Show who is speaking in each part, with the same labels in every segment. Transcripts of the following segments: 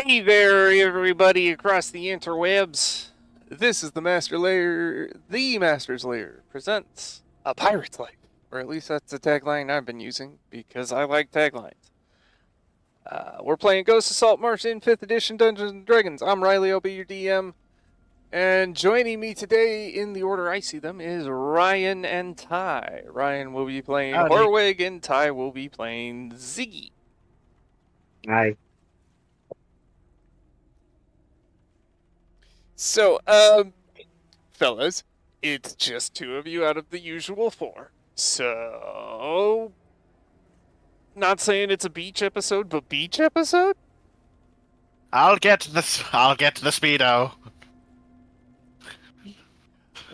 Speaker 1: Hey there, everybody across the interwebs. This is the Master's Lair presents A Pirate's Life. Or at least that's the tagline I've been using, because I like taglines. We're playing Ghost of Saltmarsh in 5th edition Dungeons & Dragons. I'm Riley, I'll be your DM. And joining me today in the order I see them is Ryan and Ty. Ryan will be playing
Speaker 2: Howdy.
Speaker 1: Horwig and Ty will be playing Ziggy.
Speaker 3: Hi.
Speaker 1: So, fellas, it's just two of you out of the usual four. So, not saying it's a beach episode, but beach episode?
Speaker 2: I'll get to the speedo.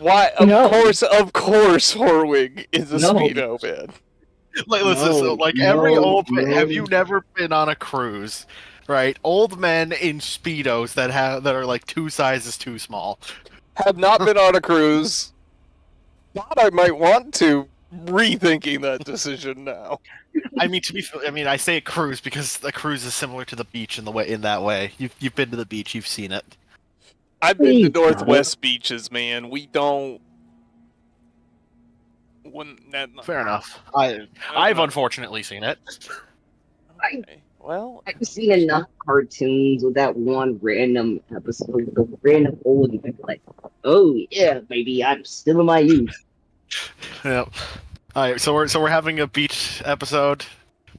Speaker 1: Why?
Speaker 3: No.
Speaker 1: Of course, Horwig is a
Speaker 3: No.
Speaker 1: speedo man.
Speaker 2: Like, listen, so, like every old man, have you never been on a cruise? Right, old men in speedos that are like 2 sizes too small.
Speaker 1: Have not been on a cruise. Thought I might want to. Rethinking that decision now.
Speaker 2: I mean, I say a cruise because a cruise is similar to the beach in that way. You've been to the beach, you've seen it.
Speaker 1: I've been to Northwest beaches, man. We don't.
Speaker 2: Fair enough. I've unfortunately seen it.
Speaker 1: Okay. Well,
Speaker 3: I've seen enough cartoons with that one random episode, the random old man, like, oh yeah, baby, I'm still in my youth.
Speaker 2: Yep. Alright, so we're having a beach episode.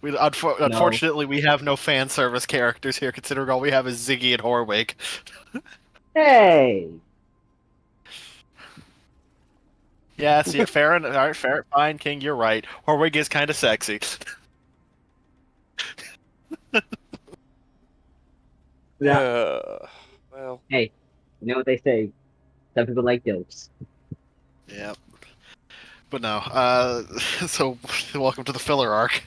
Speaker 2: Unfortunately, we have no fan service characters here, considering all we have is Ziggy and Horwig.
Speaker 3: Hey,
Speaker 2: Yeah, see, fair, fine, King, you're right. Horwig is kind of sexy.
Speaker 1: well,
Speaker 3: hey, you know what they say? Some people like dopes.
Speaker 2: Yeah. But no, so welcome to the filler arc.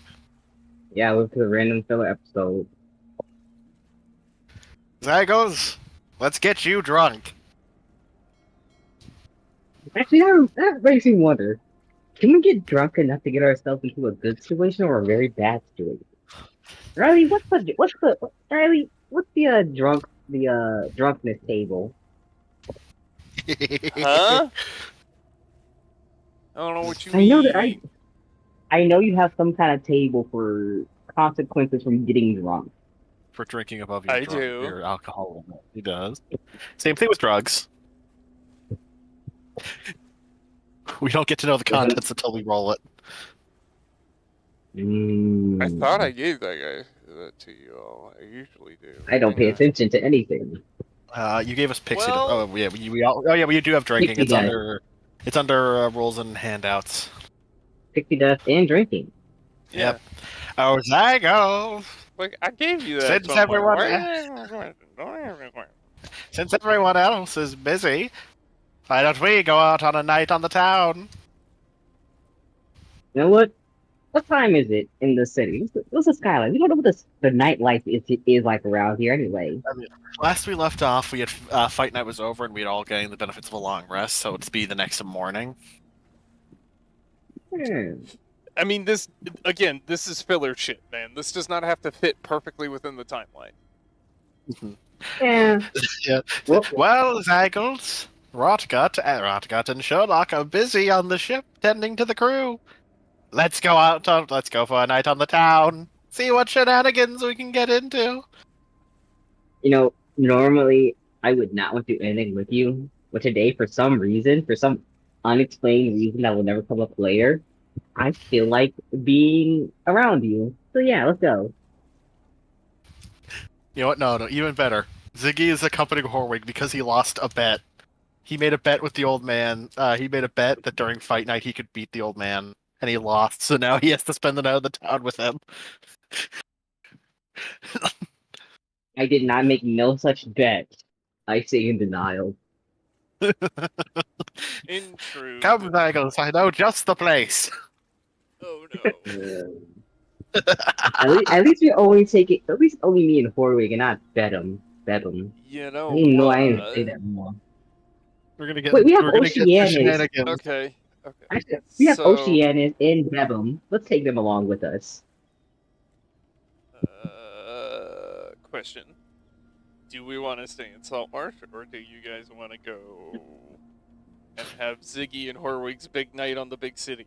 Speaker 3: Yeah, look to the random filler episode.
Speaker 2: Zagos, let's get you drunk.
Speaker 3: Actually, that makes me wonder. Can we get drunk enough to get ourselves into a good situation or a very bad situation? Riley, what's the drunkenness table?
Speaker 1: huh? I don't know what you
Speaker 3: I
Speaker 1: mean.
Speaker 3: know that I know you have some kind of table for consequences from getting drunk.
Speaker 2: For drinking above your,
Speaker 1: I do.
Speaker 2: your alcohol limit. He does. Same thing with drugs. We don't get to know the contents until we roll it.
Speaker 1: I thought I gave that to you all. I usually do.
Speaker 3: I don't pay attention to anything.
Speaker 2: You gave us pixie.
Speaker 1: Well-
Speaker 2: Oh yeah, we do have drinking.
Speaker 3: Pixie
Speaker 2: It's under rules and handouts.
Speaker 3: Pixie dust and drinking.
Speaker 1: Yeah.
Speaker 2: Yep. Oh, Zygo!
Speaker 1: Like, I gave you that.
Speaker 2: Since everyone else is busy, why don't we go out on a night on the town?
Speaker 3: You know what? What time is it in the city? What's the skyline? We don't know what the nightlife is like around here anyway.
Speaker 2: Last we left off, we had fight night was over, and we'd all getting the benefits of a long rest, so it'd be the next morning.
Speaker 1: I mean, this is filler shit, man. This does not have to fit perfectly within the timeline.
Speaker 3: Yeah.
Speaker 2: Yeah. Well, Zagles, Rotgut and Sherlock are busy on the ship tending to the crew. Let's go for a night on the town. See what shenanigans we can get into.
Speaker 3: You know, normally I would not want to do anything with you, but today, for some unexplained reason that will never come up later, I feel like being around you. So yeah, let's go.
Speaker 2: You know what? No, even better. Ziggy is accompanying Horwig because he lost a bet. He made a bet with the old man. He made a bet that during fight night he could beat the old man, and he lost. So now he has to spend the night of the town with him.
Speaker 3: I did not make no such bet. I say in denial.
Speaker 1: In truth.
Speaker 2: Come, Zagles, I know just the place.
Speaker 1: Oh no.
Speaker 3: At least we only take it. At least only me and Horwig, and not Bedham.
Speaker 1: You know.
Speaker 3: I didn't know I didn't say that more.
Speaker 2: We're gonna get.
Speaker 3: Wait, we have
Speaker 2: we're gonna get the
Speaker 3: Oceanus.
Speaker 2: shenanigans.
Speaker 1: Okay.
Speaker 3: Actually, we have
Speaker 1: So-
Speaker 3: Oceanus and Bedham. Let's take them along with us.
Speaker 1: Question. do we want to stay in Saltmarsh, or do you guys want to go and have Ziggy and Horwig's big night on the big city?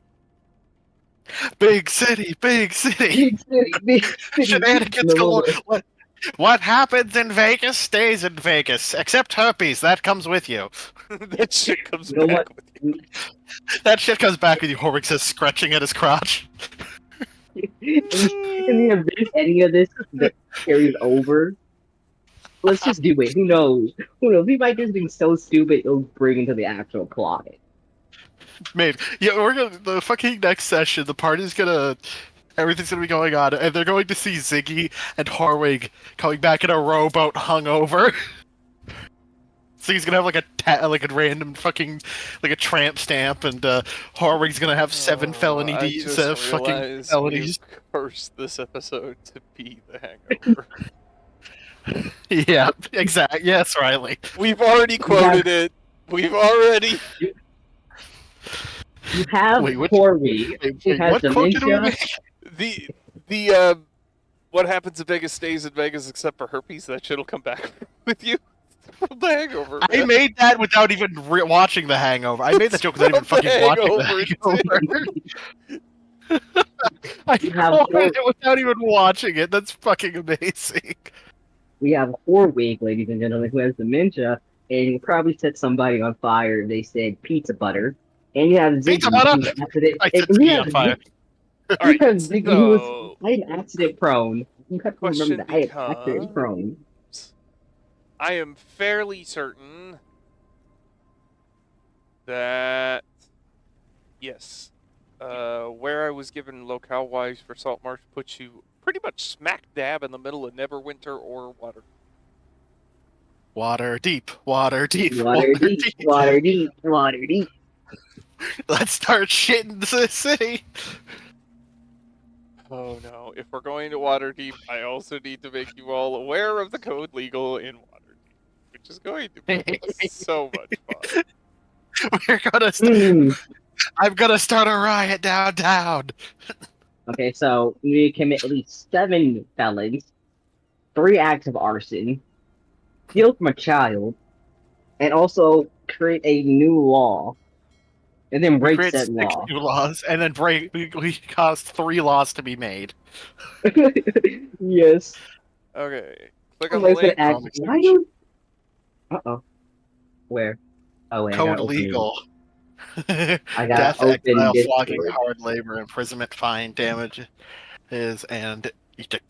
Speaker 2: Big city, big city.
Speaker 3: Big city, big city.
Speaker 2: Shenanigans galore. What happens in Vegas stays in Vegas, except herpes. That comes with you.
Speaker 1: That shit comes
Speaker 3: You know
Speaker 1: back
Speaker 3: what?
Speaker 1: with you.
Speaker 2: That shit comes back with you. Horwick says, scratching at his crotch.
Speaker 3: in the event any of this that carries over, let's just do it. Who knows? Who knows? We might just be so stupid it'll bring into the actual plot.
Speaker 2: Mate, yeah, we're gonna the fucking next session. The party's gonna, everything's gonna be going on, and they're going to see Ziggy and Horwig coming back in a rowboat hungover. So he's gonna have like like a random fucking like a tramp stamp, and Horwig's gonna have 7 felony
Speaker 1: I
Speaker 2: deeds,
Speaker 1: just
Speaker 2: fucking
Speaker 1: realized
Speaker 2: felonies.
Speaker 1: we've cursed this episode to be the Hangover.
Speaker 2: Yeah, exactly. Yes, Riley.
Speaker 1: We've already quoted it. We've already.
Speaker 3: You have
Speaker 2: Wait, what-
Speaker 3: Horwig, who has
Speaker 2: what quote did we
Speaker 3: dementia.
Speaker 2: make?
Speaker 1: The what happens in Vegas stays in Vegas except for herpes. That shit'll come back with you. From the Hangover.
Speaker 2: I
Speaker 1: man.
Speaker 2: made that without even watching The Hangover. I made that joke without even
Speaker 1: From The
Speaker 2: fucking watching The Hangover. I
Speaker 3: You have
Speaker 2: quoted it without even watching it. That's fucking amazing.
Speaker 3: We have Horwig, ladies and gentlemen, who has dementia, and you probably set somebody on fire. They said pizza butter. And you have Ziggy,
Speaker 2: Pizza butter?
Speaker 3: who's accident.
Speaker 2: I
Speaker 3: and
Speaker 2: set
Speaker 3: we
Speaker 2: me
Speaker 3: have
Speaker 2: on fire.
Speaker 3: You
Speaker 1: Alright,
Speaker 3: have Ziggy, who was
Speaker 1: so
Speaker 3: accident prone. You have to
Speaker 1: Question
Speaker 3: remember that I am accident prone.
Speaker 1: I am fairly certain that yes, where I was given locale wise for Saltmarsh puts you pretty much smack dab in the middle of Neverwinter or Water.
Speaker 2: Water deep, water deep,
Speaker 3: Water deep, water deep, water deep.
Speaker 2: Let's start shitting the city.
Speaker 1: Oh no! If we're going to Waterdeep, I also need to make you all aware of the code legal in Waterdeep, which is going to be so much fun.
Speaker 2: We're gonna. I'm gonna start a riot downtown.
Speaker 3: Okay, so you commit at least 7 felons, 3 acts of arson, steal from a child, and also create a new law, and then break
Speaker 2: Create
Speaker 3: said
Speaker 2: 6
Speaker 3: law.
Speaker 2: new laws, and then break. We caused 3 laws to be made.
Speaker 3: Yes.
Speaker 1: Okay, click on the
Speaker 3: Somebody's gonna
Speaker 1: link.
Speaker 3: ask, why don't... Uh-oh. Where? Oh, wait, I
Speaker 2: Code
Speaker 3: gotta open it.
Speaker 2: legal.
Speaker 3: I gotta
Speaker 2: Death,
Speaker 3: open
Speaker 2: exile,
Speaker 3: Discord.
Speaker 2: flogging, hard labor, imprisonment, fine, damages, and edict.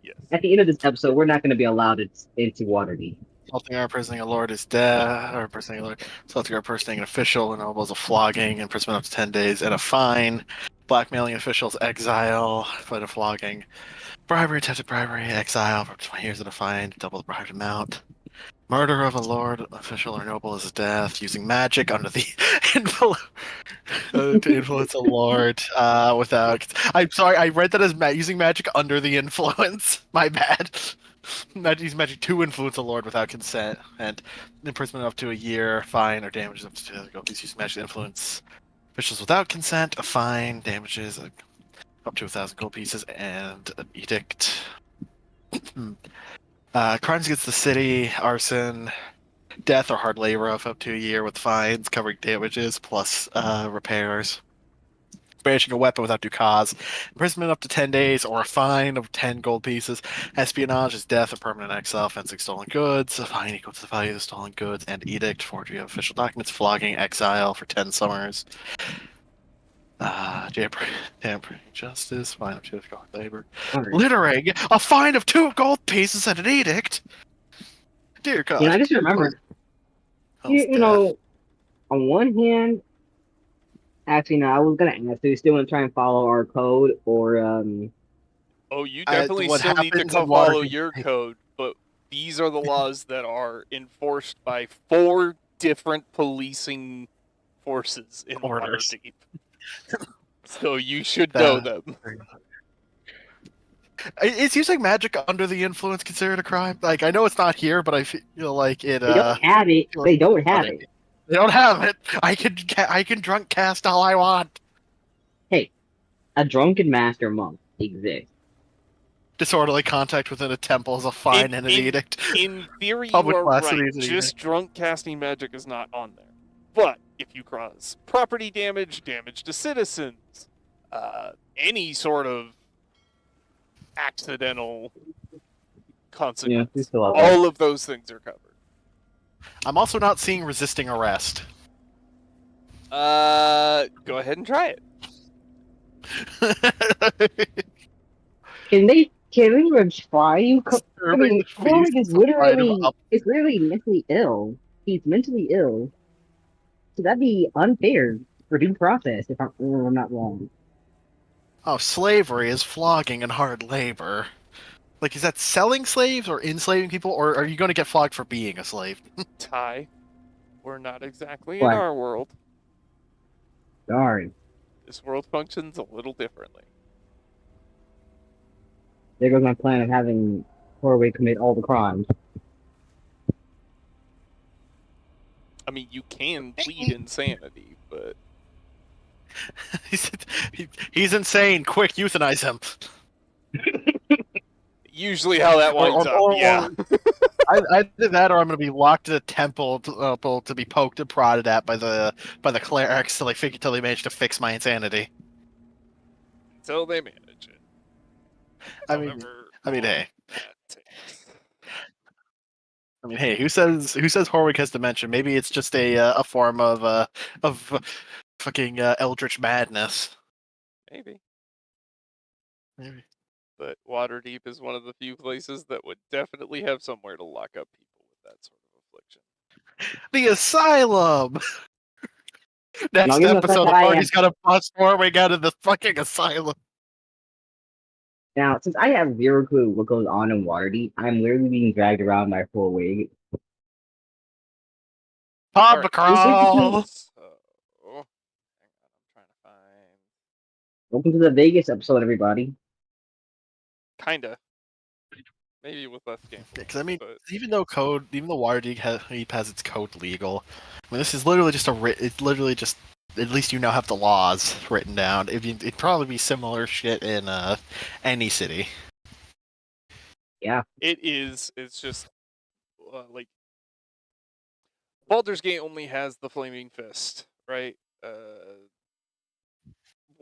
Speaker 1: Yes.
Speaker 3: At the end of this episode, we're not gonna be allowed into Waterdeep.
Speaker 2: Assaulting or imprisoning a lord is death, or imprisoning a lord. Assaulting or impersonating an official ennobles a flogging, imprisonment up to 10 days, and a fine. Blackmailing officials, exile, for the flogging. Bribery, attempted bribery, exile for 20 years and a fine, double the bribed amount. Murder of a lord, official, or noble is death. Using magic under the to influence a lord without. I'm sorry, I read that as using magic under the influence. My bad. Using magic to influence a lord without consent, and imprisonment up to a year, fine, or damages up to 2,000 gold pieces. Using magic to influence officials without consent, a fine, damages up to 1,000 gold pieces, and an edict. Crimes against the city, arson, death or hard labor of up to a year with fines covering damages plus repairs. Brandishing a weapon without due cause. Imprisonment up to 10 days or a fine of 10 gold pieces. Espionage is death or permanent exile. Fencing stolen goods. A fine equal to the value of the stolen goods. And edict, forgery of official documents. Flogging, exile for 10 summers. Tampering justice, fine of 2 gold labor.
Speaker 3: Alright.
Speaker 2: Littering, a fine of 2 gold pieces and an edict. Dear God.
Speaker 3: You know, I just remembered, you know, on one hand, actually, no, I was gonna ask, do you still want to try and follow our code, or,
Speaker 1: Oh, you definitely
Speaker 2: what
Speaker 1: still need to
Speaker 2: happens in
Speaker 1: follow
Speaker 2: Waterdeep-
Speaker 1: your code, but these are the laws that are enforced by 4 different policing forces in
Speaker 2: Orders.
Speaker 1: Waterdeep. So you should know them.
Speaker 2: Is using magic under the influence considered a crime? Like, I know it's not here, but I feel like it.
Speaker 3: they don't have it. They don't have it.
Speaker 2: They don't have it. I can drunk cast all I want.
Speaker 3: Hey, a drunken master monk exists.
Speaker 2: Disorderly contact within a temple is a fine and an edict.
Speaker 1: In theory, you
Speaker 2: Public
Speaker 1: are
Speaker 2: blasphemy
Speaker 1: right.
Speaker 2: is an
Speaker 1: Just
Speaker 2: edict.
Speaker 1: drunk casting magic is not on there. But if you cause property damage, damage to citizens, any sort of accidental
Speaker 3: Yeah,
Speaker 1: consequence,
Speaker 3: he's still out there.
Speaker 1: all of those things are covered.
Speaker 2: I'm also not seeing resisting arrest.
Speaker 1: Go ahead and try it.
Speaker 3: Can they even try you? I
Speaker 2: Disturbing
Speaker 3: mean,
Speaker 2: the peace
Speaker 3: Horwick is
Speaker 2: of item
Speaker 3: literally
Speaker 2: up.
Speaker 3: mentally ill. He's mentally ill. So that'd be unfair for due process if I'm not wrong.
Speaker 2: Oh, slavery is flogging and hard labor. Like, is that selling slaves or enslaving people, or are you going to get flogged for being a slave?
Speaker 1: Ty, we're not exactly in
Speaker 3: What?
Speaker 1: our world.
Speaker 3: Darn.
Speaker 1: This world functions a little differently.
Speaker 3: There goes my plan of having Horwick commit all the crimes.
Speaker 1: I mean, you can plead insanity, but
Speaker 2: he's, he's insane. Quick, euthanize him.
Speaker 1: usually how that winds up, yeah.
Speaker 2: Either that, or I'm going to be locked in a temple to be poked and prodded at by the clerics till they manage to fix my insanity.
Speaker 1: Until they manage it.
Speaker 2: I mean, hey. I mean, hey, who says Horwick has dementia? Maybe it's just a form of fucking eldritch madness.
Speaker 1: Maybe.
Speaker 2: Maybe.
Speaker 1: But Waterdeep is one of the few places that would definitely have somewhere to lock up people with that sort of affliction.
Speaker 2: The asylum. Next
Speaker 3: given the fact
Speaker 2: episode, the
Speaker 3: that I am-
Speaker 2: party's got to bust Horwick out of the fucking asylum.
Speaker 3: Now, since I have zero clue what goes on in Waterdeep, I'm literally being dragged around by Horwick.
Speaker 2: Pub
Speaker 1: Alright.
Speaker 2: crawl.
Speaker 1: So, hang on, I'm trying to find.
Speaker 3: Welcome to the Vegas episode, everybody.
Speaker 1: Kinda. Maybe with less gameplay.
Speaker 2: Because I mean,
Speaker 1: but
Speaker 2: even though Waterdeep has its code legal, I mean, this is literally just it's literally just, at least you now have the laws written down. It'd probably be similar shit in any city.
Speaker 3: Yeah.
Speaker 1: it is. It's just like Baldur's Gate only has the Flaming Fist, right?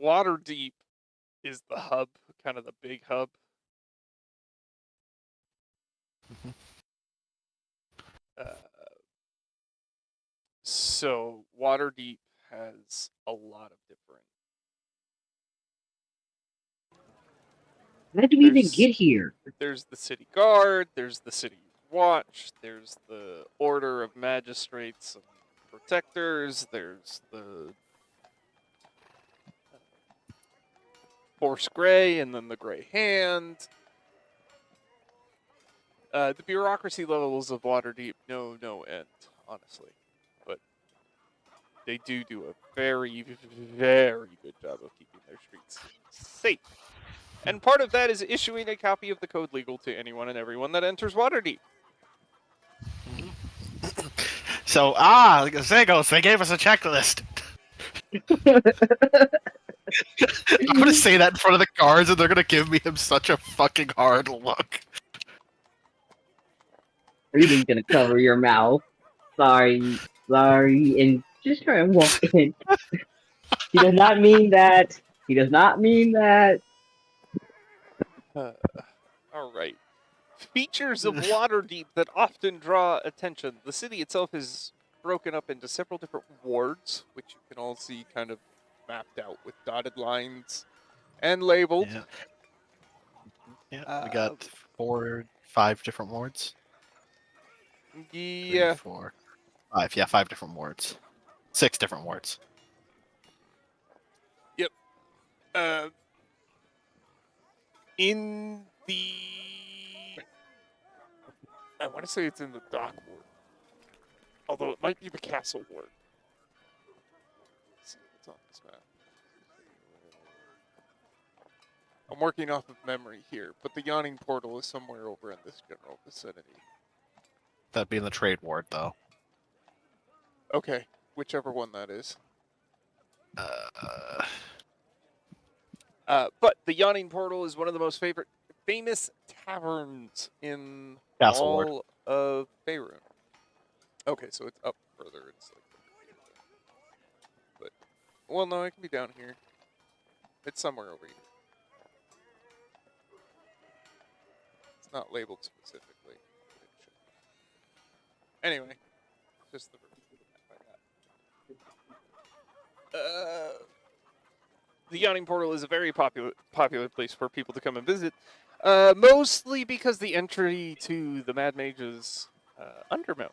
Speaker 1: Waterdeep is the hub, kind of the big hub.
Speaker 2: Mhm.
Speaker 1: So Waterdeep has a lot of different.
Speaker 3: How did we even
Speaker 1: There's-
Speaker 3: get here?
Speaker 1: There's the city guard. There's the city watch. There's the order of magistrates and protectors. There's the Force Grey, and then the Grey Hand. The bureaucracy levels of Waterdeep know no end, honestly. But they do a very, very good job of keeping their streets safe. And part of that is issuing a copy of the code legal to anyone and everyone that enters Waterdeep.
Speaker 2: So, Zagos, they gave us a checklist. I'm gonna say that in front of the guards, and they're gonna give me such a fucking hard look.
Speaker 3: Breathing's gonna cover your mouth. Sorry, and just try and walk in. He does not mean that. He does not mean that.
Speaker 1: All right. Features of Waterdeep that often draw attention. The city itself is broken up into several different wards, which you can all see kind of mapped out with dotted lines and labeled.
Speaker 2: Yeah, we got 5 different wards.
Speaker 1: Yeah.
Speaker 2: 3, 4, 5. Yeah, 5 different wards. 6 different wards.
Speaker 1: Yep. In the... I want to say it's in the dock ward. Although it might be the castle ward. Let's see what's on this map. I'm working off of memory here, but the yawning portal is somewhere over in this general vicinity.
Speaker 2: That'd be in the trade ward, though.
Speaker 1: Okay, whichever one that is. But the yawning portal is one of the most famous taverns in
Speaker 2: Castleward.
Speaker 1: all of Faerun. Okay, so it's up further. It's like, but well, no, it can be down here. It's somewhere over here. It's not labeled specifically. Anyway, just the map I got. The Yawning Portal is a very popular place for people to come and visit. Mostly because the entry to the Mad Mage's Undermountain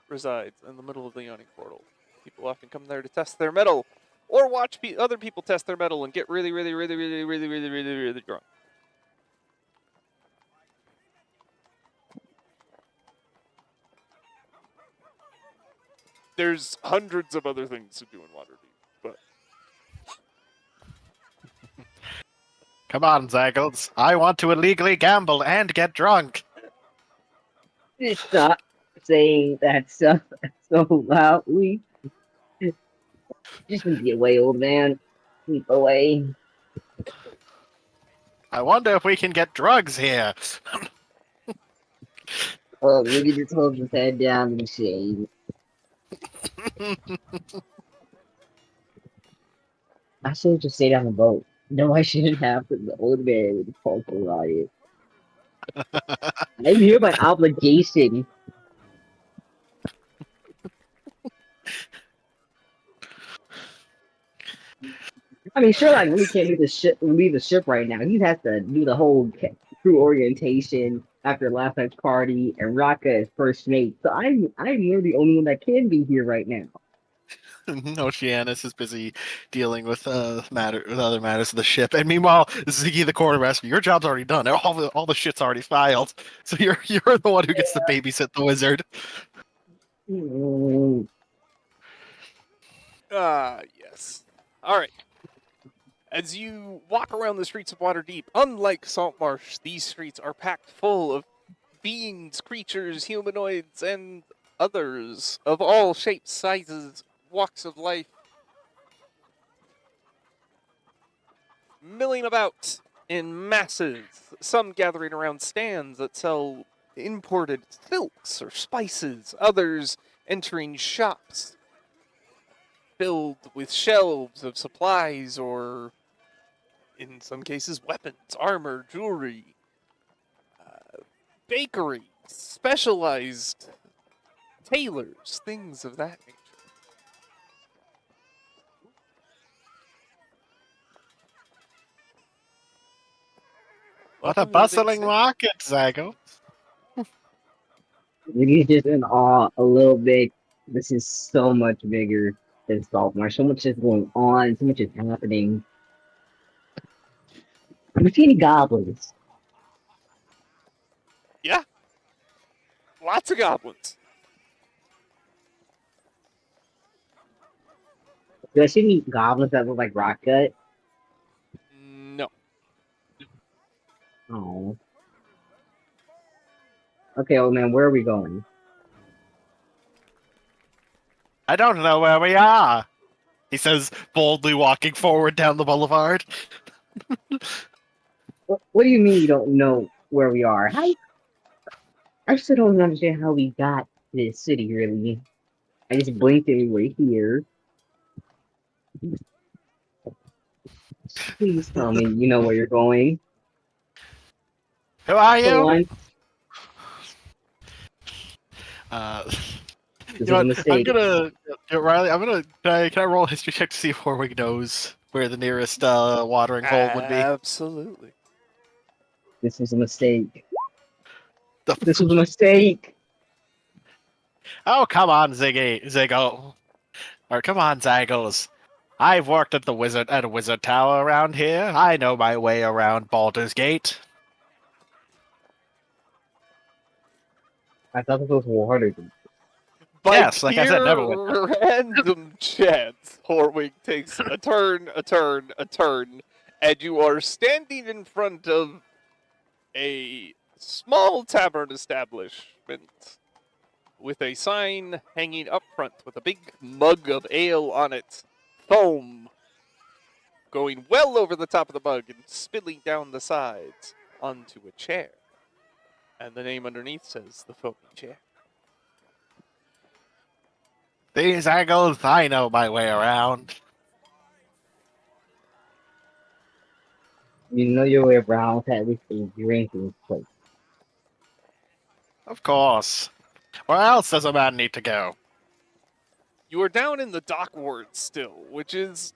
Speaker 1: resides in the middle of the Yawning Portal. People often come there to test their metal, or watch other people test their metal and get really, really, really, really, really, really, really, really drunk. There's hundreds of other things to do in Waterdeep, but
Speaker 2: Come on, Zaggles. I want to illegally gamble and get drunk.
Speaker 3: Stop saying that stuff so loudly. Just be away, old man. Sleep away.
Speaker 2: I wonder if we can get drugs here.
Speaker 3: Oh, maybe just hold his head down in the shade. I should have just stayed on the boat. No, I shouldn't have, because the old man would fall for riot. I'm here by obligation. I mean, Sherlock really can't leave the ship right now. He has to do the whole crew orientation after last night's party, and Raka is first mate. So I'm really the only one that can be here right now.
Speaker 2: Oceanus is busy dealing with other matters of the ship, and meanwhile, Ziggy the quartermaster, your job's already done. All the shit's already filed, so you're the one who gets to babysit the wizard.
Speaker 1: Yes. All right. As you walk around the streets of Waterdeep, unlike Saltmarsh, these streets are packed full of beings, creatures, humanoids, and others of all shapes, sizes, walks of life, milling about in masses, some gathering around stands that sell imported silks or spices, others entering shops filled with shelves of supplies or, in some cases, weapons, armor, jewelry, bakeries, specialized tailors, things of that nature.
Speaker 2: What a
Speaker 1: Welcome to the big
Speaker 2: bustling
Speaker 1: city.
Speaker 2: market, Zago.
Speaker 3: He's just in awe a little bit. This is so much bigger than Saltmarsh. So much is going on. So much is happening. Have you seen any goblins?
Speaker 1: Yeah, lots of goblins.
Speaker 3: Do I see any goblins that look like rock cut?
Speaker 1: No.
Speaker 3: Oh. Okay, old man, where are we going?
Speaker 2: I don't know where we are, he says, boldly walking forward down the boulevard.
Speaker 3: What do you mean you don't know where we are? I still don't understand how we got to this city, really. I just blinked and we were here. Please tell me you know where you're going.
Speaker 2: Who are
Speaker 3: Go
Speaker 2: you?
Speaker 3: on.
Speaker 2: You
Speaker 3: This
Speaker 2: know
Speaker 3: was a
Speaker 2: what? I'm
Speaker 3: mistake.
Speaker 2: gonna Riley. Can I roll a history check to see if Warwick knows where the nearest watering hole would be?
Speaker 1: Absolutely.
Speaker 3: This was a mistake.
Speaker 2: The-
Speaker 3: This was a mistake.
Speaker 2: Oh, come on, Ziggo. Or come on, Zaggles. I've worked at a wizard tower around here. I know my way around Baldur's Gate.
Speaker 3: I thought this was water.
Speaker 1: By
Speaker 2: Yes, like I said, never went
Speaker 1: pure random chance, Horwig takes a turn, and you are standing in front of a small tavern establishment with a sign hanging up front with a big mug of ale on it, foam going well over the top of the mug and spilling down the sides. onto a chair. And the name underneath says the foamy chair.
Speaker 2: These angles, I know my way around.
Speaker 3: You know your way around at least a drinking place.
Speaker 2: Of course. Where else does a man need to go?
Speaker 1: You are down in the dock ward still, which is,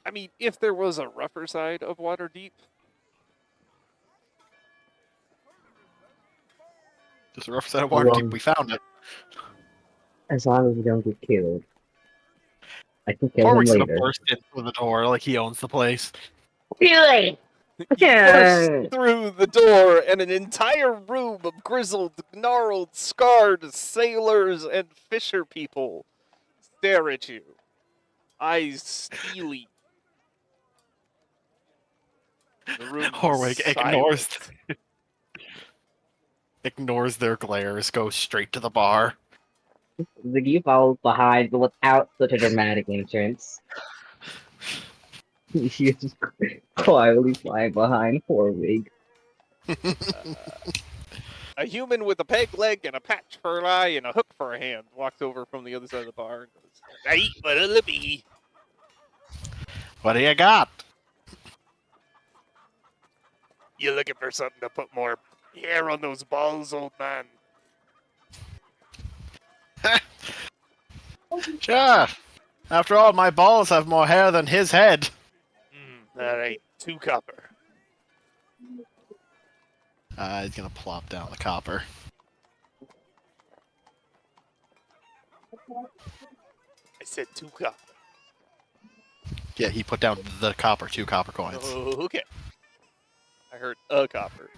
Speaker 1: I mean, if there was a rougher side of Waterdeep,
Speaker 2: Just a rough set of water
Speaker 3: Well,
Speaker 2: deep. We found it.
Speaker 3: as long as we don't get killed. I can kill him
Speaker 2: Horwick's gonna
Speaker 3: later.
Speaker 2: burst in through the door like he owns the place.
Speaker 3: Really?
Speaker 1: you
Speaker 3: Yeah.
Speaker 1: burst through the door and an entire room of grizzled, gnarled, scarred sailors and fisher people stare at you. Eyes steely. The room is
Speaker 2: Horwick
Speaker 1: silent.
Speaker 2: ignores their glares, goes straight to the bar.
Speaker 3: Ziggy follows behind, but without such a dramatic entrance. She's just quietly flying behind Horwig.
Speaker 1: A human with a peg leg and a patch for an eye and a hook for a hand walks over from the other side of the bar and goes, "Hey, what'll it be?"
Speaker 2: What do you got?
Speaker 1: You looking for something to put more hair on those balls, old man?
Speaker 2: Sure. After all, my balls have more hair than his head.
Speaker 1: That ain't 2 copper.
Speaker 2: He's gonna plop down the copper.
Speaker 1: I said 2 copper.
Speaker 2: Yeah, he put down the copper, 2 copper coins.
Speaker 1: Oh, okay. I heard a copper.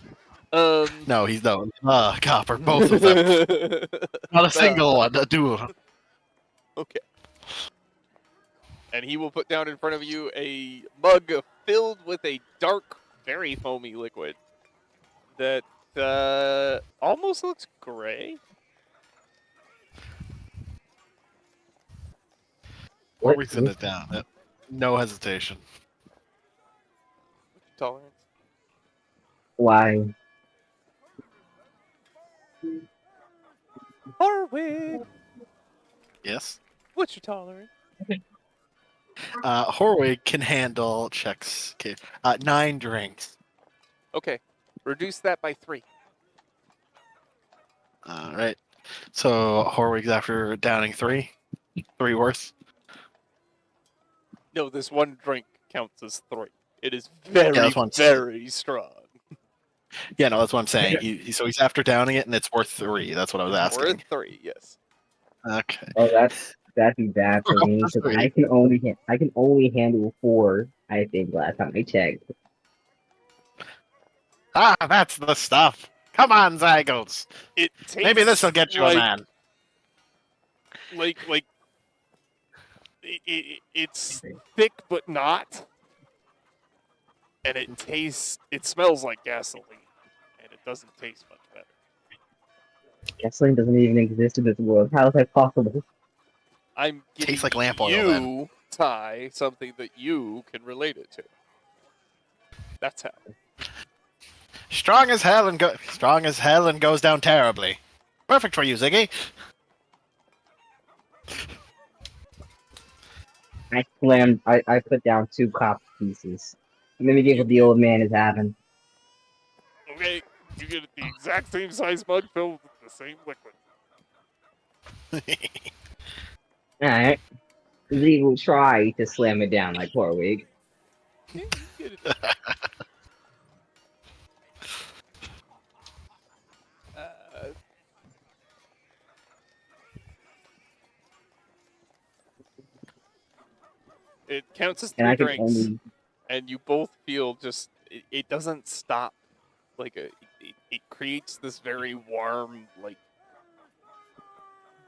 Speaker 2: No, he's no copper, both of them. Not a single one, a dual.
Speaker 1: Okay. And he will put down in front of you a mug filled with a dark, very foamy liquid that almost looks gray.
Speaker 2: Or we send it down. No hesitation.
Speaker 1: Tolerance.
Speaker 3: Why?
Speaker 1: Horwig!
Speaker 2: Yes.
Speaker 1: What's your tolerance?
Speaker 2: Horwig can handle checks. Okay. 9 drinks.
Speaker 1: Okay. Reduce that by 3.
Speaker 2: All right. So Horwig's after downing 3. 3 worth.
Speaker 1: No, this one drink counts as 3. It is very,
Speaker 2: that's one.
Speaker 1: very strong.
Speaker 2: Yeah, no, that's what I'm saying. So he's after downing it, and it's worth 3. That's what I was asking.
Speaker 1: Worth 3, yes.
Speaker 2: Okay.
Speaker 3: Oh, that'd be bad for me because I can only handle 4. I think last time I checked.
Speaker 2: Ah, that's the stuff. Come on, Zygles.
Speaker 1: It tastes
Speaker 2: Maybe this will get you a man.
Speaker 1: Like it's thick but not, and it smells like gasoline, and it doesn't taste much better.
Speaker 3: Gasoline doesn't even exist in this world. How is that possible?
Speaker 1: I'm giving
Speaker 2: Tastes like lamp oil,
Speaker 1: you,
Speaker 2: then.
Speaker 1: Ty, something that you can relate it to. That's how.
Speaker 2: Strong as hell and goes down terribly. Perfect for you, Ziggy.
Speaker 3: I put down 2 copper pieces. Let me give what the old man is having.
Speaker 1: Okay, you get the exact same size mug filled with the same liquid.
Speaker 3: Alright. We will try to slam it down like Horwig.
Speaker 1: Okay, you get it. It counts as
Speaker 3: And
Speaker 1: 3
Speaker 3: I can
Speaker 1: drinks,
Speaker 3: only
Speaker 1: and you both feel just it doesn't stop. Like it creates this very warm like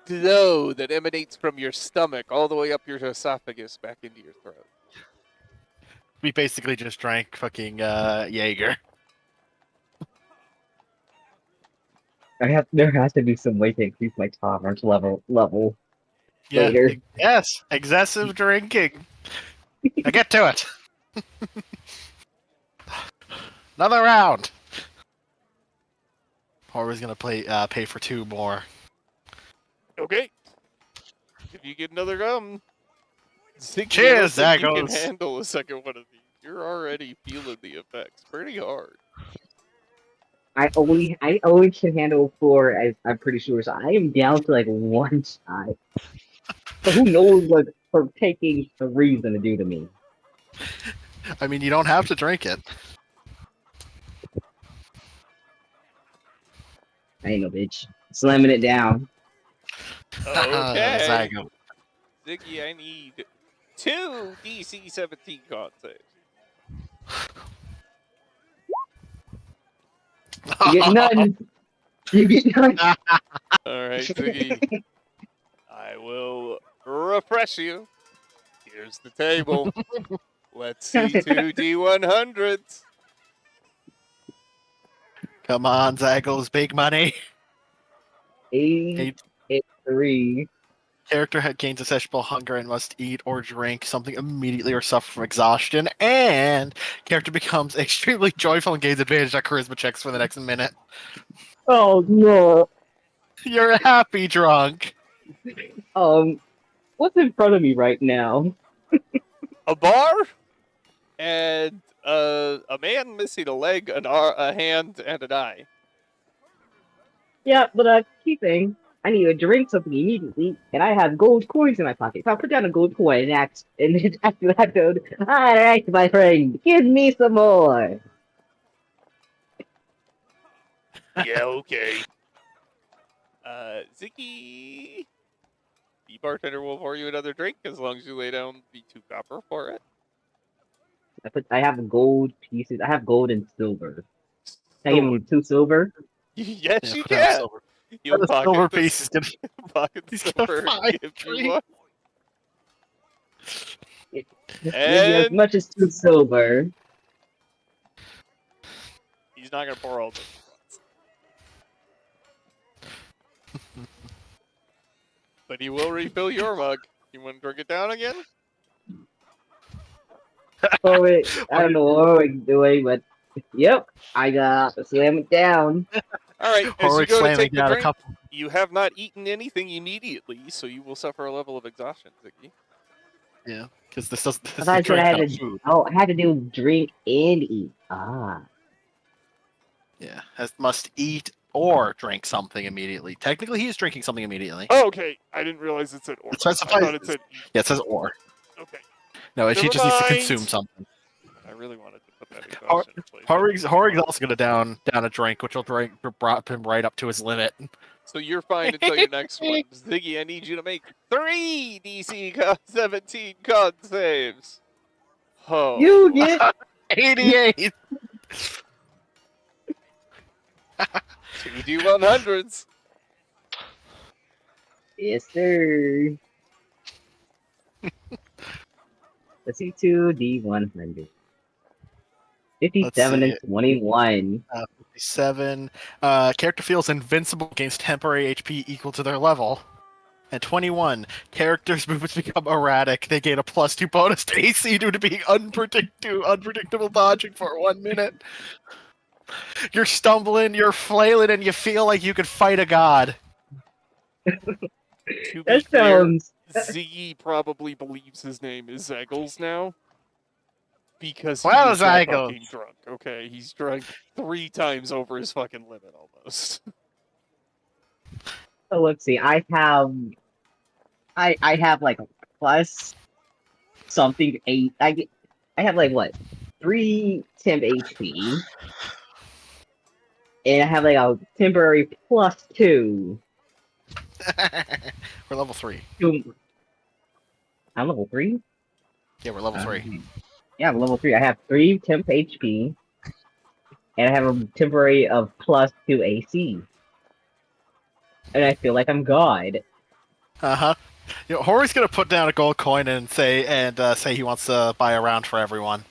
Speaker 1: glow that emanates from your stomach all the way up your esophagus back into your throat.
Speaker 2: We basically just drank fucking Jaeger.
Speaker 3: there has to be some way to increase my tolerance level
Speaker 2: Yeah.
Speaker 3: later.
Speaker 2: Yes, excessive drinking. Now get to it. Another round. Horror's gonna pay for 2 more.
Speaker 1: Okay. If you get another gum, Ziggy, I don't
Speaker 2: Cheers,
Speaker 1: think you can
Speaker 2: Zaggles.
Speaker 1: handle a second one of these. You're already feeling the effects pretty hard.
Speaker 3: I only can handle 4, as I'm pretty sure. So I am down to like 1 shot. So who knows what for taking 3 is gonna do to me?
Speaker 2: I mean, you don't have to drink it.
Speaker 3: I ain't no bitch. Slamming it down.
Speaker 1: Okay.
Speaker 2: Zaggles.
Speaker 1: Ziggy, I need 2 DC 17 con saves.
Speaker 3: You get none. You get none.
Speaker 1: Alright, Ziggy. I will refresh you. Here's the table. Let's see 2 D100s.
Speaker 2: Come on, Zaggles, big money.
Speaker 3: 8, 3.
Speaker 2: Character gains insatiable hunger and must eat or drink something immediately or suffer from exhaustion. And character becomes extremely joyful and gains advantage on charisma checks for the next minute.
Speaker 3: Oh no.
Speaker 2: You're happy drunk.
Speaker 3: What's in front of me right now?
Speaker 1: A bar and a man missing a leg, a hand, and an eye.
Speaker 3: Yeah, but key thing. I need to drink something immediately, and I have gold coins in my pocket. If I put down a gold coin and ask, and then after that code, alright, my friend, give me some more.
Speaker 1: Yeah, okay. Ziggy. The bartender will pour you another drink as long as you lay down the 2 copper for it.
Speaker 3: I have gold pieces. I have gold and silver. Can I give
Speaker 1: Silver.
Speaker 3: him 2 silver?
Speaker 1: Yes,
Speaker 2: Yeah,
Speaker 1: you
Speaker 2: put down
Speaker 1: can.
Speaker 2: silver.
Speaker 1: You'll
Speaker 2: The
Speaker 1: pocket
Speaker 2: silver
Speaker 1: the
Speaker 2: piece is gonna.
Speaker 1: pocket the
Speaker 2: He's gonna
Speaker 1: silver
Speaker 2: find
Speaker 1: if
Speaker 2: three.
Speaker 1: you want.
Speaker 3: Give me as
Speaker 1: And
Speaker 3: much as 2 silver.
Speaker 1: he's not gonna pour all this at once. But he will refill your mug. You want to drink it down again?
Speaker 3: Oh wait, I don't know what I'm doing, but yep, I got slam it down.
Speaker 1: All right. As you
Speaker 2: Horrick
Speaker 1: go to
Speaker 2: slamming
Speaker 1: take the
Speaker 2: down a
Speaker 1: drink,
Speaker 2: couple.
Speaker 1: you have not eaten anything immediately, so you will suffer a level of exhaustion, Ziggy.
Speaker 2: Yeah, because this doesn't.
Speaker 3: I
Speaker 2: This
Speaker 3: thought
Speaker 2: is
Speaker 3: I said I
Speaker 2: drink,
Speaker 3: had
Speaker 2: not
Speaker 3: to.
Speaker 2: food.
Speaker 3: Oh, I had to do drink and eat. Ah.
Speaker 2: Yeah, must eat or drink something immediately. Technically, he is drinking something immediately.
Speaker 1: Oh, okay. I didn't realize it said or.
Speaker 2: It
Speaker 1: I
Speaker 2: specifies.
Speaker 1: thought it said eat.
Speaker 2: Yeah, it says or.
Speaker 1: Okay.
Speaker 2: No, he
Speaker 1: Never
Speaker 2: just needs to
Speaker 1: mind.
Speaker 2: consume something.
Speaker 1: I really wanted to put that exhaustion in place.
Speaker 2: Horrig's also gonna down a drink, which will brought him right up to his limit.
Speaker 1: So you're fine until your next one. Ziggy, I need you to make 3 DC 17 con saves. Oh.
Speaker 3: You get
Speaker 2: 88.
Speaker 1: 2 D100s.
Speaker 3: yes, sir. Let's see, 2D100. 57 and
Speaker 2: see.
Speaker 3: 21.
Speaker 2: 57. Character feels invincible against temporary HP equal to their level. And 21. Characters' movements become erratic. They gain a +2 bonus to AC due to being unpredictable dodging for 1 minute. You're stumbling, you're flailing, and you feel like you could fight a god.
Speaker 1: To be
Speaker 3: That
Speaker 1: clear,
Speaker 3: sounds.
Speaker 1: Ziggy probably believes his name is Zaggles now. Because
Speaker 2: Well,
Speaker 1: he's that
Speaker 2: Zaggles.
Speaker 1: fucking drunk. Okay, he's drunk 3 times over his fucking limit almost.
Speaker 3: So let's see. I have like a plus something 8. I have like what 3 temp HP, and I have like a temporary +2.
Speaker 2: We're level 3.
Speaker 3: I'm level 3.
Speaker 2: Yeah, we're level 3.
Speaker 3: Yeah, I'm level 3. I have 3 temp HP, and I have a temporary of +2 AC. And I feel like I'm God.
Speaker 2: Uh-huh. You know, Horry's gonna put down a gold coin and say he wants to buy a round for everyone.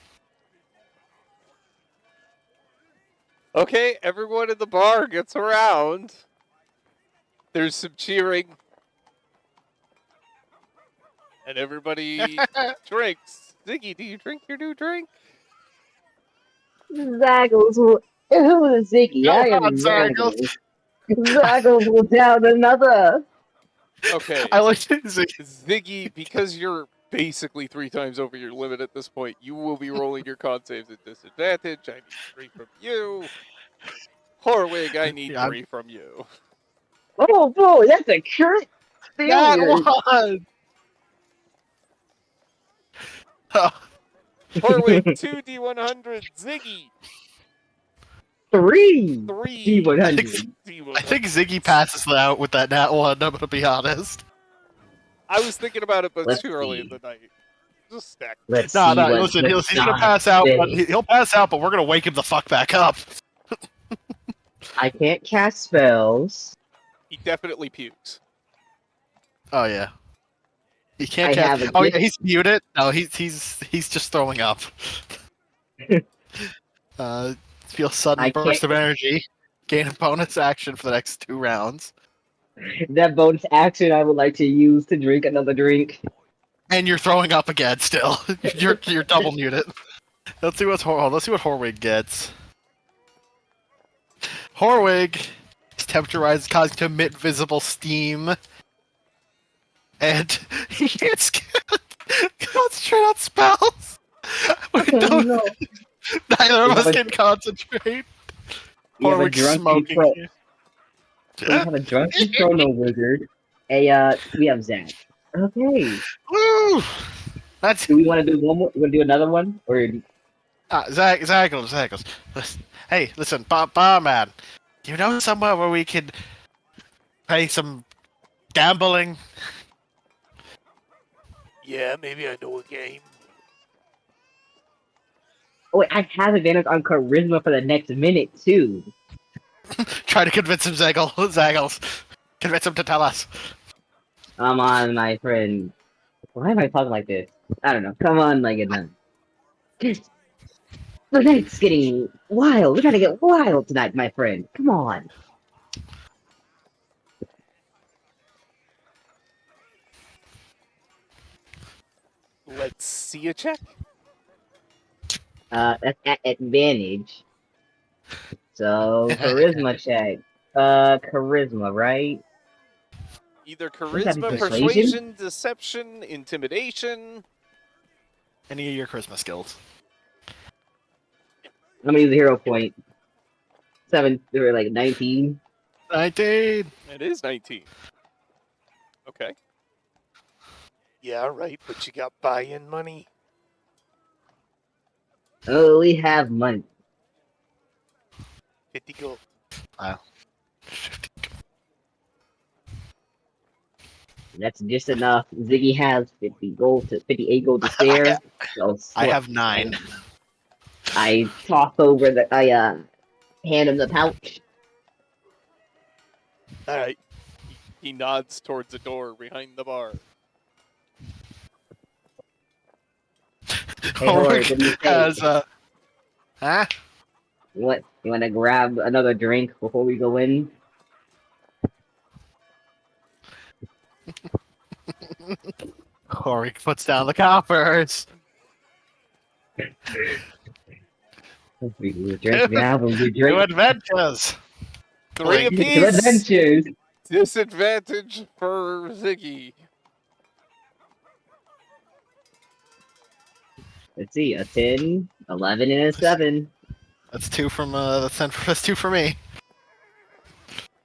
Speaker 1: Okay, everyone in the bar gets around. There's some cheering. And everybody drinks. Ziggy, do you drink your new drink?
Speaker 3: Zaggles. Who is Ziggy?
Speaker 2: Go
Speaker 3: I am
Speaker 2: on, Zaggles.
Speaker 3: Zaggles. Zaggles will down another.
Speaker 1: Okay,
Speaker 2: I looked at Ziggy.
Speaker 1: Ziggy, because you're basically 3 times over your limit at this point, you will be rolling your con saves at disadvantage. I need 3 from you. Horwig, I need
Speaker 2: Yeah,
Speaker 1: 3 from you.
Speaker 3: Oh boy, that's a crit
Speaker 2: that
Speaker 3: failure.
Speaker 2: one! Oh,
Speaker 1: Horwig, 2d100. Ziggy,
Speaker 3: Three
Speaker 1: 3
Speaker 3: D100.
Speaker 2: I think
Speaker 1: d100.
Speaker 2: Ziggy passes out with that nat one, I'm gonna be honest.
Speaker 1: I was thinking about it, but it's
Speaker 3: Let's
Speaker 1: too early in
Speaker 3: see.
Speaker 1: the night. Just stack.
Speaker 3: Let's
Speaker 2: No,
Speaker 3: see
Speaker 2: no,
Speaker 3: what
Speaker 2: listen,
Speaker 3: the
Speaker 2: he's gonna
Speaker 3: dot
Speaker 2: pass out, but
Speaker 3: is.
Speaker 2: he'll pass out, but we're gonna wake him the fuck back up.
Speaker 3: I can't cast spells.
Speaker 1: He definitely pukes.
Speaker 2: Oh yeah. He can't
Speaker 3: I
Speaker 2: cast.
Speaker 3: have a
Speaker 2: Oh yeah,
Speaker 3: gift.
Speaker 2: he's muted. No, he's just throwing up. Feel sudden
Speaker 3: I
Speaker 2: burst
Speaker 3: can't.
Speaker 2: of energy. Gain a bonus action for the next 2 rounds.
Speaker 3: That bonus action I would like to use to drink another drink.
Speaker 2: And you're throwing up again still. you're double muted. Let's see what's let's see what Horwig gets. Horwig, his temperature rises, causing to emit visible steam. And he can't concentrate on spells. We
Speaker 3: Oh
Speaker 2: don't,
Speaker 3: no.
Speaker 2: neither of
Speaker 3: We have
Speaker 2: us
Speaker 3: a-
Speaker 2: can concentrate.
Speaker 3: We have a
Speaker 2: Horwig's
Speaker 3: drunk
Speaker 2: smoking.
Speaker 3: control. We have a drunk chrono wizard. We have Zach. Okay.
Speaker 2: Woo! That's
Speaker 3: Do we want to do one more? Want to do another one, or
Speaker 2: Zach goes. Hey, listen, barman. Do you know somewhere where we could play some gambling?
Speaker 1: Yeah, maybe I know a game.
Speaker 3: oh wait, I have advantage on charisma for the next minute too.
Speaker 2: Try to convince him, Zaggles. Convince him to tell us.
Speaker 3: Come on, my friend. Why am I talking like this? I don't know. Come on, like it done. The night's getting wild. We gotta get wild tonight, my friend. Come on.
Speaker 1: Let's see a check.
Speaker 3: That's at advantage. So charisma check. Charisma, right?
Speaker 1: Either
Speaker 3: What's that,
Speaker 1: charisma,
Speaker 3: persuasion?
Speaker 1: persuasion, deception, intimidation.
Speaker 2: Any of your charisma skills.
Speaker 3: I'm gonna use a hero point. 7 or like 19.
Speaker 2: 19.
Speaker 1: It is 19. Okay. Yeah, right, but you got buy-in money.
Speaker 3: Oh, we have money.
Speaker 1: 50 gold.
Speaker 3: That's just enough. Ziggy has 58 gold to spare. So
Speaker 2: I have 9.
Speaker 3: I toss over I hand him the pouch.
Speaker 1: Alright. He nods towards the door behind the bar.
Speaker 3: Hey, Howard, what do you say?
Speaker 2: Has, huh?
Speaker 3: What? You wanna grab another drink before we go in?
Speaker 2: Horik puts down the coppers.
Speaker 3: We drink, we have a good
Speaker 2: New
Speaker 3: drink.
Speaker 2: adventures.
Speaker 1: 3
Speaker 3: Two
Speaker 1: apiece!
Speaker 3: adventures.
Speaker 1: Disadvantage for Ziggy.
Speaker 3: Let's see, a 10, 11, and a 7.
Speaker 2: That's 2 from that's 2 for me.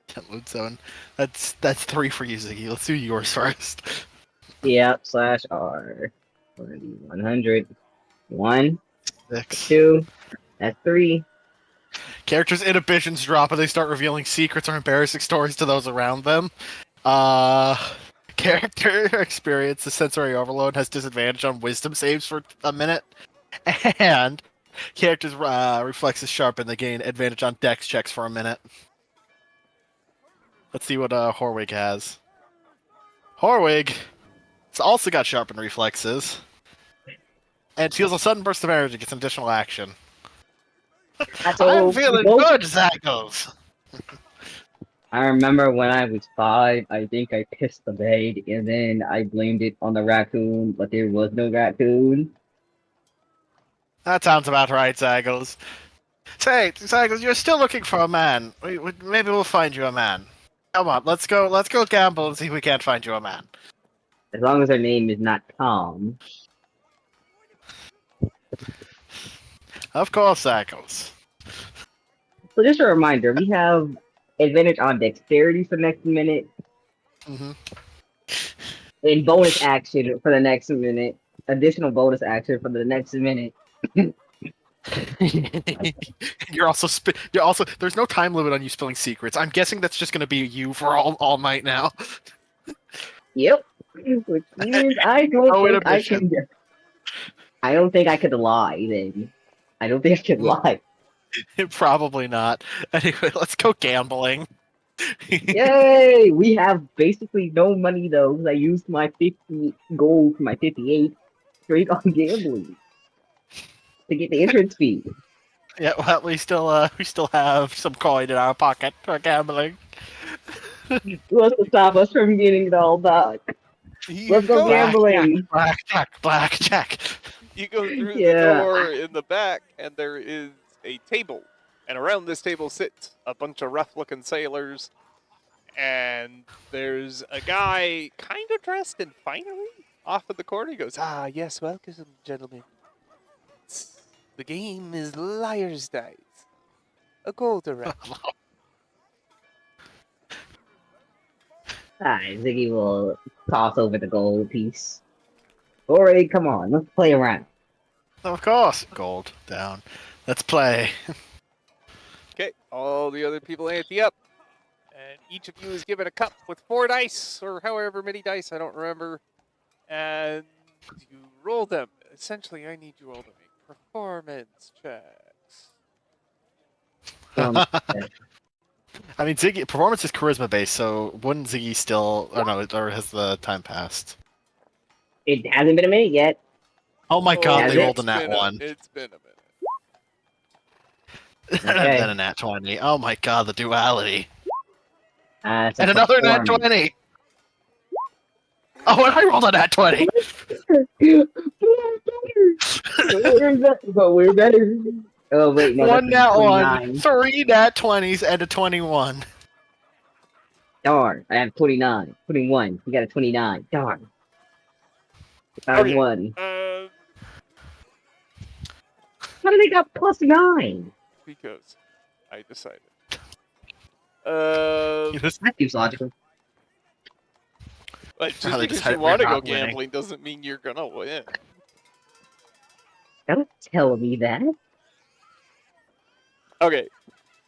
Speaker 2: 10 loot 7. That's 3 for you, Ziggy. Let's do yours first.
Speaker 3: Yep, /R. 100. 1,
Speaker 2: 6.
Speaker 3: 2, that's 3.
Speaker 2: Characters' inhibitions drop and they start revealing secrets or embarrassing stories to those around them. Character experiences sensory overload, has disadvantage on wisdom saves for a minute. And characters' reflexes sharpen, they gain advantage on dex checks for a minute. Let's see what Horwig has. Horwig has also got sharpened reflexes. And feels a sudden burst of energy, gets an additional action.
Speaker 3: That's
Speaker 2: I'm
Speaker 3: all.
Speaker 2: feeling good, Zaggles!
Speaker 3: I remember when I was 5, I think I pissed the bed, and then I blamed it on the raccoon, but there was no raccoon.
Speaker 2: That sounds about right, Zaggles. Say, Zagos, you're still looking for a man. Maybe we'll find you a man. Come on, let's go. Let's go gamble and see if we can't find you a man.
Speaker 3: As long as her name is not Tom.
Speaker 2: Of course, Zagos.
Speaker 3: So just a reminder, we have advantage on dexterity for the next minute,
Speaker 2: Mm-hmm.
Speaker 3: and bonus action for the next minute. Additional bonus action for the next minute.
Speaker 2: You're also. There's no time limit on you spilling secrets. I'm guessing that's just gonna be you for all night now.
Speaker 3: Yep. Which means I don't
Speaker 2: Oh,
Speaker 3: think I
Speaker 2: inhibition.
Speaker 3: can. I don't think I could lie then. I don't think I could lie.
Speaker 2: Probably not. Anyway, let's go gambling.
Speaker 3: Yay! We have basically no money though, 'cause I used my 50 gold for my 58 straight on gambling to get the entrance fee.
Speaker 2: Yeah, well, we still have some coin in our pocket for gambling.
Speaker 3: Who wants to stop us from getting it all back?
Speaker 1: You
Speaker 3: Let's go
Speaker 1: go,
Speaker 3: gambling.
Speaker 2: Blackjack.
Speaker 1: you go through the
Speaker 3: Yeah.
Speaker 1: door in the back, and there is a table. And around this table sits a bunch of rough-looking sailors. And there's a guy kind of dressed in finery off in the corner. He goes, "Ah, yes, welcome, gentlemen. The game is liar's dice. A gold around."
Speaker 3: Alright, Ziggy will toss over the gold piece. Alright, come on, let's play around.
Speaker 2: Of course, gold down. Let's play.
Speaker 1: Okay, all the other people ante up. And each of you is given a cup with 4 dice, or however many dice, I don't remember. And you roll them. Essentially, I need you all to make performance checks.
Speaker 2: I mean, Ziggy performance is charisma based, so wouldn't Ziggy still? Or no, or has the time passed?
Speaker 3: It hasn't been a minute yet.
Speaker 2: Oh my god,
Speaker 3: Has
Speaker 2: they
Speaker 3: it?
Speaker 2: rolled a nat one.
Speaker 1: It's been a minute.
Speaker 3: Okay.
Speaker 2: Then a nat 20. Oh my god, the duality.
Speaker 3: It's a
Speaker 2: And another nat
Speaker 3: performance.
Speaker 2: 20! Oh, and I rolled a nat 20!
Speaker 3: But we're better. Oh wait, no.
Speaker 2: One
Speaker 3: that's
Speaker 2: nat 1,
Speaker 3: 29.
Speaker 2: 3 nat 20s, and a 21.
Speaker 3: Darn, I have 29. 21. You got a 29. Darn. I
Speaker 1: Okay.
Speaker 3: won. How did they got +9?
Speaker 1: Because I decided.
Speaker 3: That seems logical.
Speaker 1: But just
Speaker 2: Probably
Speaker 1: because
Speaker 2: decided
Speaker 1: you
Speaker 2: we're
Speaker 1: want to go
Speaker 2: not winning.
Speaker 1: gambling doesn't mean you're gonna win.
Speaker 3: Don't tell me that.
Speaker 1: Okay,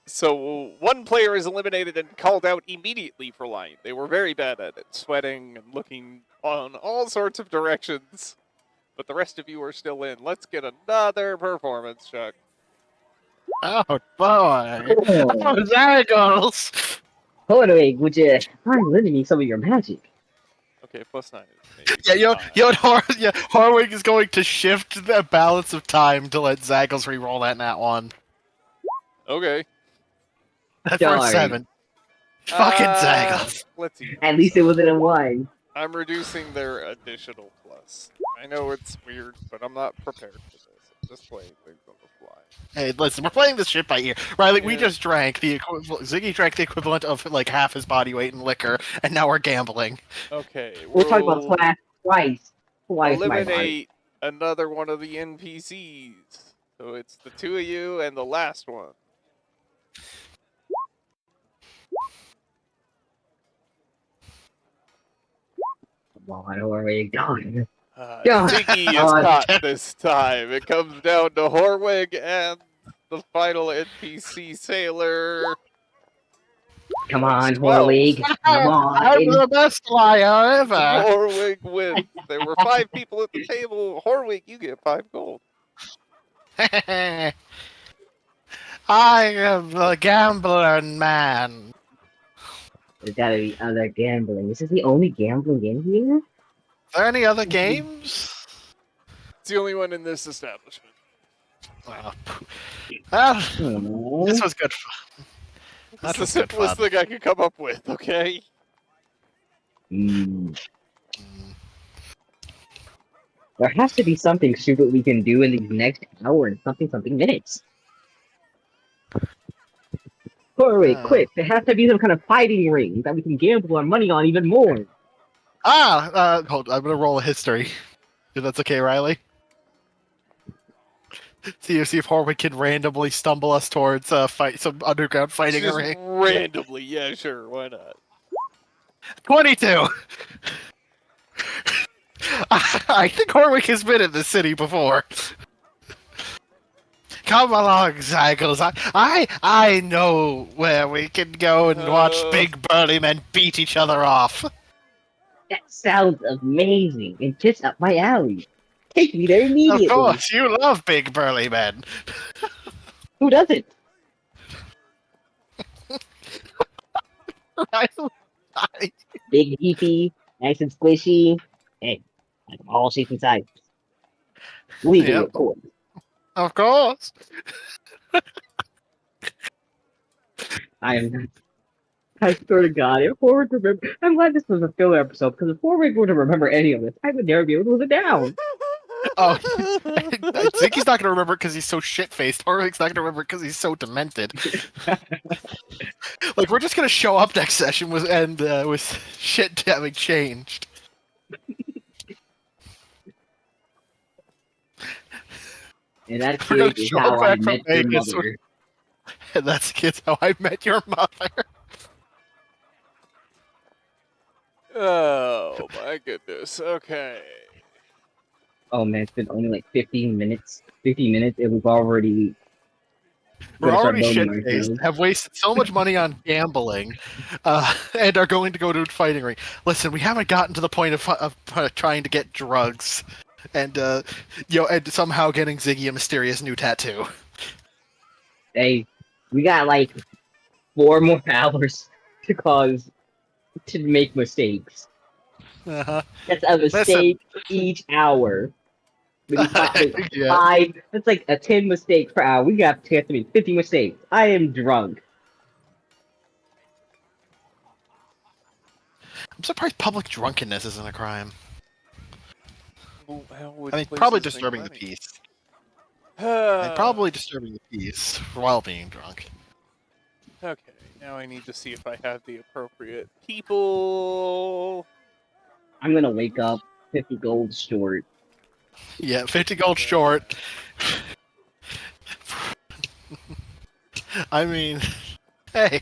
Speaker 1: so one player is eliminated and called out immediately for lying. They were very bad at it, sweating and looking on all sorts of directions. But the rest of you are still in. Let's get another performance check.
Speaker 2: Oh boy! Oh, Zagos!
Speaker 3: Hold on, would you mind lending me some of your magic?
Speaker 1: Okay, +9 is maybe.
Speaker 2: Yeah, Horwig is going to shift the balance of time to let Zagos re-roll that nat 1.
Speaker 1: Okay.
Speaker 2: That's for a
Speaker 3: Darn.
Speaker 2: 7. Fucking
Speaker 1: Uh,
Speaker 2: Zagos.
Speaker 1: Let's see.
Speaker 3: At least it wasn't a 1.
Speaker 1: I'm reducing their additional plus. I know it's weird, but I'm not prepared for this. I'm just playing things on the fly.
Speaker 2: Hey, listen, we're playing this shit by ear. Riley, we
Speaker 1: Yeah.
Speaker 2: just drank the equivalent. Ziggy drank the equivalent of like half his body weight in liquor, and now we're gambling.
Speaker 1: Okay,
Speaker 3: We're talking about
Speaker 1: we'll
Speaker 3: twice. Twice my body.
Speaker 1: eliminate another one of the NPCs. So it's the 2 of you and the last one.
Speaker 3: Come on, Horwig. Darn.
Speaker 1: Ziggy is
Speaker 3: God.
Speaker 1: caught this time. It comes down to Horwig and the final NPC sailor.
Speaker 3: Come on,
Speaker 1: 12.
Speaker 3: Horwig. Come
Speaker 2: I'm
Speaker 3: on.
Speaker 2: the best liar ever.
Speaker 1: Horwig wins. There were 5 people at the table. Horwig, you get 5 gold.
Speaker 2: I am the gambler man.
Speaker 3: There's gotta be other gambling. Is this the only gambling in here?
Speaker 2: Are there any other games?
Speaker 1: It's the only one in this establishment.
Speaker 2: Well, well,
Speaker 3: Hmm.
Speaker 2: this was good fun.
Speaker 1: It's
Speaker 2: That
Speaker 1: the
Speaker 2: was good
Speaker 1: simplest
Speaker 2: fun.
Speaker 1: thing I could come up with, okay?
Speaker 3: Hmm. There has to be something stupid we can do in these next hour and something minutes. Wait, quick! There has to be some kind of fighting ring that we can gamble our money on even more.
Speaker 2: Hold. I'm gonna roll a history. If that's okay, Riley. See if Horwick can randomly stumble us towards some underground fighting
Speaker 1: Just
Speaker 2: ring.
Speaker 1: randomly, yeah, sure, why not?
Speaker 2: 22. I think Horwick has been in the city before. Come along, Zygles. I know where we can go and watch big burly men beat each other off.
Speaker 3: That sounds amazing and just up my alley. Take me there immediately.
Speaker 2: Of course, you love big burly men.
Speaker 3: Who doesn't? Big, beefy, nice and squishy. Hey, like all shapes and sizes. Legally,
Speaker 2: Yep.
Speaker 3: of course.
Speaker 2: Of course.
Speaker 3: I swear to God, if Forward remember, I'm glad this was a filler episode because if Forward were to remember any of this, I would never be able to live it down.
Speaker 2: Oh, I think he's not going to remember it because he's so shit-faced. Horwick's not going to remember it because he's so demented. Like, we're just going to show up next session with shit having changed.
Speaker 3: And that
Speaker 2: We're gonna
Speaker 3: kid is
Speaker 2: show
Speaker 3: how I
Speaker 2: back from
Speaker 3: met your
Speaker 2: Vegas.
Speaker 3: mother.
Speaker 2: And that's how I met your mother.
Speaker 1: Oh my goodness. Okay.
Speaker 3: Oh man, it's been only like 15 minutes. 50 minutes, and we've already.
Speaker 2: We're
Speaker 3: gonna start
Speaker 2: already
Speaker 3: loading
Speaker 2: shit-faced,
Speaker 3: ourselves.
Speaker 2: have wasted so much money on gambling, and are going to go to a fighting ring. Listen, we haven't gotten to the point of trying to get drugs, and and somehow getting Ziggy a mysterious new tattoo.
Speaker 3: Hey, we got like 4 more hours to make mistakes.
Speaker 2: Uh-huh.
Speaker 3: That's a mistake each hour. Maybe
Speaker 2: Yeah.
Speaker 3: 5. That's like a 10 mistakes per hour. We have to make 50 mistakes. I am drunk.
Speaker 2: I'm surprised public drunkenness isn't a crime.
Speaker 1: Well, how would
Speaker 2: I mean,
Speaker 1: places
Speaker 2: probably
Speaker 1: make
Speaker 2: disturbing the
Speaker 1: money?
Speaker 2: peace. And probably disturbing the peace while being drunk.
Speaker 1: Okay, now I need to see if I have the appropriate people.
Speaker 3: I'm gonna wake up 50 gold short.
Speaker 2: Yeah, 50 gold short. I mean, hey,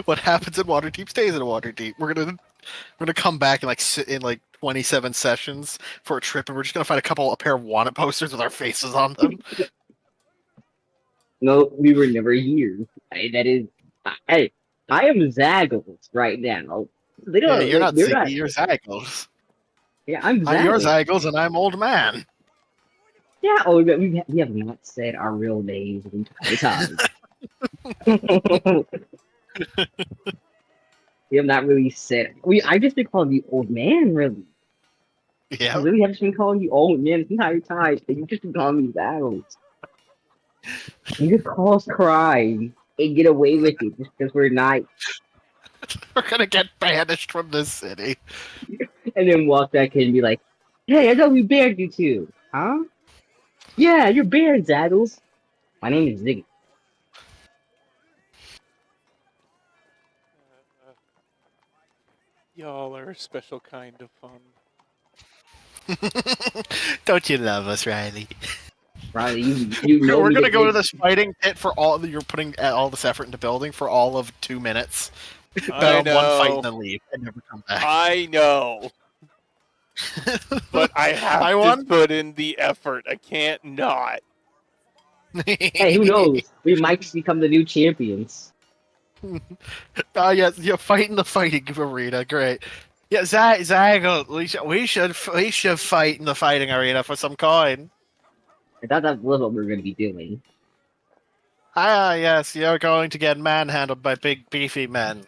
Speaker 2: what happens in Waterdeep stays in Waterdeep. We're gonna come back and sit in 27 sessions for a trip, and we're just gonna find a pair of wanted posters with our faces on them.
Speaker 3: No, we were never here. I am Zaggles right now. They
Speaker 2: Yeah,
Speaker 3: don't.
Speaker 2: you're not
Speaker 3: They're
Speaker 2: Ziggy,
Speaker 3: not.
Speaker 2: you're Zygles.
Speaker 3: Yeah, I'm
Speaker 2: You're
Speaker 3: Zaggles.
Speaker 2: Zygles, and I'm Old Man.
Speaker 3: Yeah. Oh, we have not said our real names the entire time. We have not really said. I just been calling you Old Man, really.
Speaker 2: Yeah.
Speaker 3: I really have just been calling you Old Man the entire time. But you just been calling me Zaggles. You could call us crying and get away with it just because we're not.
Speaker 2: We're gonna get banished from this city.
Speaker 3: And then walk back in and be like, "Hey, I know we bared you too, huh? Yeah, you're bared, Zaggles. My name is Ziggy."
Speaker 1: Y'all are a special kind of fun.
Speaker 2: Don't you love us, Riley?
Speaker 3: Riley, you know
Speaker 2: We're
Speaker 3: me
Speaker 2: gonna
Speaker 3: to
Speaker 2: go to
Speaker 3: hate-
Speaker 2: this fighting pit for all. You're putting all this effort into building for all of 2 minutes.
Speaker 1: I
Speaker 2: One fight
Speaker 1: know.
Speaker 2: and then leave and never come back.
Speaker 1: I know. But I have
Speaker 2: I
Speaker 1: to
Speaker 2: won.
Speaker 1: put in the effort. I can't not.
Speaker 3: Hey, who knows? We might just become the new champions.
Speaker 2: Yes, you're fighting the fighting arena. Great. Yeah, Zaggle, we should fight in the fighting arena for some coin.
Speaker 3: I thought that was what we were going to be doing.
Speaker 2: Ah, yes, you're going to get manhandled by big beefy men.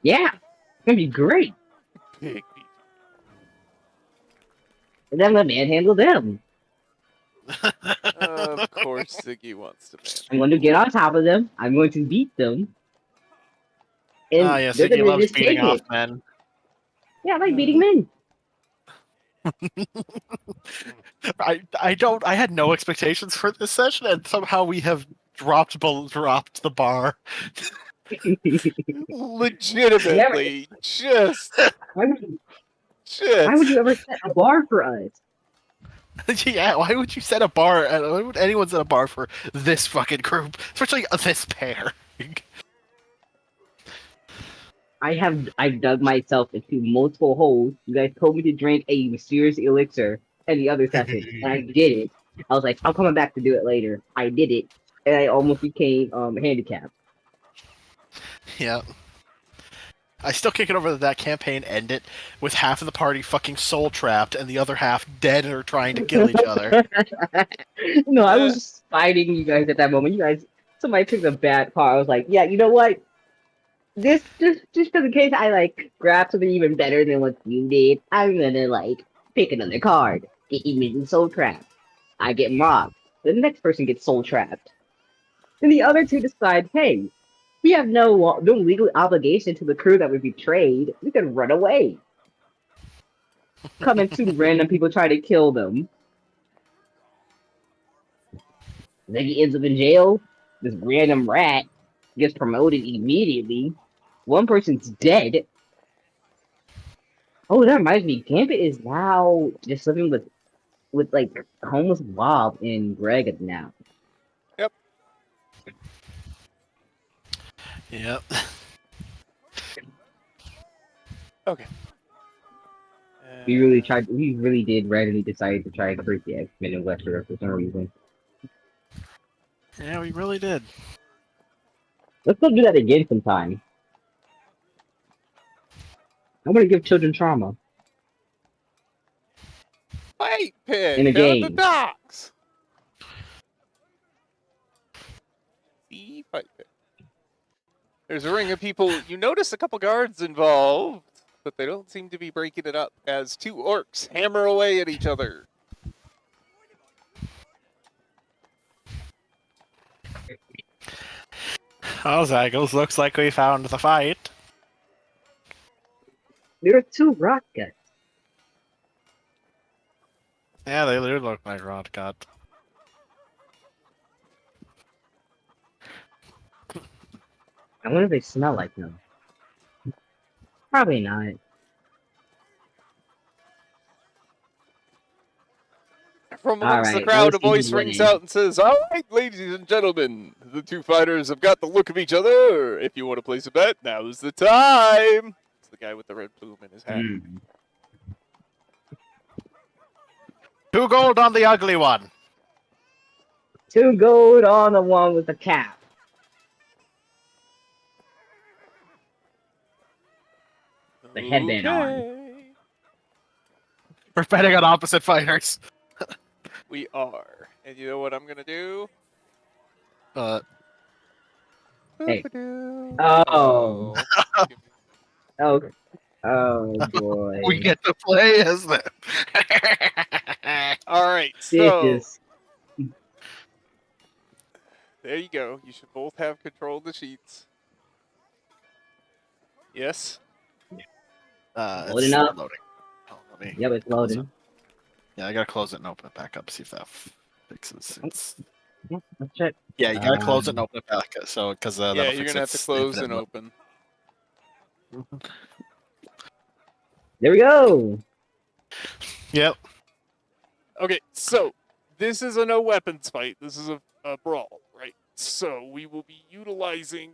Speaker 3: Yeah, it's going to be great.
Speaker 1: Big beef.
Speaker 3: And then let manhandle them.
Speaker 1: Of course, Ziggy wants to
Speaker 3: I'm going to get on top of them. I'm going to beat them. And
Speaker 2: Yes,
Speaker 3: they're
Speaker 2: he
Speaker 3: going to
Speaker 2: loves
Speaker 3: just
Speaker 2: beating
Speaker 3: take
Speaker 2: off
Speaker 3: it.
Speaker 2: men.
Speaker 3: Yeah, I like beating men.
Speaker 2: I had no expectations for this session, and somehow we have dropped the bar.
Speaker 3: Never.
Speaker 1: Legitimately, just,
Speaker 3: Why would you, why would
Speaker 1: just.
Speaker 3: you ever set a bar for us?
Speaker 2: Yeah, why would you set a bar? Why would anyone set a bar for this fucking group, especially this pair?
Speaker 3: I've dug myself into multiple holes. You guys told me to drink a mysterious elixir in the other session, and I did it. I was like, I'm coming back to do it later. I did it, and I almost became handicapped.
Speaker 2: Yeah. I still kick it over that that campaign ended with half of the party fucking soul trapped and the other half dead or trying to kill each other.
Speaker 3: No, I was just fighting you guys at that moment. You guys, somebody picked a bad card. I was like, yeah, you know what? This just in case I like grab something even better than what you did, I'm gonna like pick another card. Get immediately soul trapped. I get mobbed. The next person gets soul trapped. Then the other two decide, hey, we have no legal obligation to the crew that we betrayed. We can run away. Come and two random people try to kill them. Then he ends up in jail. This random rat gets promoted immediately. One person's dead. Oh, that reminds me. Gambit is now just living with like homeless Bob and Greg now.
Speaker 1: Yep.
Speaker 2: Yep.
Speaker 1: Okay.
Speaker 3: We really tried. We really did randomly decide to try to create the X-Men in Westeros for some reason.
Speaker 2: Yeah, we really did.
Speaker 3: Let's go do that again sometime. I'm gonna give children trauma
Speaker 1: Fight pit
Speaker 3: in a
Speaker 1: down at the
Speaker 3: game.
Speaker 1: docks. The fight pit. There's a ring of people. You notice a couple guards involved, but they don't seem to be breaking it up as two orcs hammer away at each other.
Speaker 2: Oh, Zagos, looks like we found the fight.
Speaker 3: There are two rock guys.
Speaker 2: Yeah, they do look like Rodcott.
Speaker 3: I wonder if they smell like them. Probably not.
Speaker 1: From
Speaker 3: All
Speaker 1: amongst the
Speaker 3: right,
Speaker 1: crowd,
Speaker 3: let's
Speaker 1: a
Speaker 3: see
Speaker 1: voice
Speaker 3: who's
Speaker 1: rings
Speaker 3: winning.
Speaker 1: out and says, "All right, ladies and gentlemen, the two fighters have got the look of each other. If you want to place a bet, now's the time." It's the guy with the red plume in his hat.
Speaker 3: Hmm.
Speaker 2: 2 gold on the ugly one.
Speaker 3: 2 gold on the one with the cap. The headband on.
Speaker 1: Okay.
Speaker 2: We're betting on opposite fighters.
Speaker 1: We are. And you know what I'm going to do?
Speaker 2: Uh,
Speaker 3: Hey.
Speaker 1: Boop-a-doo.
Speaker 3: Oh.
Speaker 1: Give me-
Speaker 3: Oh. Oh boy.
Speaker 2: we get to play as them.
Speaker 1: All right,
Speaker 3: This
Speaker 1: so
Speaker 3: is
Speaker 1: there you go. You should both have control of the sheets. Yes?
Speaker 3: Loading
Speaker 2: it's
Speaker 3: up.
Speaker 2: loading. Oh, let me
Speaker 3: Yep, it's
Speaker 2: close it.
Speaker 3: loading.
Speaker 2: Yeah, I gotta close it and open it back up. See if that fixes it.
Speaker 3: Yeah, let's check.
Speaker 2: Yeah, you gotta close it and open it back. So, because
Speaker 1: Yeah,
Speaker 2: that'll
Speaker 1: you're
Speaker 2: fix
Speaker 1: going to have to
Speaker 2: its
Speaker 1: close
Speaker 2: infinite
Speaker 1: and
Speaker 2: loop.
Speaker 1: open.
Speaker 3: There we go.
Speaker 2: Yep.
Speaker 1: Okay, so this is a no weapons fight. This is a brawl, right? So we will be utilizing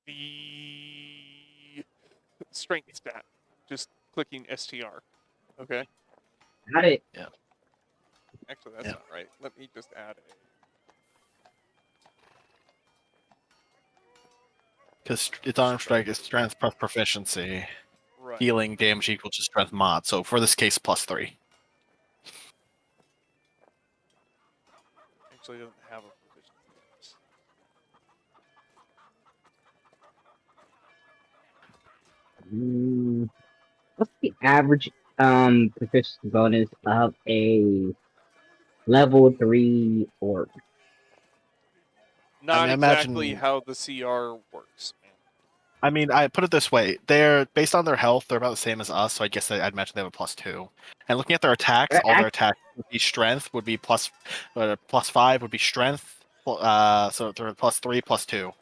Speaker 1: the strength stat. Just clicking STR. Okay?
Speaker 3: Got it.
Speaker 1: Actually, that's
Speaker 2: Yeah.
Speaker 1: not right. Let me just add a.
Speaker 2: Because its arm strike is strength plus proficiency.
Speaker 1: Right.
Speaker 2: Healing damage equal to strength mod. So for this case, +3.
Speaker 1: Actually, it doesn't have a proficiency bonus.
Speaker 3: What's the average proficiency bonus of a level 3 orc?
Speaker 1: Not
Speaker 2: mean,
Speaker 1: exactly
Speaker 2: imagine-
Speaker 1: how the CR works, man.
Speaker 2: I mean, I put it this way: they're based on their health, they're about the same as us. So I guess I'd imagine they have a +2. And looking at their attacks, all their attacks would be strength, would be +5 would be strength. So they're +3, +2.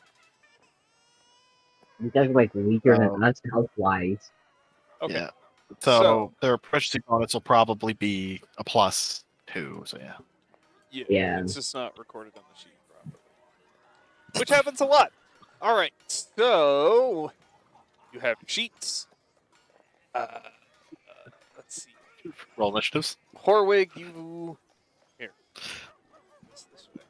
Speaker 3: You guys are like weaker than us health wise.
Speaker 1: Okay.
Speaker 2: Yeah.
Speaker 1: So-
Speaker 2: So their proficiency bonus will probably be a +2. So yeah.
Speaker 3: Yeah.
Speaker 1: It's just not recorded on the sheet properly. Which happens a lot. All right. So you have your sheets. Let's see.
Speaker 2: Roll initiatives.
Speaker 1: Horwig, you here. It's this way.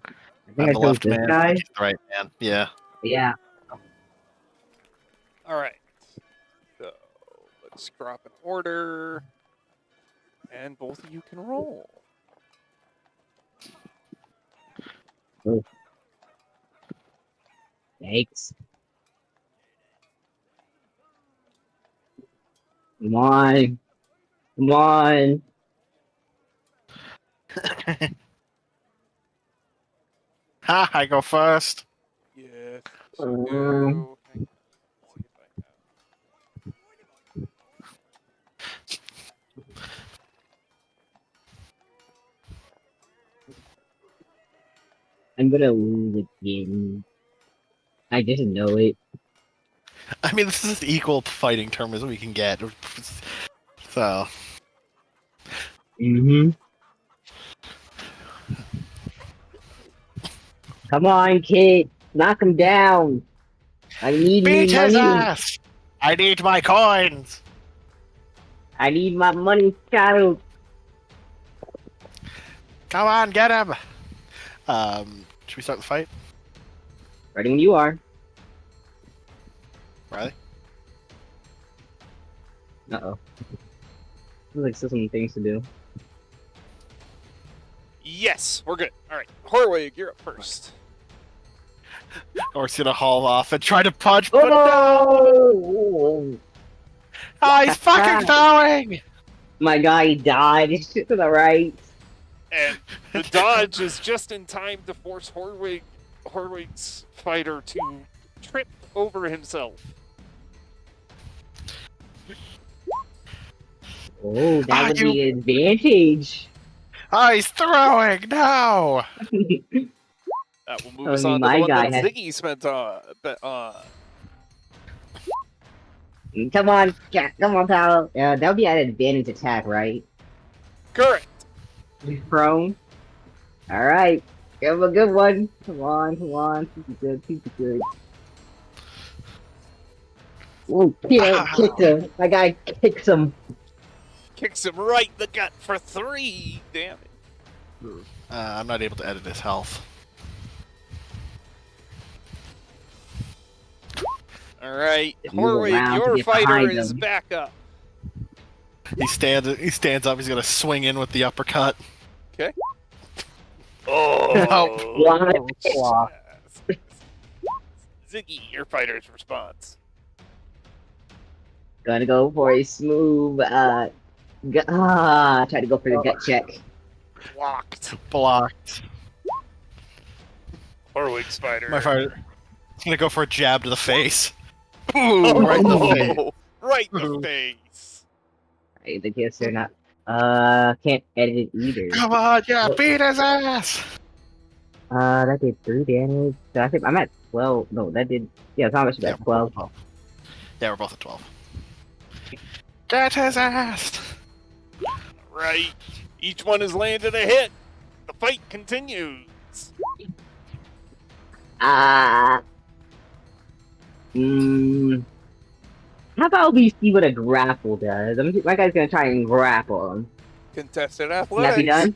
Speaker 3: I think I
Speaker 2: I'm the
Speaker 3: chose
Speaker 2: left
Speaker 3: this
Speaker 2: man.
Speaker 3: guy.
Speaker 2: He's the right man. Yeah.
Speaker 3: Yeah.
Speaker 1: All right. So let's drop an order, and both of you can roll.
Speaker 3: Yikes. Come on. Come on.
Speaker 2: Ha! I go first.
Speaker 1: Yeah.
Speaker 3: Um.
Speaker 1: Hang on. See if I have-
Speaker 3: I'm gonna lose again. I just know it.
Speaker 2: I mean, this is as equal fighting term as we can get. So.
Speaker 3: Mm-hmm. Come on, kid. Knock him down. I need
Speaker 2: Beat
Speaker 3: me
Speaker 2: his
Speaker 3: money.
Speaker 2: ass! I need my coins!
Speaker 3: I need my money, child.
Speaker 2: Come on, get him! Should we start the fight?
Speaker 3: Ready when you are.
Speaker 2: Riley?
Speaker 3: Uh-oh. There's like still some things to do.
Speaker 1: Yes, we're good. All right, Horwig, you're up first.
Speaker 2: Or he's gonna haul off and try to punch, but
Speaker 3: Oh!
Speaker 2: oh, he's fucking throwing!
Speaker 3: My guy died. To the right.
Speaker 1: And the dodge is just in time to force Horwig's fighter to trip over himself.
Speaker 3: Oh, that
Speaker 2: Ah,
Speaker 3: would be an advantage.
Speaker 2: Oh, he's throwing! No!
Speaker 1: That will move
Speaker 3: I
Speaker 1: us
Speaker 3: mean,
Speaker 1: on to
Speaker 3: my
Speaker 1: the one
Speaker 3: guy
Speaker 1: that
Speaker 3: had-
Speaker 1: Ziggy spent on.
Speaker 3: Come on, come on, pal. That would be an advantage attack, right?
Speaker 1: Correct.
Speaker 3: He's prone. Alright. Give him a good one. Come on, come on. Keep it good. Ooh, kicked him. My guy kicks him.
Speaker 1: Kicks him right in the gut for 3 damage.
Speaker 2: I'm not able to edit his health.
Speaker 1: All right,
Speaker 3: Move
Speaker 1: Horwig,
Speaker 3: around to
Speaker 1: your
Speaker 3: get
Speaker 1: fighter
Speaker 3: behind
Speaker 1: is
Speaker 3: him.
Speaker 1: back up.
Speaker 2: He stands up, he's gonna swing in with the uppercut.
Speaker 1: Oh,
Speaker 3: What?
Speaker 1: yes. Ziggy, your fighter's response.
Speaker 3: Gonna go for a smooth, try to go for the gut check.
Speaker 1: Blocked.
Speaker 2: Blocked.
Speaker 1: Horwig's fighter.
Speaker 2: My fighter. He's gonna go for a jab to the face. Ooh,
Speaker 1: Oh,
Speaker 2: right in the face.
Speaker 1: right in the
Speaker 2: Ooh.
Speaker 1: face.
Speaker 3: I guess they're not, can't edit it either.
Speaker 2: Come on, yeah, beat his ass!
Speaker 3: That did 3 damage. So I think I'm at 12. No, that did, yeah, Thomas is at 12.
Speaker 2: Yeah, we're both at 12. Get his ass!
Speaker 1: Right. Each one has landed a hit. The fight continues.
Speaker 3: How about we see what a grapple does? My guy's gonna try and grapple him.
Speaker 1: Contested
Speaker 3: Can
Speaker 1: athletics.
Speaker 3: that be done?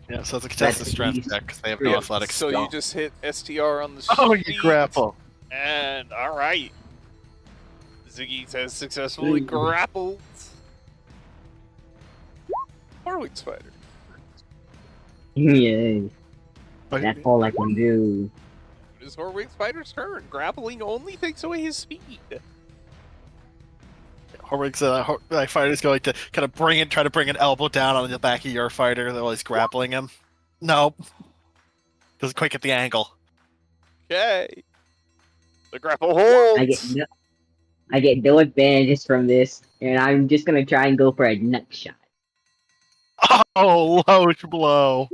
Speaker 2: Yeah, so it's a contested
Speaker 3: That's
Speaker 2: strength
Speaker 3: easy.
Speaker 2: check because they have no
Speaker 1: Yeah,
Speaker 2: athletics.
Speaker 1: So
Speaker 2: skill.
Speaker 1: you just hit STR on the
Speaker 2: Oh,
Speaker 1: sheet,
Speaker 2: you grapple.
Speaker 1: And all right. Ziggy has successfully grappled Horwig's fighter.
Speaker 3: Yeah,
Speaker 2: But
Speaker 3: that's all I can do.
Speaker 1: It is Horwig's fighter's turn. Grappling only takes away his speed.
Speaker 2: my fighter's going to kind of try to bring an elbow down on the back of your fighter while he's grappling him. Nope. Doesn't quite get the angle.
Speaker 1: Okay. The grapple
Speaker 3: I get
Speaker 1: holds.
Speaker 3: no, I get no advantages from this, and I'm just gonna try and go for a nut shot.
Speaker 2: Oh, low blow.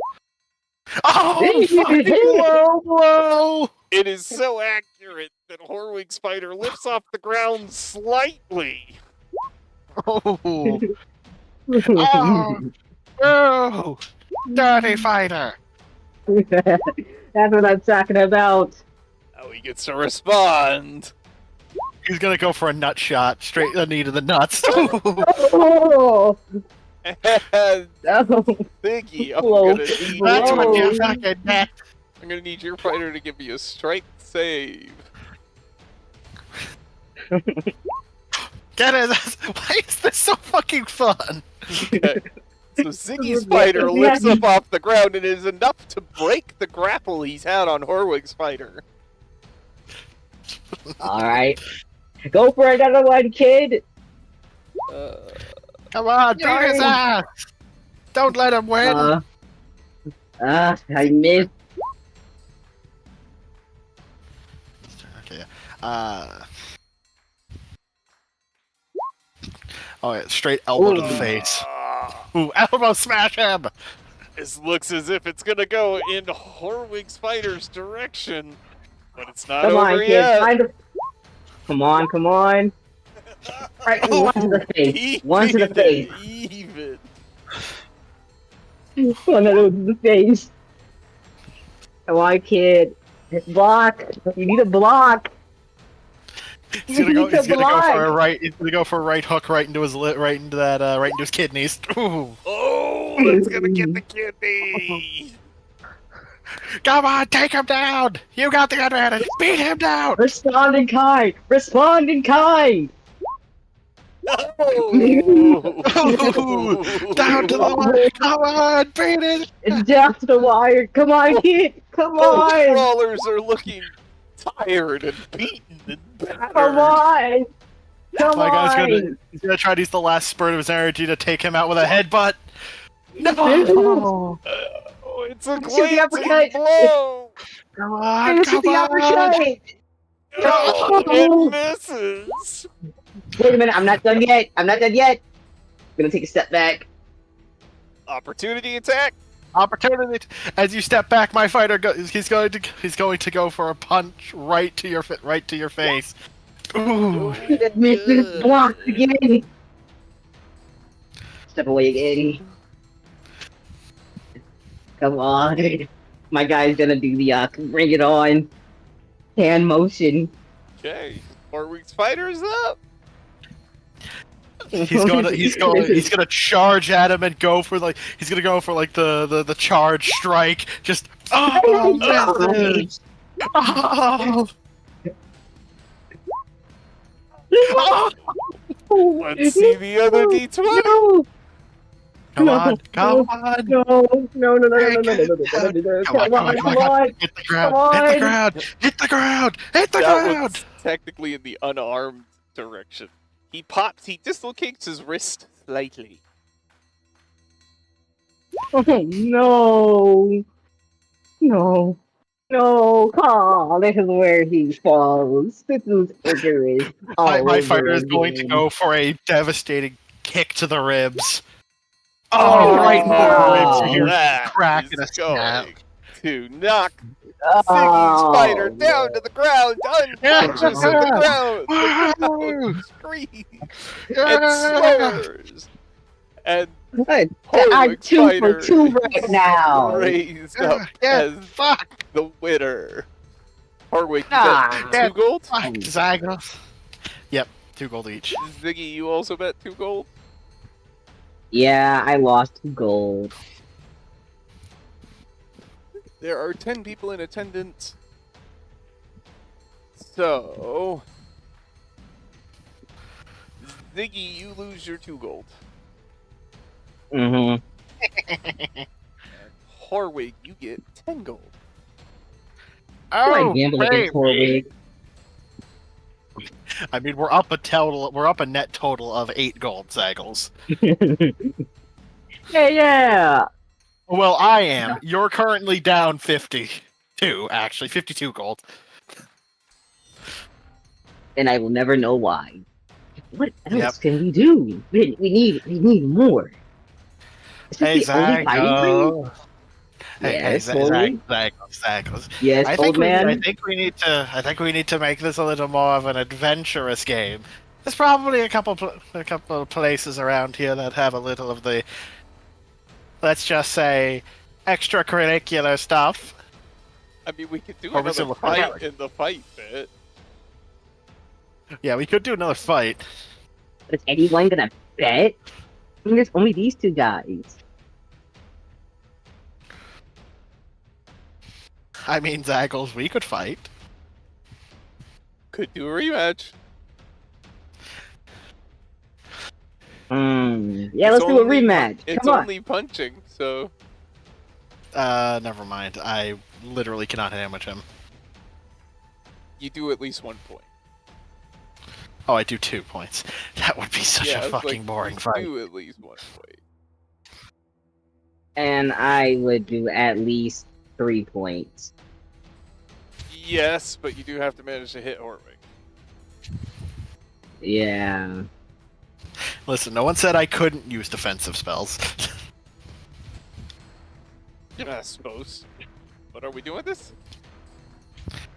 Speaker 2: Oh, fucking low blow.
Speaker 1: It is so accurate that Horwig Spider lifts off the ground slightly.
Speaker 2: Oh. Oh. Oh. Dirty fighter.
Speaker 3: That's what I'm talking about.
Speaker 1: Now he gets to respond.
Speaker 2: He's gonna go for a nut shot, straight in the knee to the nuts.
Speaker 3: Oh,
Speaker 1: And
Speaker 3: oh.
Speaker 1: Thingy, I'm
Speaker 3: Blow.
Speaker 1: gonna need
Speaker 2: That's what
Speaker 3: Whoa.
Speaker 2: you fucking net.
Speaker 1: I'm gonna need your fighter to give me a strike save.
Speaker 2: Get it? Why is this so fucking fun?
Speaker 1: Okay. So Ziggy's fighter lifts up off the ground and is enough to break the grapple he's had on Horwig's fighter.
Speaker 3: Alright. Go for another one, kid!
Speaker 2: Come on, beat his ass. Don't let him win.
Speaker 3: I missed.
Speaker 2: Okay. Oh, yeah, straight elbow to the face. Ooh, elbow smash him.
Speaker 1: This looks as if it's gonna go in Horwig's fighter's direction, but it's not
Speaker 3: Come
Speaker 1: over
Speaker 3: on, kid.
Speaker 1: yet.
Speaker 3: Come on, come on. Right, one to the face. One to the face.
Speaker 1: Even.
Speaker 3: One to the face. Come on, kid. Block. You need a block.
Speaker 2: He's gonna go. He's gonna go for a right. He's gonna go for a right hook right into his right into that right into his kidneys. Ooh.
Speaker 1: Oh, that's gonna get the kidney.
Speaker 2: Come on, take him down. You got the advantage. Beat him down.
Speaker 3: Respond in kind. Respond in kind.
Speaker 1: Oh.
Speaker 2: Down to the wire. Come on, beat it.
Speaker 3: It's down to the wire. Come on, kid. Come
Speaker 1: Both
Speaker 3: on.
Speaker 1: crawlers are looking tired and beaten and battered.
Speaker 3: Come on. Come
Speaker 2: My guy's
Speaker 3: on.
Speaker 2: he's gonna try to use the last spurt of his energy to take him out with a headbutt. No.
Speaker 1: Oh, it's a
Speaker 3: Shoot the
Speaker 1: glancing
Speaker 3: uppercut.
Speaker 1: blow.
Speaker 2: Come on,
Speaker 3: Shoot
Speaker 2: come
Speaker 3: the
Speaker 2: on.
Speaker 3: uppercut.
Speaker 1: Oh, it misses.
Speaker 3: Wait a minute. I'm not done yet. I'm not done yet. I'm gonna take a step back.
Speaker 1: Opportunity attack.
Speaker 2: Opportunity. As you step back, my fighter he's going to go for a punch right to your face. Ooh.
Speaker 3: That misses. Blocked again. Step away again. Come on. My guy's gonna do the bring it on hand motion.
Speaker 1: Okay, Horwig's fighter's up.
Speaker 2: He's gonna charge at him and go for the charge strike. Just misses. Oh.
Speaker 1: Let's see the other D20.
Speaker 3: No.
Speaker 2: Come on, come on.
Speaker 3: No, no. Come on.
Speaker 2: Hit the ground, hit the ground, hit the ground, hit the
Speaker 1: That
Speaker 2: ground.
Speaker 1: one's technically in the unarmed direction. He dislocates his wrist slightly.
Speaker 3: Oh, no. No. No. Oh, this is where he falls. This is injuries.
Speaker 2: My fighter is going to go for a devastating kick to the ribs. Oh, right in the ribs. You hear
Speaker 1: That
Speaker 2: crack
Speaker 1: is
Speaker 2: and a snap.
Speaker 1: going to knock Ziggy's fighter down to the ground, unconscious in the ground. The crowd screams and swears. And
Speaker 3: I'm
Speaker 1: Horwig's
Speaker 3: 2 for
Speaker 1: fighter
Speaker 3: 2 right now.
Speaker 1: raised up
Speaker 2: Yeah,
Speaker 1: as
Speaker 2: fuck.
Speaker 1: the winner. Horwig, you
Speaker 3: Ah.
Speaker 1: bet 2 gold?
Speaker 2: Fuck, Zagos. Yep, 2 gold each.
Speaker 1: Ziggy, you also bet 2 gold?
Speaker 3: Yeah, I lost gold.
Speaker 1: There are 10 people in attendance. So, Ziggy, you lose your 2 gold.
Speaker 3: Mm-hmm.
Speaker 1: Horwig, you get 10 gold.
Speaker 3: I gamble against Horwig.
Speaker 2: I mean, we're up a net total of 8 gold, Zaggles.
Speaker 3: Yeah.
Speaker 2: Well, I am. You're currently down 52, actually. 52 gold.
Speaker 3: And I will never know why. What else
Speaker 2: Yep.
Speaker 3: can we do? We need more. Is this
Speaker 2: Hey,
Speaker 3: the only fighting ring?
Speaker 2: Zago. Hey,
Speaker 3: Yes, Holy.
Speaker 2: Zagos.
Speaker 3: Yes, old
Speaker 2: I
Speaker 3: man.
Speaker 2: think we need to make this a little more of an adventurous game. There's probably a couple of places around here that have a little of the, let's just say, extracurricular stuff.
Speaker 1: I mean, we could do
Speaker 2: Or we
Speaker 1: another
Speaker 2: should look
Speaker 1: fight
Speaker 2: forward.
Speaker 1: in the fight bit.
Speaker 2: Yeah, we could do another fight.
Speaker 3: But is anyone gonna bet? I mean, there's only these two guys.
Speaker 2: I mean, Zaggles, we could fight.
Speaker 1: Could do a rematch.
Speaker 3: Yeah,
Speaker 1: It's
Speaker 3: let's do a
Speaker 1: only
Speaker 3: rematch.
Speaker 1: It's
Speaker 3: Come on.
Speaker 1: only punching, so
Speaker 2: Never mind. I literally cannot damage him.
Speaker 1: you do at least 1 point.
Speaker 2: Oh, I do 2 points. That would be such
Speaker 1: Yeah,
Speaker 2: a
Speaker 1: it's
Speaker 2: fucking
Speaker 1: like,
Speaker 2: boring
Speaker 1: you
Speaker 2: fight.
Speaker 1: do at least 1 point.
Speaker 3: And I would do at least 3 points.
Speaker 1: Yes, but you do have to manage to hit Horwig.
Speaker 3: Yeah.
Speaker 2: Listen, no one said I couldn't use defensive spells.
Speaker 1: You're not supposed. But are we doing this?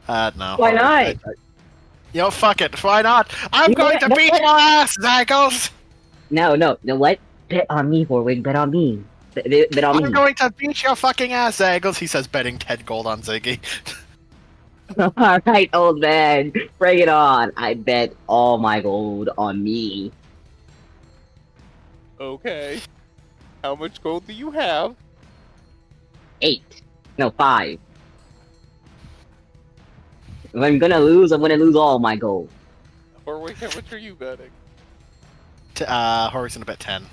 Speaker 2: No.
Speaker 3: Why not?
Speaker 2: Yo, fuck it. Why not? I'm
Speaker 3: You know
Speaker 2: going
Speaker 3: what?
Speaker 2: to
Speaker 3: No,
Speaker 2: beat
Speaker 3: what?
Speaker 2: your ass, Zaggles!
Speaker 3: No, what? Bet on me, Horwig. Bet on me. Bet on
Speaker 2: I'm
Speaker 3: me.
Speaker 2: going to beat your fucking ass, Zaggles. He says betting 10 gold on Ziggy.
Speaker 3: Alright, old man. Bring it on. I bet all my gold on me.
Speaker 1: Okay. How much gold do you have?
Speaker 3: 8. No, 5. If I'm gonna lose, I'm gonna lose all my gold.
Speaker 1: Horwig, how much are you betting?
Speaker 2: Horror's gonna bet 10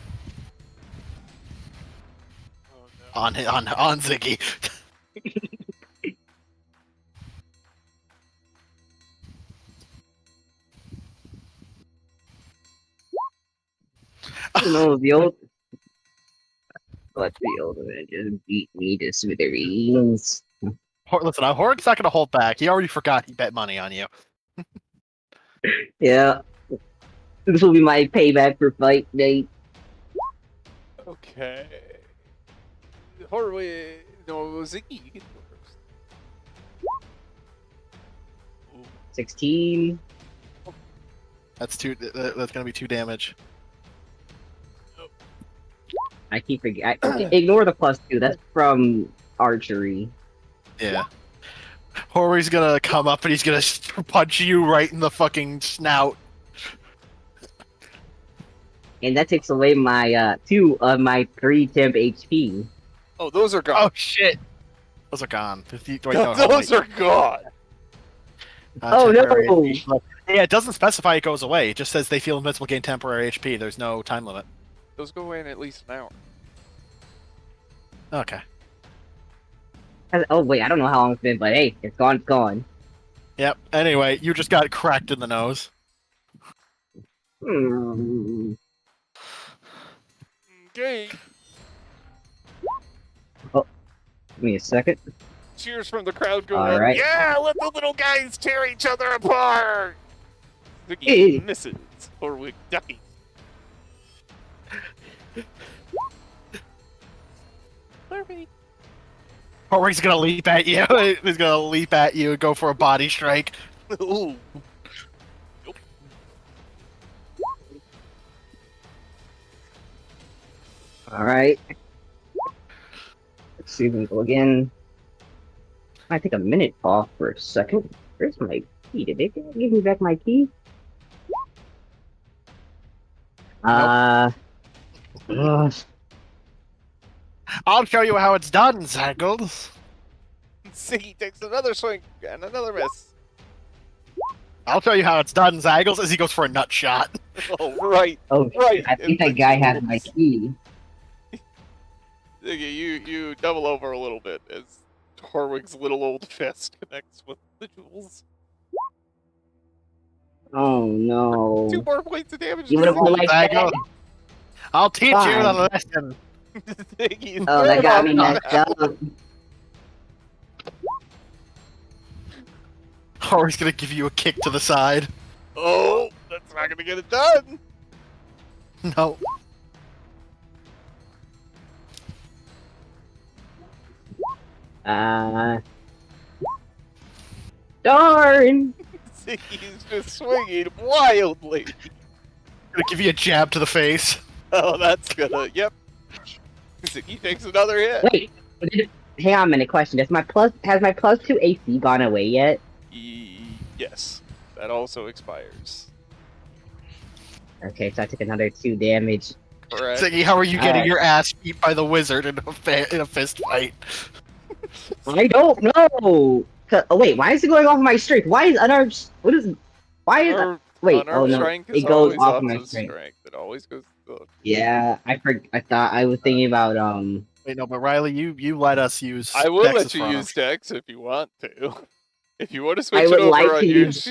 Speaker 1: Oh no.
Speaker 2: on Ziggy.
Speaker 3: You know, the old. But the old man just beat me to smithereens.
Speaker 2: Listen, Horror's not gonna hold back. He already forgot he bet money on you.
Speaker 3: Yeah. This will be my payback for fight night.
Speaker 1: Okay. Horwig. No, Ziggy, you can go first. Ooh.
Speaker 3: 16.
Speaker 2: That's gonna be 2 damage.
Speaker 3: I keep forgetting. Ignore the +2. That's from archery.
Speaker 2: Yeah. Horror's gonna come up and he's gonna punch you right in the fucking snout.
Speaker 3: And that takes away my 2 of my 3 temp HP.
Speaker 1: Oh, those are gone.
Speaker 2: Oh shit! Those are gone. Wait, no,
Speaker 1: Those are gone.
Speaker 3: Oh, no!
Speaker 2: temporary HP. Yeah, it doesn't specify it goes away. It just says they feel invincible, gain temporary HP. There's no time limit.
Speaker 1: Those go away in at least an hour.
Speaker 2: Okay.
Speaker 3: Oh, wait, I don't know how long it's been, but hey, it's gone, it's gone.
Speaker 2: Yep. Anyway, you just got cracked in the nose.
Speaker 3: Hmm.
Speaker 1: Okay.
Speaker 3: Give me a second.
Speaker 1: Cheers from the crowd going
Speaker 3: All
Speaker 1: up.
Speaker 3: right.
Speaker 1: Yeah, let the little guys tear each other apart. Ziggy
Speaker 3: Hey.
Speaker 1: misses. Horwig ducky. Perfect.
Speaker 2: Horror's gonna leap at you. He's gonna leap at you and go for a body strike.
Speaker 1: Ooh.
Speaker 3: Alright. Let's see if we can go again. I take a minute off for a second. Where's my key? Did they give me back my key? Ugh.
Speaker 2: I'll show you how it's done, Zaggles.
Speaker 1: Ziggy takes another swing and another miss.
Speaker 2: I'll show you how it's done, Zaggles, as he goes for a nut shot.
Speaker 1: Oh, right.
Speaker 3: Oh,
Speaker 1: Right.
Speaker 3: I think that guy has my key.
Speaker 1: Ziggy, you double over a little bit as Horwig's little old fist connects with the jewels.
Speaker 3: Oh no.
Speaker 1: 2 more points of damage.
Speaker 3: You
Speaker 1: to
Speaker 3: would have
Speaker 1: Ziggy.
Speaker 3: like that?
Speaker 2: Zaggles. I'll teach you the
Speaker 3: Fine.
Speaker 2: lesson.
Speaker 1: Ziggy's
Speaker 3: Oh, that
Speaker 1: dead
Speaker 3: got
Speaker 1: on
Speaker 3: me
Speaker 1: the
Speaker 3: messed
Speaker 1: ground.
Speaker 3: up.
Speaker 2: Horror's gonna give you a kick to the side.
Speaker 1: Oh, that's not gonna get it done.
Speaker 2: No.
Speaker 3: Darn!
Speaker 1: Ziggy's just swinging wildly.
Speaker 2: Gonna give you a jab to the face.
Speaker 1: Oh, that's gonna. Yep. Ziggy takes another hit.
Speaker 3: Wait, hang on a minute. Question: has my +2 AC gone away yet?
Speaker 1: Yes, that also expires.
Speaker 3: Okay, so I took another 2 damage.
Speaker 1: Correct.
Speaker 2: Ziggy, how are you getting
Speaker 3: Alright.
Speaker 2: your ass beat by the wizard in a fist fight?
Speaker 3: I don't know. Oh wait, why is it going off my strength? Why is unarmed? What is? Why is? Wait, oh
Speaker 1: Unarmed
Speaker 3: no,
Speaker 1: strength
Speaker 3: it
Speaker 1: is
Speaker 3: goes
Speaker 1: always
Speaker 3: off
Speaker 1: off
Speaker 3: my
Speaker 1: to
Speaker 3: strength.
Speaker 1: strength. It always goes.
Speaker 3: Yeah, I thought I was thinking about
Speaker 2: Wait, no, but Riley, you let us use.
Speaker 1: I will
Speaker 2: Dex's
Speaker 1: let you
Speaker 2: Chrono.
Speaker 1: use Dex if you want to. If you want to
Speaker 3: I
Speaker 1: switch it
Speaker 3: would
Speaker 1: over
Speaker 3: like
Speaker 1: on
Speaker 3: to
Speaker 1: your
Speaker 3: use-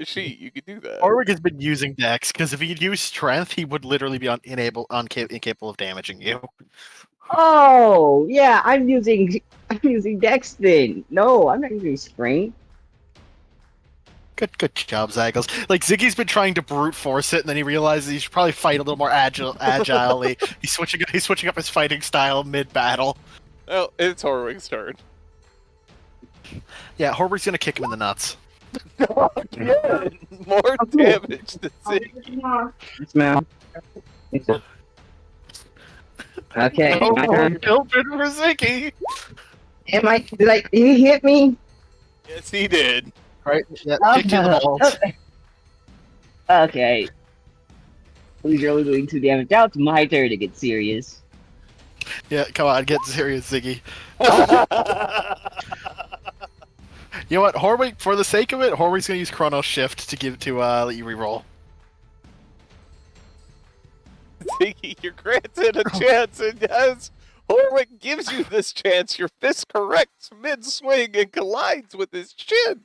Speaker 1: sheet, you could do that.
Speaker 2: Orwig has been using Dex because if he'd used Strength, he would literally be incapable of damaging you.
Speaker 3: Oh yeah, I'm using Dex then. No, I'm not using strength.
Speaker 2: Good job, Zaggles. Like Ziggy's been trying to brute force it, and then he realizes he should probably fight a little more agilely. He's switching up his fighting style mid battle.
Speaker 1: Well, it's Horwig's turn.
Speaker 2: Yeah, Horwig's gonna kick him in the nuts.
Speaker 1: Again, more damage to Ziggy.
Speaker 3: Smell. Okay,
Speaker 2: No
Speaker 3: my
Speaker 2: more
Speaker 3: turn.
Speaker 2: children for Ziggy.
Speaker 3: Did he hit me?
Speaker 1: Yes, he did.
Speaker 2: Right? Yeah, kick you in the balls.
Speaker 3: Okay. Who's really doing 2 damage? Now it's my turn to get serious.
Speaker 2: Yeah, come on, get serious, Ziggy. You know what, Horwig? For the sake of it, Horwig's gonna use Chrono Shift to let you reroll.
Speaker 1: Ziggy, you're granted a chance, and as Horwig gives you this chance, your fist corrects mid-swing and collides with his chin.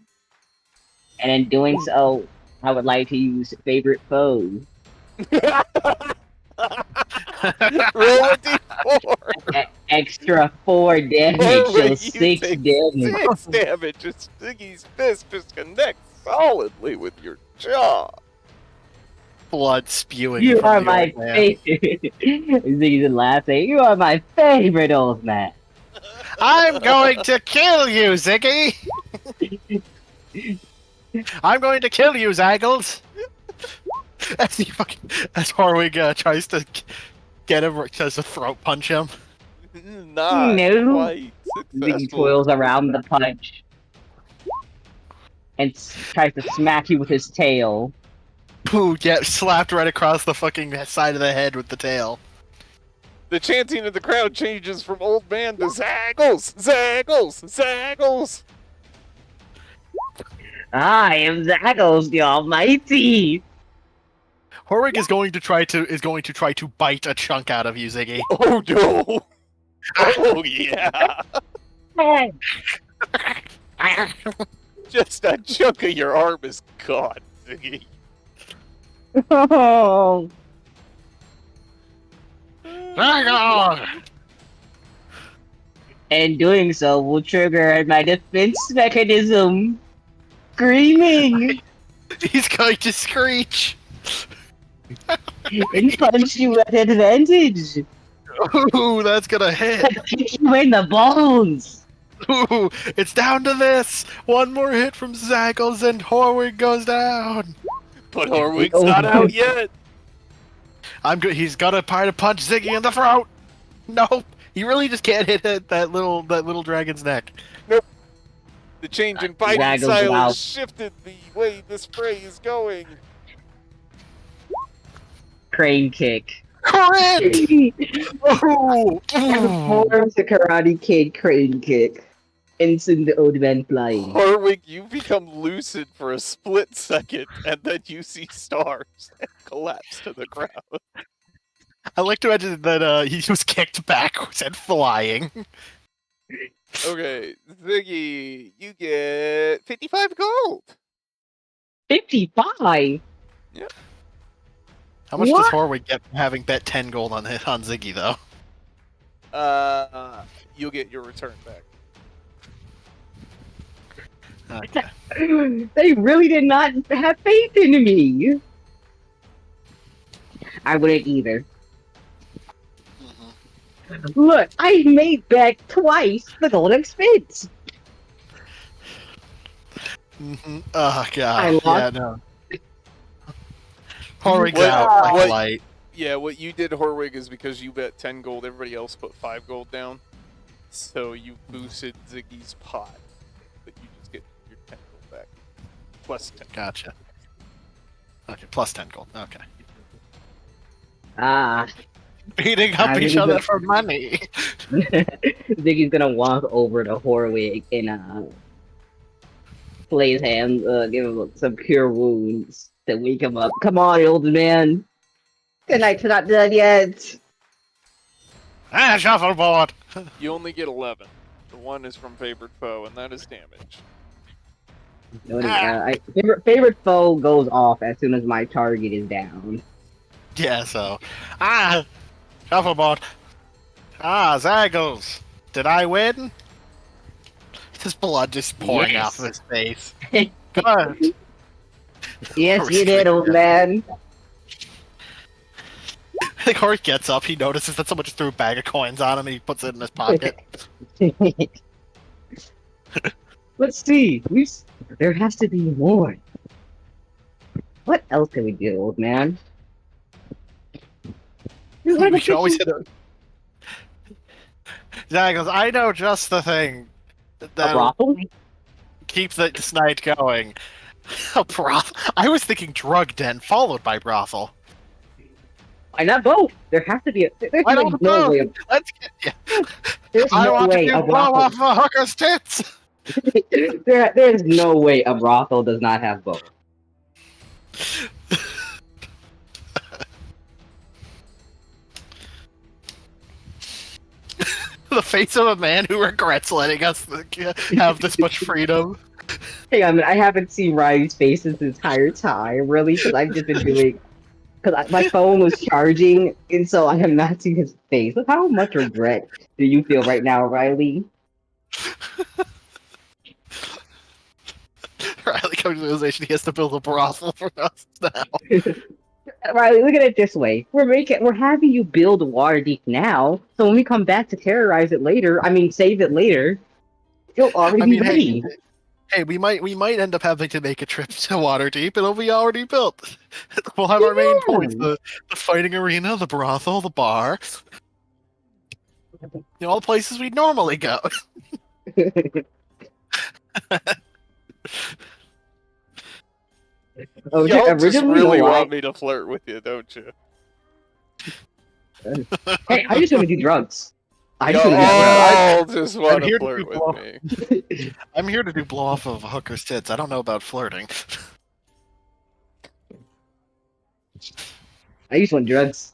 Speaker 3: And in doing so, I would like to use favorite foe.
Speaker 1: Roll a d4.
Speaker 3: Extra 4 damage, so
Speaker 1: Horwig, you
Speaker 3: 6
Speaker 1: take
Speaker 3: damage.
Speaker 1: 6 damage as Ziggy's fist just connects solidly with your jaw.
Speaker 2: Blood spewing.
Speaker 3: You
Speaker 2: from
Speaker 3: are
Speaker 2: the
Speaker 3: my
Speaker 2: old man.
Speaker 3: favorite. Ziggy's laughing. You are my favorite old man.
Speaker 2: I'm going to kill you, Ziggy! I'm going to kill you, Zaggles! As Horwig tries to get him, tries to throat punch him.
Speaker 1: Not
Speaker 3: No.
Speaker 1: quite
Speaker 3: Ziggy
Speaker 1: successful.
Speaker 3: toils around the punch and tries to smack you with his tail.
Speaker 2: Pooh, get slapped right across the fucking side of the head with the tail.
Speaker 1: The chanting of the crowd changes from old man to Zaggles! Zaggles! Zaggles!
Speaker 3: I am Zaggles the Almighty.
Speaker 2: Horwig is going to try to bite a chunk out of you, Ziggy.
Speaker 1: Oh no! Oh yeah! Just a chunk of your arm is gone, Ziggy.
Speaker 3: Oh. And doing so will trigger my defense mechanism. Screaming
Speaker 2: He's going to screech.
Speaker 3: and punch you at advantage.
Speaker 2: Ooh, that's gonna hit.
Speaker 3: Kick you in the bones.
Speaker 2: Ooh, it's down to this. One more hit from Zaggles and Horwig goes down.
Speaker 1: But Horwig's not out yet!
Speaker 2: I'm good. He's got to try to punch Ziggy in the throat. Nope. He really just can't hit that little dragon's neck.
Speaker 1: The change in fighting
Speaker 3: Zaggles
Speaker 1: style
Speaker 3: out.
Speaker 1: has shifted the way this fray is going.
Speaker 3: Crane kick.
Speaker 2: Crit! Ooh.
Speaker 3: Performs the Karate Kid crane kick and send the old man flying.
Speaker 1: Horwig, you become lucid for a split second, and then you see stars and collapse to the ground.
Speaker 2: I like to imagine that he was kicked backwards and flying.
Speaker 1: Okay, Ziggy, you get 55 gold.
Speaker 3: 55.
Speaker 2: How much
Speaker 3: What?
Speaker 2: does Horwig get from having bet 10 gold on Ziggy, though?
Speaker 1: you'll get your return back.
Speaker 2: Okay.
Speaker 3: They really did not have faith in me. I wouldn't either. Look, I made back twice the golden expense.
Speaker 2: Oh
Speaker 3: I
Speaker 2: god.
Speaker 3: lost.
Speaker 2: Yeah, no. Horwig's
Speaker 1: What-
Speaker 2: out like
Speaker 1: what-
Speaker 2: light.
Speaker 1: Yeah, what you did, Horwig, is because you bet 10 gold, everybody else put 5 gold down. So you boosted Ziggy's pot. But you just get your 10 gold back. Plus 10.
Speaker 2: Gotcha. Okay, plus 10 gold. Okay.
Speaker 3: Ah,
Speaker 2: Beating up
Speaker 3: I
Speaker 2: each
Speaker 3: really
Speaker 2: other
Speaker 3: don't-
Speaker 2: for money.
Speaker 3: Ziggy's gonna walk over to Horwig and play his hand, give him some cure wounds to wake him up. Come on, old man. Good night's not done yet.
Speaker 2: Shuffleboard!
Speaker 1: You only get 11. The 1 is from favored foe, and that is damage.
Speaker 3: Favorite foe goes off as soon as my target is down.
Speaker 2: Yeah, so. Shuffleboard. Zaggles. Did I win? His blood just pouring
Speaker 3: Yes.
Speaker 2: off of his face. Good.
Speaker 3: Yes, you did, old man.
Speaker 2: I think Hori gets up, he notices that someone just threw a bag of coins on him and he puts it in his pocket.
Speaker 3: Let's see. There has to be more. What else can we do, old man?
Speaker 2: We should always hit it. Zaggles, I know just the thing
Speaker 3: A
Speaker 2: that'll
Speaker 3: brothel?
Speaker 2: keep this night going. A brothel? I was thinking drug den followed by brothel.
Speaker 3: Why not both? There has to be there's
Speaker 2: Why
Speaker 3: like
Speaker 2: not
Speaker 3: no
Speaker 2: both?
Speaker 3: way.
Speaker 2: Let's get. Yeah.
Speaker 3: There's
Speaker 2: I
Speaker 3: no
Speaker 2: want
Speaker 3: way
Speaker 2: to
Speaker 3: a
Speaker 2: do blow
Speaker 3: brothel.
Speaker 2: off a hooker's tits!
Speaker 3: There's no way a brothel does not have both.
Speaker 2: The face of a man who regrets letting us have this much freedom.
Speaker 3: Hey, I mean, I haven't seen Riley's face this entire time, really, because I've just been doing. Because my phone was charging, and so I have not seen his face. How much regret do you feel right now, Riley?
Speaker 2: Riley comes to the realization he has to build a brothel for us now.
Speaker 3: Riley, look at it this way: we're having you build Waterdeep now, so when we come back to terrorize it later, I mean, save it later, you'll already be ready.
Speaker 2: Hey, we might end up having to make a trip to Waterdeep. It'll be already built. We'll have our main points: the fighting arena, the brothel, the bar. You know, all the places we'd normally go.
Speaker 3: Oh,
Speaker 1: Y'all just
Speaker 3: originally,
Speaker 1: really
Speaker 3: no,
Speaker 1: want me to flirt with you, don't you?
Speaker 3: Hey, I just want to do drugs. I just
Speaker 1: Y'all
Speaker 3: want to do drugs.
Speaker 1: all just want to
Speaker 2: here to
Speaker 1: flirt
Speaker 2: do
Speaker 1: with
Speaker 2: blow-
Speaker 1: me.
Speaker 2: I'm here to do blow off of a hooker's tits. I don't know about flirting.
Speaker 3: I just want drugs.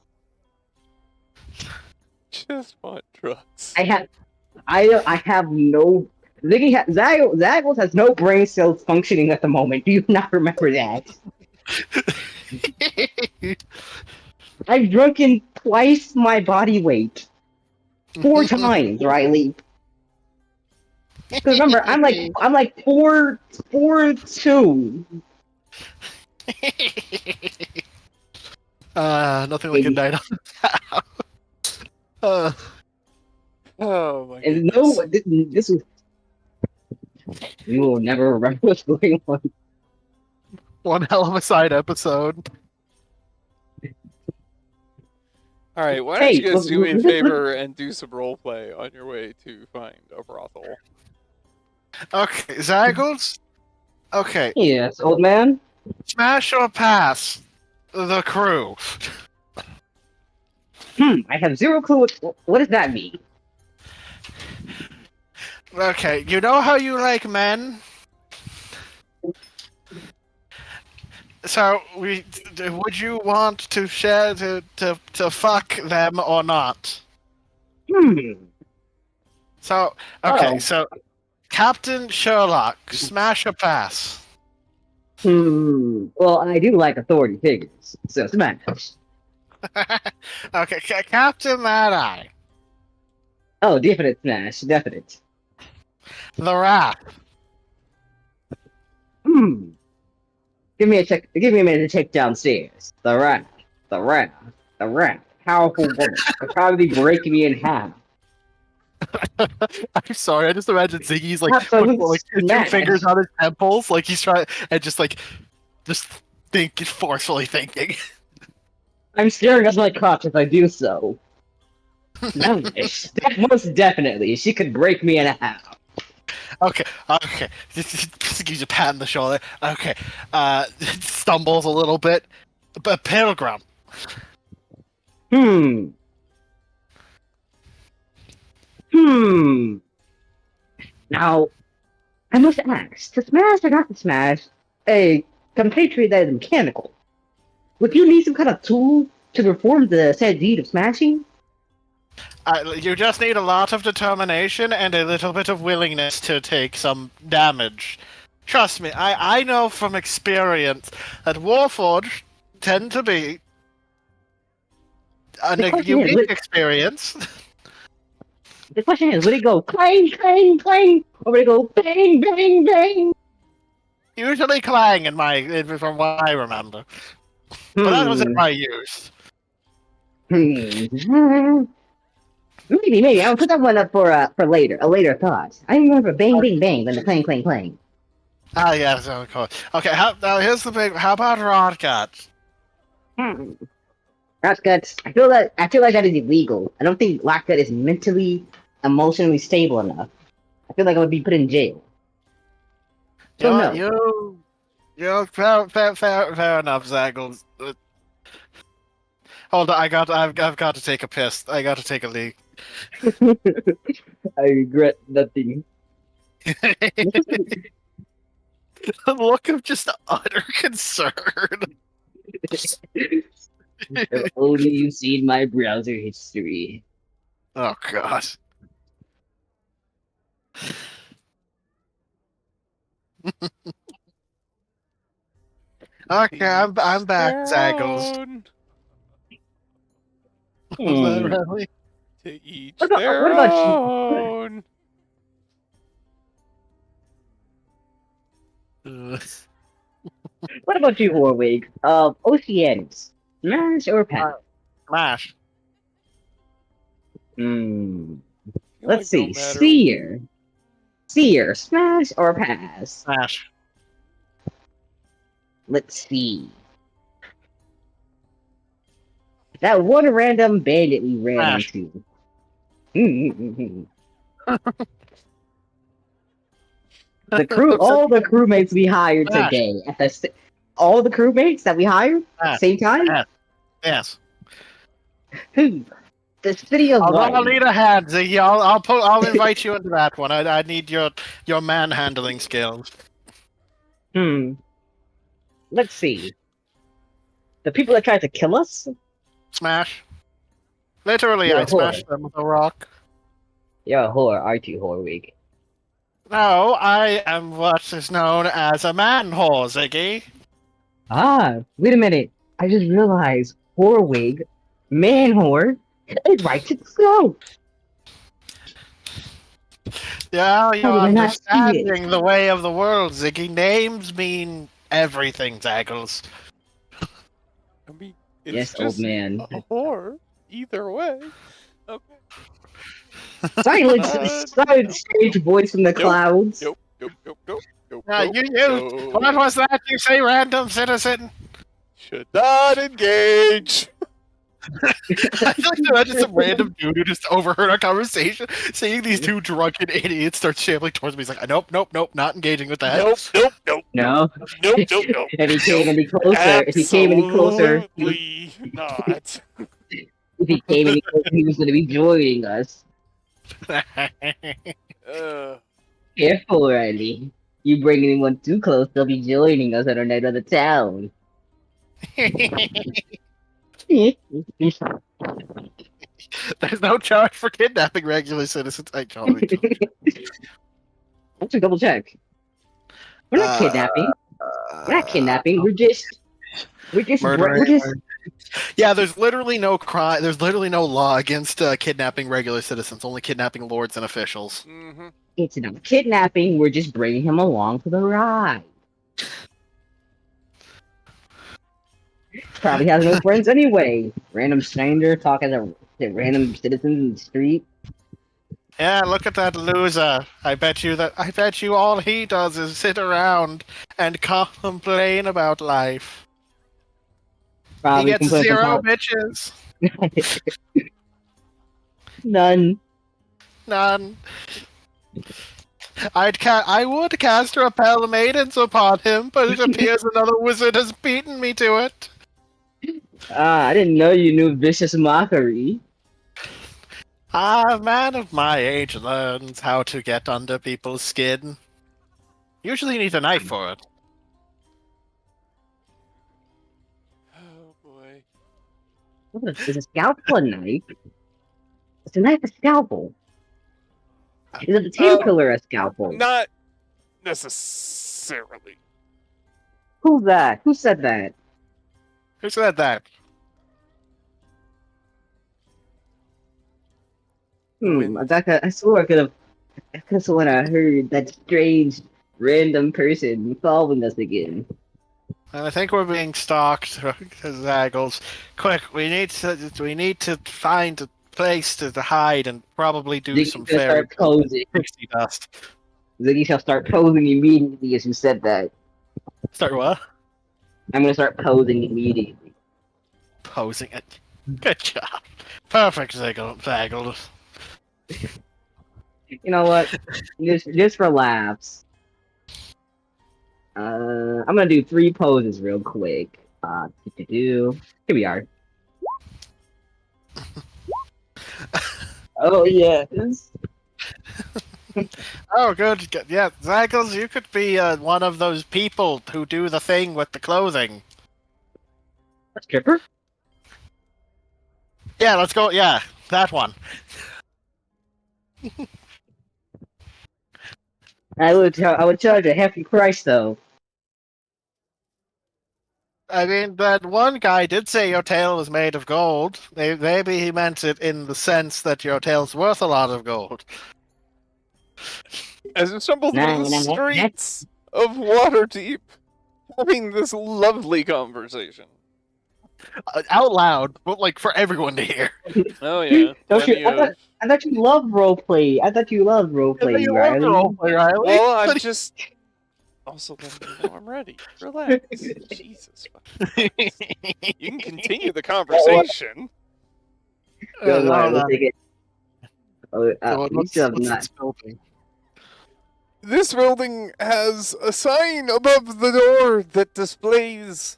Speaker 1: Just want drugs.
Speaker 3: I have no. Zaggles has no brain cells functioning at the moment. Do you not remember that? I've drunken twice my body weight. 4 times, Riley. Because remember, I'm like 4'2".
Speaker 2: Nothing like a night on the town.
Speaker 1: Oh my
Speaker 3: And
Speaker 1: goodness.
Speaker 3: no, this was. You will never remember what's going on.
Speaker 2: One hell of a side episode.
Speaker 1: All right, why don't
Speaker 3: Hey,
Speaker 1: you guys do me a
Speaker 3: look-
Speaker 1: favor and do some roleplay on your way to find a brothel?
Speaker 2: Okay, Zaggles. Okay,
Speaker 3: Yes, old man.
Speaker 2: smash or pass the crew.
Speaker 3: I have zero clue what does that mean.
Speaker 2: Okay, you know how you like men? So, would you want to share to fuck them or not? So, okay,
Speaker 3: Oh.
Speaker 2: so Captain Sherlock, smash or pass?
Speaker 3: Well, I do like authority figures, so smash.
Speaker 2: Okay, Captain Mad Eye.
Speaker 3: Oh, definite smash, definite.
Speaker 2: The Wrath.
Speaker 3: Hmm. Give me a check. Give me a minute to check downstairs. The rat, the rat. Powerful woman. Could probably break me in half.
Speaker 2: I'm sorry, I just imagine Ziggy's like putting
Speaker 3: Absolute
Speaker 2: like his two
Speaker 3: smash.
Speaker 2: fingers on his temples, like he's trying and just forcefully thinking.
Speaker 3: I'm staring at my crotch as I do so. Nice. Most definitely, she could break me in half.
Speaker 2: Okay. Just gives you a pat on the shoulder. Okay. Stumbles a little bit. But Pilgrim.
Speaker 3: Hmm. Hmm. Now, I must ask, to smash or not to smash a compatriot that is mechanical, would you need some kind of tool to perform the said deed of smashing?
Speaker 2: You just need a lot of determination and a little bit of willingness to take some damage. Trust me, I know from experience that Warforged tend to be a
Speaker 3: The question is,
Speaker 2: unique experience.
Speaker 3: would it go clang, clang, clang, or would it go bang, bang, bang?
Speaker 2: Usually clang from what I remember. But that was in my youth.
Speaker 3: Maybe. I'll put that one up for later, a later thought. I remember bang, bang, bang, then the clang, clang, clang.
Speaker 2: Ah, yes, of course. Okay, now here's the big. How about Rodgut?
Speaker 3: Rotgut, I feel like that is illegal. I don't think Lockgut is mentally, emotionally stable enough. I feel like I would be put in jail. So no.
Speaker 2: You fair enough, Zaggles. Hold on, I've got to take a piss. I got to take a leak.
Speaker 3: I regret nothing.
Speaker 2: The look of just utter concern.
Speaker 3: If only you've seen my browser history.
Speaker 2: Oh god. Okay, I'm back, Zaggles. Was that really?
Speaker 1: To each
Speaker 3: What about you?
Speaker 1: own.
Speaker 3: What about you, Horwig? Oceanics. Smash or pass?
Speaker 2: Smash.
Speaker 3: Let's see. Seer. Smash or pass?
Speaker 2: Smash.
Speaker 3: Let's see. That one random bandit we ran into. All the crewmates we hired today all the crewmates that we hired at the same time.
Speaker 2: Yes.
Speaker 3: The city of light.
Speaker 2: I'll need a hand, Ziggy. I'll invite you into that one. I need your manhandling skills.
Speaker 3: Let's see. The people that tried to kill us?
Speaker 2: Smash. Literally, I smashed them with a rock.
Speaker 3: You're a whore, aren't you, Horwig?
Speaker 2: No, I am what is known as a man-whore, Ziggy.
Speaker 3: Ah, wait a minute. I just realized Horwig, man-whore, is right to go.
Speaker 2: Yeah, you're understanding the way of the world, Ziggy. Names mean everything, Zaggles.
Speaker 1: I mean,
Speaker 3: yes, old man.
Speaker 1: A whore, either way. Okay.
Speaker 3: Silent stage voice from the clouds.
Speaker 1: Nope.
Speaker 2: What was that you say, random citizen?
Speaker 1: Should not engage.
Speaker 2: I feel like imagine some random dude who just overheard our conversation, seeing these two drunken idiots start shambling towards me. He's like, nope, not engaging with that.
Speaker 1: Nope.
Speaker 3: No.
Speaker 1: Nope.
Speaker 3: If he came any closer,
Speaker 1: Absolutely not.
Speaker 3: If he came any closer, he was going to be joining us. Careful, Riley. You bring anyone too close, they'll be joining us at our night of the town.
Speaker 2: There's no charge for kidnapping regular citizens. Let's
Speaker 3: double check. We're not kidnapping. We're not kidnapping. We're just
Speaker 2: murdering. Yeah, there's literally no crime. There's literally no law against kidnapping regular citizens. Only kidnapping lords and officials.
Speaker 1: Mm-hmm.
Speaker 3: It's not kidnapping. We're just bringing him along for the ride. Probably has no friends anyway. Random stranger talking to random citizens in the street.
Speaker 2: Yeah, look at that loser. I bet you all he does is sit around and complain about life. He
Speaker 3: Probably
Speaker 2: gets
Speaker 3: complain
Speaker 2: zero
Speaker 3: about
Speaker 2: bitches.
Speaker 3: none.
Speaker 2: None. I would cast repel maidens upon him, but it appears another wizard has beaten me to it.
Speaker 3: I didn't know you knew vicious mockery.
Speaker 2: A man of my age learns how to get under people's skin. Usually you need a knife for it.
Speaker 1: Oh boy.
Speaker 3: Is a scalpel a knife? It's a knife a scalpel. Is it the tail killer a scalpel?
Speaker 1: Not necessarily.
Speaker 3: Who's that? Who said that?
Speaker 2: Who said that?
Speaker 3: I swore I could have sworn I heard that strange random person following us again.
Speaker 2: I think we're being stalked, Zaggles. Quick, we need to find a place to hide and probably do
Speaker 3: Ziggy's
Speaker 2: some
Speaker 3: gonna
Speaker 2: fairy
Speaker 3: start posing.
Speaker 2: pixie dust.
Speaker 3: Ziggy shall start posing immediately as you said that.
Speaker 2: Start what?
Speaker 3: I'm gonna start posing immediately.
Speaker 2: Posing it. Good job. Perfect, Zaggles.
Speaker 3: You know what? Just for laughs. I'm gonna do 3 poses real quick. Here we are. Oh yes.
Speaker 2: Oh, good. Yeah, Zaggles, you could be one of those people who do the thing with the clothing.
Speaker 3: A stripper?
Speaker 2: Yeah, let's go. Yeah, that one.
Speaker 3: I would charge a hefty price though.
Speaker 2: I mean, that one guy did say your tail was made of gold. Maybe he meant it in the sense that your tail's worth a lot of gold.
Speaker 1: As we stumble through
Speaker 3: Nah,
Speaker 1: the
Speaker 3: nah, nah.
Speaker 1: streets of Waterdeep, having this lovely conversation.
Speaker 2: Out loud, but like for everyone to hear.
Speaker 1: Oh yeah.
Speaker 3: Don't you?
Speaker 1: plenty of-
Speaker 3: I thought you loved roleplay. I thought you loved roleplay,
Speaker 2: You love
Speaker 3: Riley.
Speaker 2: roleplay, Riley.
Speaker 1: Well, I'm just also letting you know I'm ready. Relax. Jesus. fucking Christ. You can continue the conversation.
Speaker 3: Don't worry,
Speaker 2: hold
Speaker 3: we'll
Speaker 2: on.
Speaker 3: take it. Oh,
Speaker 2: So
Speaker 3: you still have
Speaker 2: what's
Speaker 3: not.
Speaker 2: this building?
Speaker 1: This building has a sign above the door that displays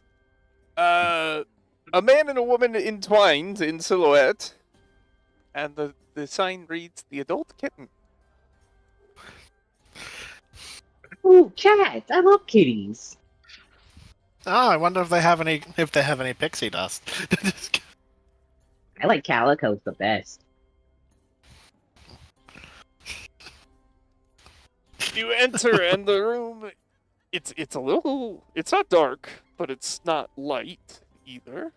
Speaker 1: a man and a woman entwined in silhouette, and the sign reads "The Adult Kitten."
Speaker 3: Ooh, cats! I love kitties.
Speaker 2: Oh, I wonder if they have any pixie dust.
Speaker 3: I like calicos the best.
Speaker 1: You enter, and the room it's not dark, but it's not light either.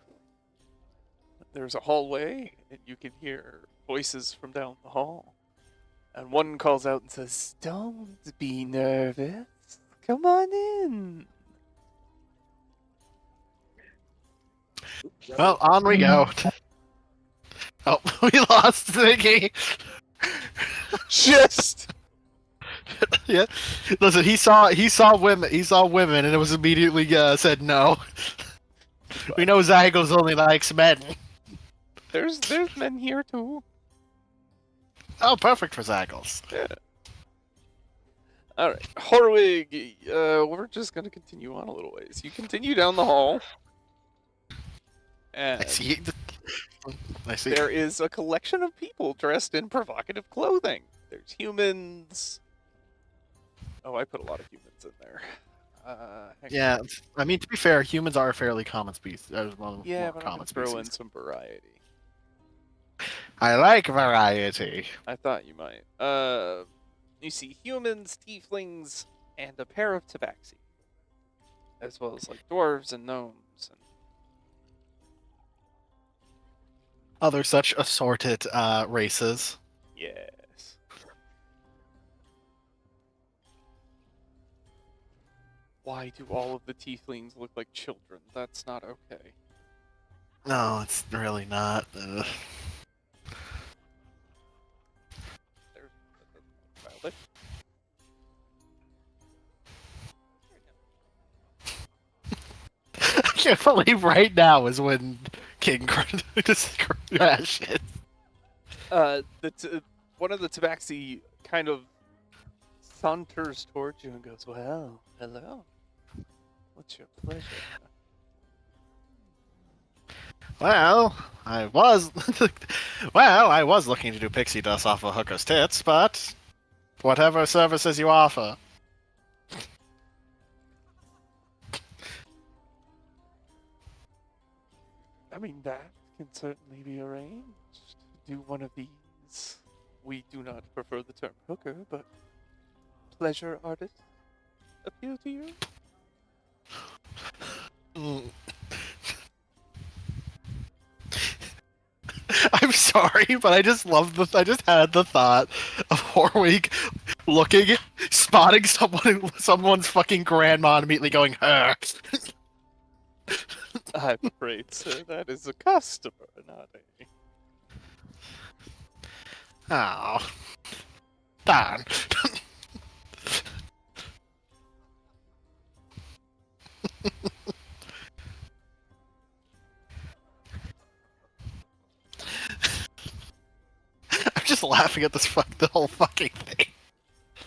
Speaker 1: There's a hallway, and you can hear voices from down the hall. And one calls out and says, "Don't be nervous. Come on in."
Speaker 2: Well, on we go. Oh, we lost Ziggy.
Speaker 1: Just
Speaker 2: Yeah, listen. He saw women, and it was immediately said no. We know Zaggles only likes men.
Speaker 1: there's men here too.
Speaker 2: Oh, perfect for Zaggles.
Speaker 1: Yeah. All right, Horwig. We're just gonna continue on a little ways. You continue down the hall, and
Speaker 2: I see. I see.
Speaker 1: there is a collection of people dressed in provocative clothing. There's humans. Oh, I put a lot of humans in there. Hang
Speaker 2: Yeah,
Speaker 1: on.
Speaker 2: I mean, to be fair, humans are a fairly common species.
Speaker 1: Yeah,
Speaker 2: more
Speaker 1: but I'm
Speaker 2: common
Speaker 1: gonna throw in
Speaker 2: species.
Speaker 1: some variety.
Speaker 2: I like variety.
Speaker 1: I thought you might. You see humans, tieflings, and a pair of tabaxi, as well as like dwarves and gnomes. And
Speaker 2: other such assorted races.
Speaker 1: Yes. Why do all of the tieflings look like children? That's not okay.
Speaker 2: No, it's really not.
Speaker 1: There's childish.
Speaker 2: I can't believe right now is when King just shit.
Speaker 1: One of the tabaxi kind of saunters towards you and goes, "Well, hello. What's your pleasure?"
Speaker 2: Well, I was I was looking to do pixie dust off of hooker's tits, but whatever services you offer.
Speaker 1: I mean, that can certainly be arranged. Do one of these. We do not prefer the term hooker, but pleasure artist appeal to you?
Speaker 2: Mm. I'm sorry, but I just love I just had the thought of Horwig looking, spotting someone's fucking grandma, and immediately going, "Her."
Speaker 1: I'm afraid, sir, that is a customer, not a.
Speaker 2: Oh, darn. I'm just laughing at the whole fucking thing.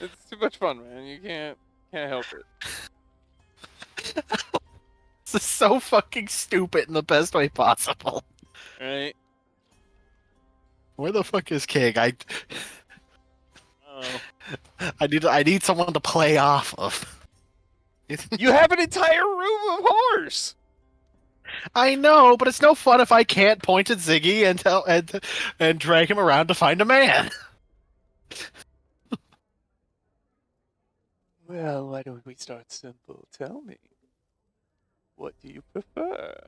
Speaker 1: It's too much fun, man. You can't help it.
Speaker 2: This is so fucking stupid in the best way possible.
Speaker 1: Right?
Speaker 2: Where the fuck is King?
Speaker 1: Oh.
Speaker 2: I need someone to play off of.
Speaker 1: You have an entire room of horse!
Speaker 2: I know, but it's no fun if I can't point at Ziggy and drag him around to find a man.
Speaker 1: Well, why don't we start simple? Tell me. What do you prefer?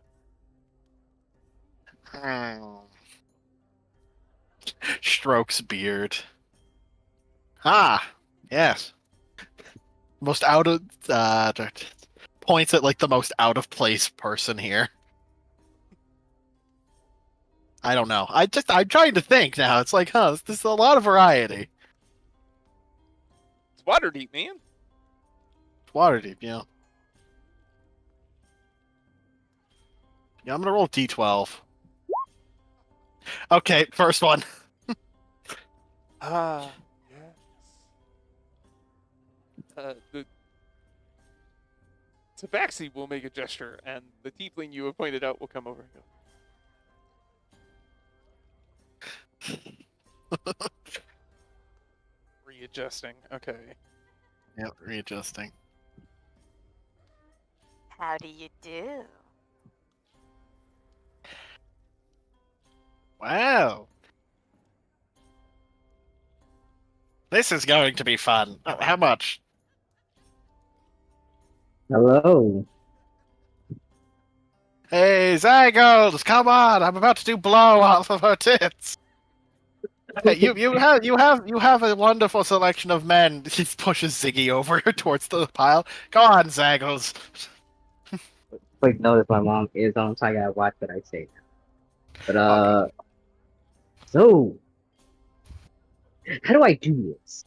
Speaker 2: Strokes beard. Ah, yes. Most out of points at like the most out of place person here. I don't know. I'm trying to think now. It's like, there's a lot of variety.
Speaker 1: It's Waterdeep, man.
Speaker 2: It's Waterdeep, yeah. Yeah, I'm gonna roll D12. Okay, first one.
Speaker 1: Ah, yes. The Tabaxi will make a gesture, and the tiefling you have pointed out will come over and go. Readjusting. Okay.
Speaker 2: Yep, readjusting.
Speaker 4: How do you do?
Speaker 2: Wow. This is going to be fun. Oh, how much?
Speaker 3: Hello.
Speaker 2: Hey, Zagos, come on! I'm about to do blow off of her tits. Hey, you have a wonderful selection of men. He pushes Ziggy over towards the pile. Go on, Zagos.
Speaker 3: Quick notice: my mom is on, so I gotta watch what I say. But
Speaker 2: Okay.
Speaker 3: so how do I do this?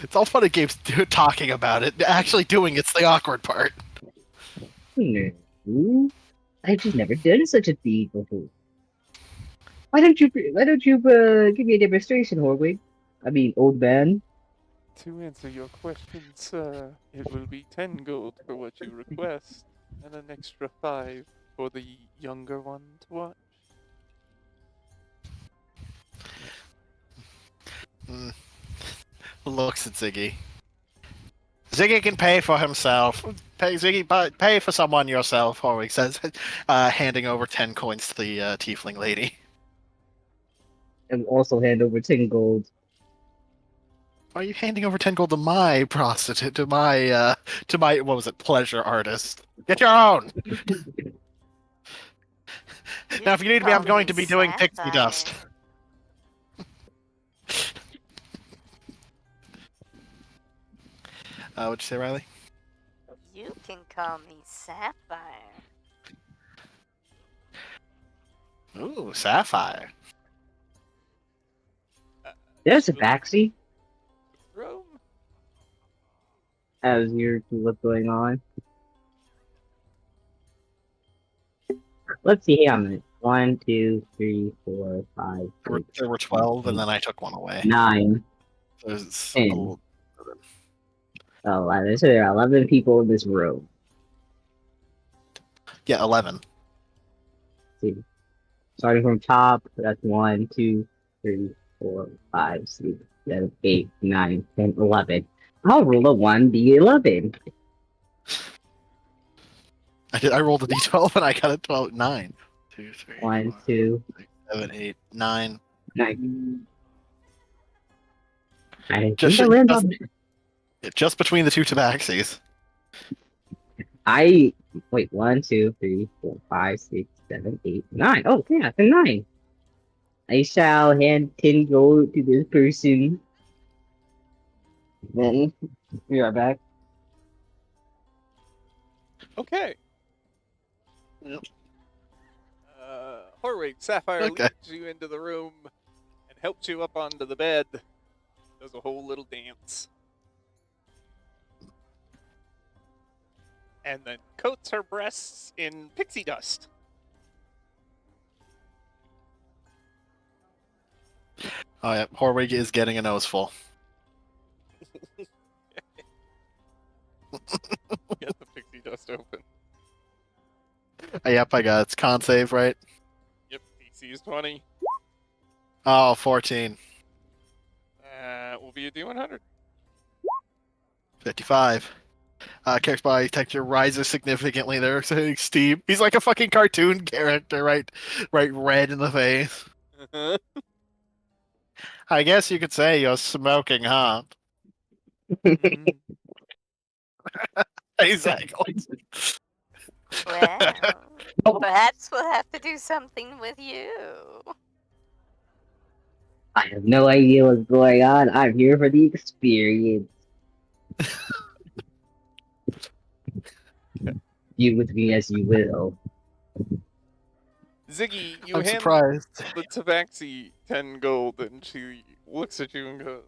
Speaker 2: It's all fun and games talking about it. Actually doing it's the awkward part.
Speaker 3: No, I've just never done such a deed before. Why don't you give me a demonstration, Horwig? I mean, old man.
Speaker 1: To answer your question, sir, it will be 10 gold for what you request, and an extra 5 for the younger one to watch.
Speaker 2: Looks at Ziggy. Ziggy can pay for himself. Pay for someone yourself, Horwig says, handing over 10 coins to the tiefling lady.
Speaker 3: And also hand over 10 gold.
Speaker 2: Why are you handing over 10 gold to my prostitute, to my, what was it, pleasure artist? Get your own! Now, if you need me, I'm going to be doing pixie
Speaker 4: Sapphire.
Speaker 2: dust. What'd you say, Riley?
Speaker 4: You can call me Sapphire.
Speaker 2: Ooh, sapphire.
Speaker 3: There's a backseat.
Speaker 1: Room.
Speaker 3: As you're what's going on. Let's see. Hang on a minute. 1, 2, 3, 4, 5,
Speaker 2: There were 12, and then I took one away.
Speaker 3: 9.
Speaker 2: There's
Speaker 3: 10. Oh, so there are 11 people in this room.
Speaker 2: yeah, 11.
Speaker 3: Let's see. Starting from top, that's 1, 2, 3, 4, 5, 6, 7, 8, 9, 10, 11. I'll roll a 1d11.
Speaker 2: I rolled a d12 and I got a 12. 9. 2, 3,
Speaker 3: 1,
Speaker 2: 4,
Speaker 3: 2,
Speaker 2: 6, 7, 8, 9.
Speaker 3: 9. I
Speaker 2: Just,
Speaker 3: think I land on.
Speaker 2: just between the two tabaxis.
Speaker 3: Wait, 1, 2, 3, 4, 5, 6, 7, 8, 9. Oh, yeah, that's a 9. I shall hand 10 gold to this person. Then, we are back.
Speaker 1: Okay.
Speaker 2: Yep.
Speaker 1: Horwig, Sapphire
Speaker 2: Okay.
Speaker 1: leads you into the room and helps you up onto the bed. Does a whole little dance. And then coats her breasts in pixie dust.
Speaker 2: Oh, yeah. Horwig is getting a nose full.
Speaker 1: Get the pixie dust open.
Speaker 2: Yep, I got it. It's con save, right?
Speaker 1: Yep, DC is 20.
Speaker 2: Oh, 14.
Speaker 1: Will be a D100.
Speaker 2: 55. Character's body texture rises significantly. They're saying Steve. He's like a fucking cartoon character, right red in the face. I guess you could say you're smoking hot. Exactly.
Speaker 4: Well, perhaps we'll have to do something with you.
Speaker 3: I have no idea what's going on. I'm here for the experience. You with me as you will.
Speaker 1: Ziggy, you
Speaker 2: I'm
Speaker 1: hand
Speaker 2: surprised.
Speaker 1: the tabaxi 10 gold and she looks at you and goes,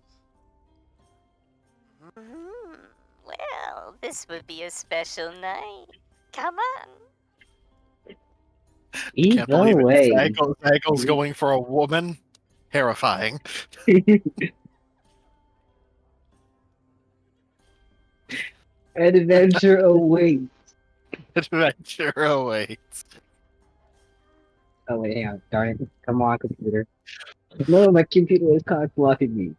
Speaker 4: Well, this would be a special night. Come on.
Speaker 3: Either
Speaker 2: Can't believe
Speaker 3: way.
Speaker 2: it. Zago's going for a woman. Terrifying.
Speaker 3: An adventure awaits.
Speaker 2: Adventure awaits.
Speaker 3: Oh wait, hang on. Darn it. Come on, computer. No, my computer is cock blocking me.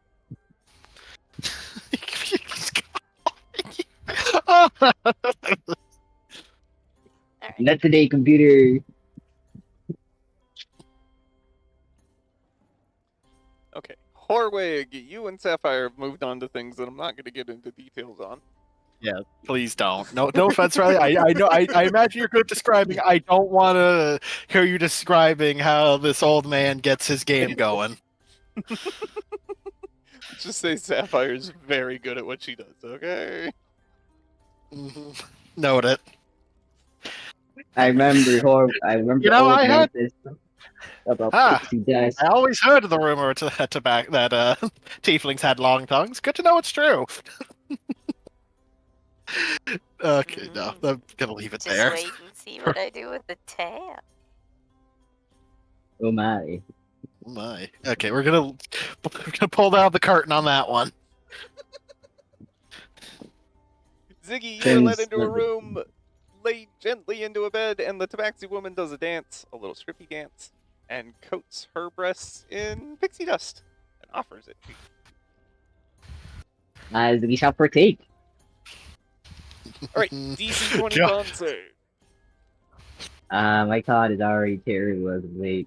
Speaker 3: Not today, computer.
Speaker 1: okay, Horwig, you and Sapphire have moved on to things that I'm not going to get into details on.
Speaker 2: Yeah, please don't. No offense, Riley. I know. I imagine you're good at describing. I don't want to hear you describing how this old man gets his game going.
Speaker 1: Just say Sapphire's very good at what she does, okay?
Speaker 2: Note it.
Speaker 3: I remember
Speaker 2: You know,
Speaker 3: old
Speaker 2: I had-
Speaker 3: this about
Speaker 2: Ah,
Speaker 3: pixie dust.
Speaker 2: I always heard the rumor that tieflings had long tongues. Good to know it's true. Okay, no, I'm gonna leave it
Speaker 4: Just
Speaker 2: there.
Speaker 4: wait and see what I do with the tail.
Speaker 3: Oh my.
Speaker 2: Oh my. Okay, we're gonna pull down the curtain on that one.
Speaker 1: Ziggy, you're led into a room, laid gently into a bed, and the tabaxi woman does a dance, a little strippy dance, and coats her breasts in pixie dust and offers it to you.
Speaker 3: We shall partake.
Speaker 1: Alright, DC 20
Speaker 2: God.
Speaker 1: con save.
Speaker 3: My con is already terrible as of late.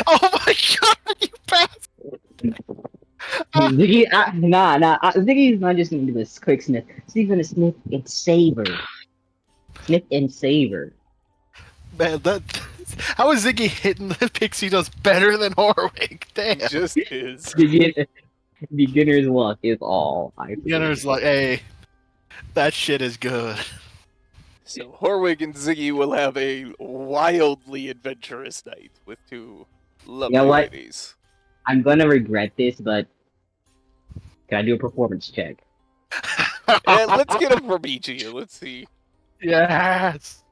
Speaker 2: Oh my god, you bastard!
Speaker 3: Ziggy, Ziggy's not just gonna do this quick sniff. He's gonna sniff and savor. Sniff and savor.
Speaker 2: Man, How is Ziggy hitting the pixie dust better than Horwig? Damn.
Speaker 1: Just is.
Speaker 3: Beginner's luck is all. I
Speaker 2: Beginner's like, hey, that shit is good.
Speaker 1: So Horwig and Ziggy will have a wildly adventurous night with two lovely
Speaker 3: what?
Speaker 1: ladies.
Speaker 3: I'm gonna regret this, but can I do a performance check?
Speaker 1: Let's get them from each of you. Let's see.
Speaker 2: Yes.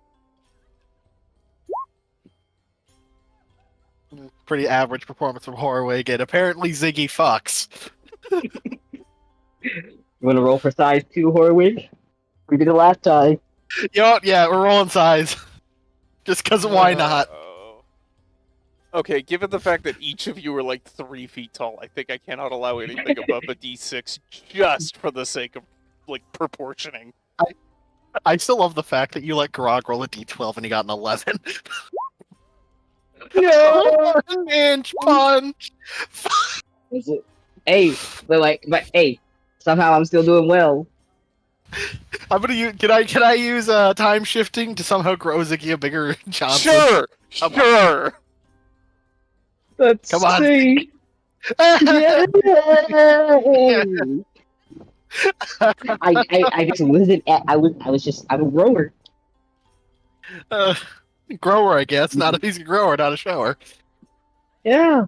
Speaker 2: Pretty average performance from Horwig, and apparently Ziggy fucks.
Speaker 3: You wanna roll for size 2, Horwig? We did it last time.
Speaker 2: You know what? Yeah, we're rolling size. Just because why not?
Speaker 1: Okay, given the fact that each of you are like 3 feet tall, I think I cannot allow anything above a d6 just for the sake of, like, proportioning.
Speaker 2: I still love the fact that you let Grog roll a d12 and he got an 11.
Speaker 3: No!
Speaker 2: Inch punch!
Speaker 3: Hey, but hey, somehow I'm still doing well.
Speaker 2: I'm gonna use. Can I use time shifting to somehow grow Ziggy a bigger Johnson?
Speaker 1: Sure!
Speaker 2: Come
Speaker 1: Sure!
Speaker 3: Let's
Speaker 2: Come on.
Speaker 3: see.
Speaker 2: Yeah.
Speaker 3: I just wasn't. I'm a grower.
Speaker 2: Grower, I guess. He's a grower, not a shower.
Speaker 3: Yeah.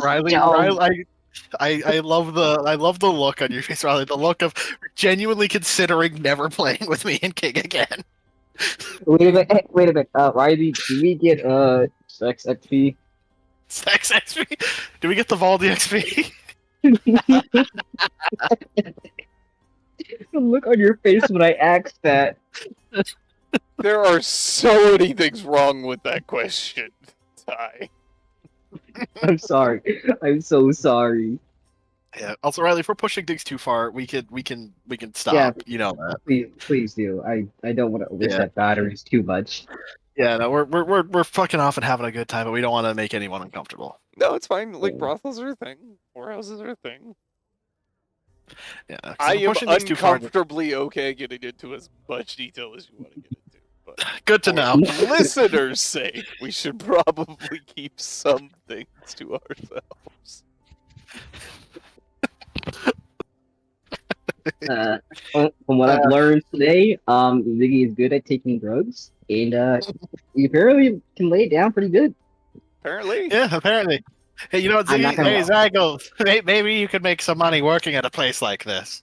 Speaker 2: Riley, I love the look on your face, Riley. The look of genuinely considering never playing with me in King again.
Speaker 3: Wait a minute. Riley, do we get sex XP?
Speaker 2: Sex XP? Do we get the Valdi XP?
Speaker 3: The look on your face when I asked that.
Speaker 1: There are so many things wrong with that question, Ty.
Speaker 3: I'm sorry. I'm so sorry.
Speaker 2: Yeah. Also, Riley, if we're pushing things too far, we can stop.
Speaker 3: Yeah.
Speaker 2: You know that.
Speaker 3: Please do. I don't want to
Speaker 2: Yeah.
Speaker 3: overset batteries too much.
Speaker 2: Yeah. No, we're fucking off and having a good time, but we don't want to make anyone uncomfortable.
Speaker 1: No, it's fine. Like, brothels are a thing. Whorehouses are a thing.
Speaker 2: Yeah. So
Speaker 1: I
Speaker 2: if we're
Speaker 1: am
Speaker 2: pushing things too far,
Speaker 1: uncomfortably okay getting into as much detail as you want to get into. But
Speaker 2: good to know.
Speaker 1: for listeners' sake, we should probably keep some things to ourselves.
Speaker 3: From what I've learned today, Ziggy is good at taking drugs, and he apparently can lay it down pretty good.
Speaker 1: Apparently.
Speaker 2: Yeah, apparently. Hey, you know what,
Speaker 3: I'm not
Speaker 2: Ziggy?
Speaker 3: gonna
Speaker 2: Hey,
Speaker 3: lie.
Speaker 2: Zygo, maybe you could make some money working at a place like this.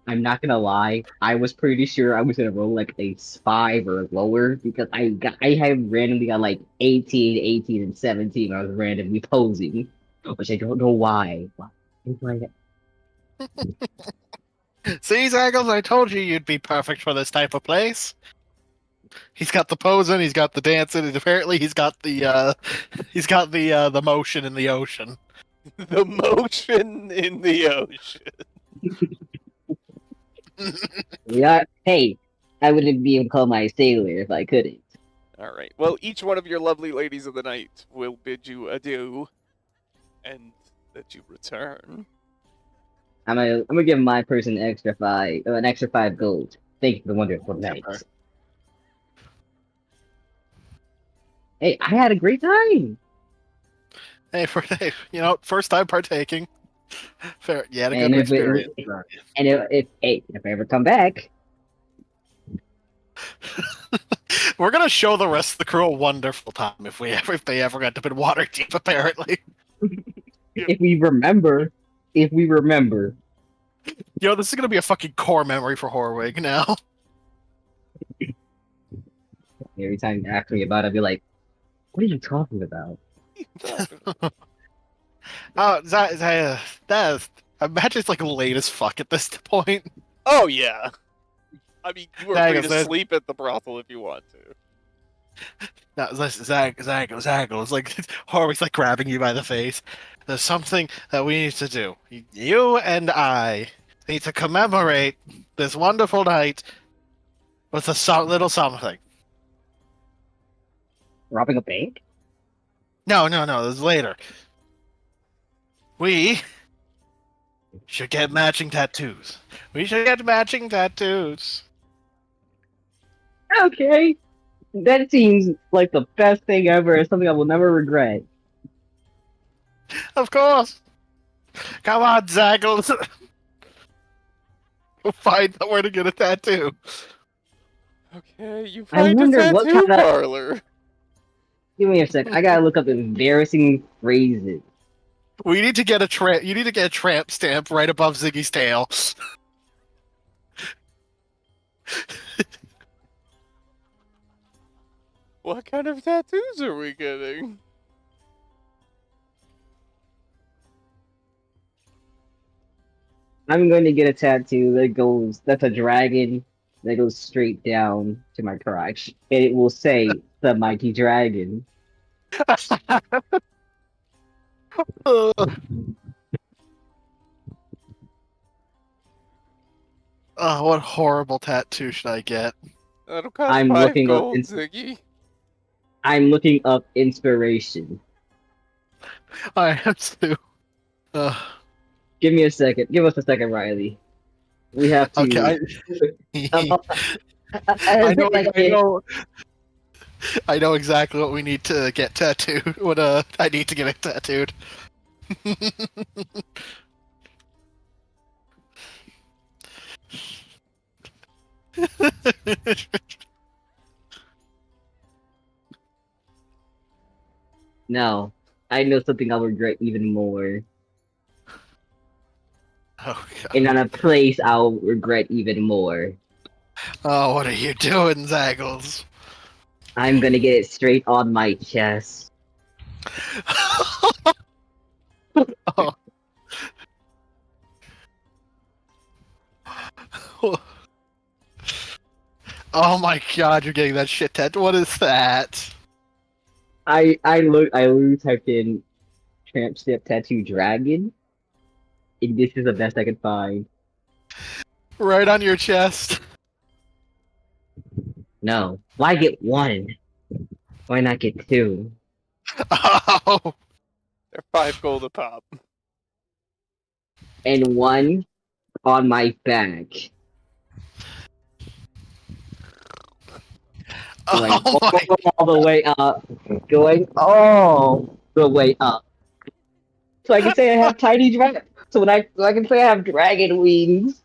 Speaker 3: I'm not gonna lie, I was pretty sure I was gonna roll like a 5 or lower because I had randomly got like 18, and 17. I was randomly posing, which I don't know why. Why?
Speaker 2: See, Zaggles, I told you you'd be perfect for this type of place. He's got the posing, he's got the dancing, and apparently he's got the motion in the ocean.
Speaker 1: The motion in the ocean.
Speaker 3: Yeah. Hey, I wouldn't be able to call my sailor if I couldn't.
Speaker 1: All right. Well, each one of your lovely ladies of the night will bid you adieu, and that you return.
Speaker 3: I'm gonna give my person an extra 5 gold. Thank you for the wonderful night.
Speaker 2: sure.
Speaker 3: Hey, I had a great time.
Speaker 2: Hey, first time partaking. Fair, you had a
Speaker 3: And
Speaker 2: good
Speaker 3: if it-
Speaker 2: experience.
Speaker 3: And if I ever come back,
Speaker 2: We're gonna show the rest of the crew a wonderful time if they ever got to been water deep. Apparently,
Speaker 3: if we remember,
Speaker 2: this is gonna be a fucking core memory for Horwig now.
Speaker 3: every time you ask me about it, I'll be like, "What are you talking about?"
Speaker 2: Oh, imagine it's like late as fuck at this point.
Speaker 1: Oh yeah. I mean, you are
Speaker 2: There you
Speaker 1: free
Speaker 2: go,
Speaker 1: to
Speaker 2: so-
Speaker 1: sleep at the brothel if you want to.
Speaker 2: No, Zaggle. It's like Horwig's like grabbing you by the face. There's something that we need to do. You and I need to commemorate this wonderful night with a little something.
Speaker 3: Robbing a bank?
Speaker 2: No, this is later. We should get matching tattoos.
Speaker 3: Okay. That seems like the best thing ever. It's something I will never regret.
Speaker 2: Of course. Come on, Zaggles. We'll find somewhere to get a tattoo.
Speaker 1: Okay, you
Speaker 3: I
Speaker 1: find a
Speaker 3: wonder what
Speaker 1: tattoo
Speaker 3: kind of.
Speaker 1: parlor.
Speaker 3: Give me a sec. I gotta look up embarrassing phrases.
Speaker 2: We need to get a tramp. You need to get a tramp stamp right above Ziggy's tail.
Speaker 1: What kind of tattoos are we getting?
Speaker 3: I'm going to get a tattoo that's a dragon that goes straight down to my crotch. And it will say, the mighty dragon.
Speaker 2: Oh, what horrible tattoo should I get?
Speaker 1: That'll cost
Speaker 3: I'm
Speaker 1: 5
Speaker 3: looking up.
Speaker 1: gold, Ziggy.
Speaker 3: I'm looking up inspiration.
Speaker 2: I have to.
Speaker 3: Give me a second. Give us a second, Riley. We have to.
Speaker 2: Okay,
Speaker 3: Um,
Speaker 2: I know.
Speaker 3: like,
Speaker 2: I know exactly what we need to get tattooed. What I need to get it tattooed.
Speaker 3: No, I know something I'll regret even more,
Speaker 2: Oh god.
Speaker 3: and on a place I'll regret even more.
Speaker 2: Oh, what are you doing, Zaggles?
Speaker 3: I'm gonna get it straight on my chest.
Speaker 2: Oh. Oh my god, you're getting that shit tattooed. What is that?
Speaker 3: I literally typed in tramp stamp tattoo dragon, and this is the best I could find.
Speaker 2: Right on your chest.
Speaker 3: No, why get one? Why not get two?
Speaker 2: Oh.
Speaker 1: They're 5 gold a pop.
Speaker 3: And one on my back. Going
Speaker 2: Oh my.
Speaker 3: all the way up. Going all the way up. So I can say I have tiny dragon. So I can say I have dragon wings.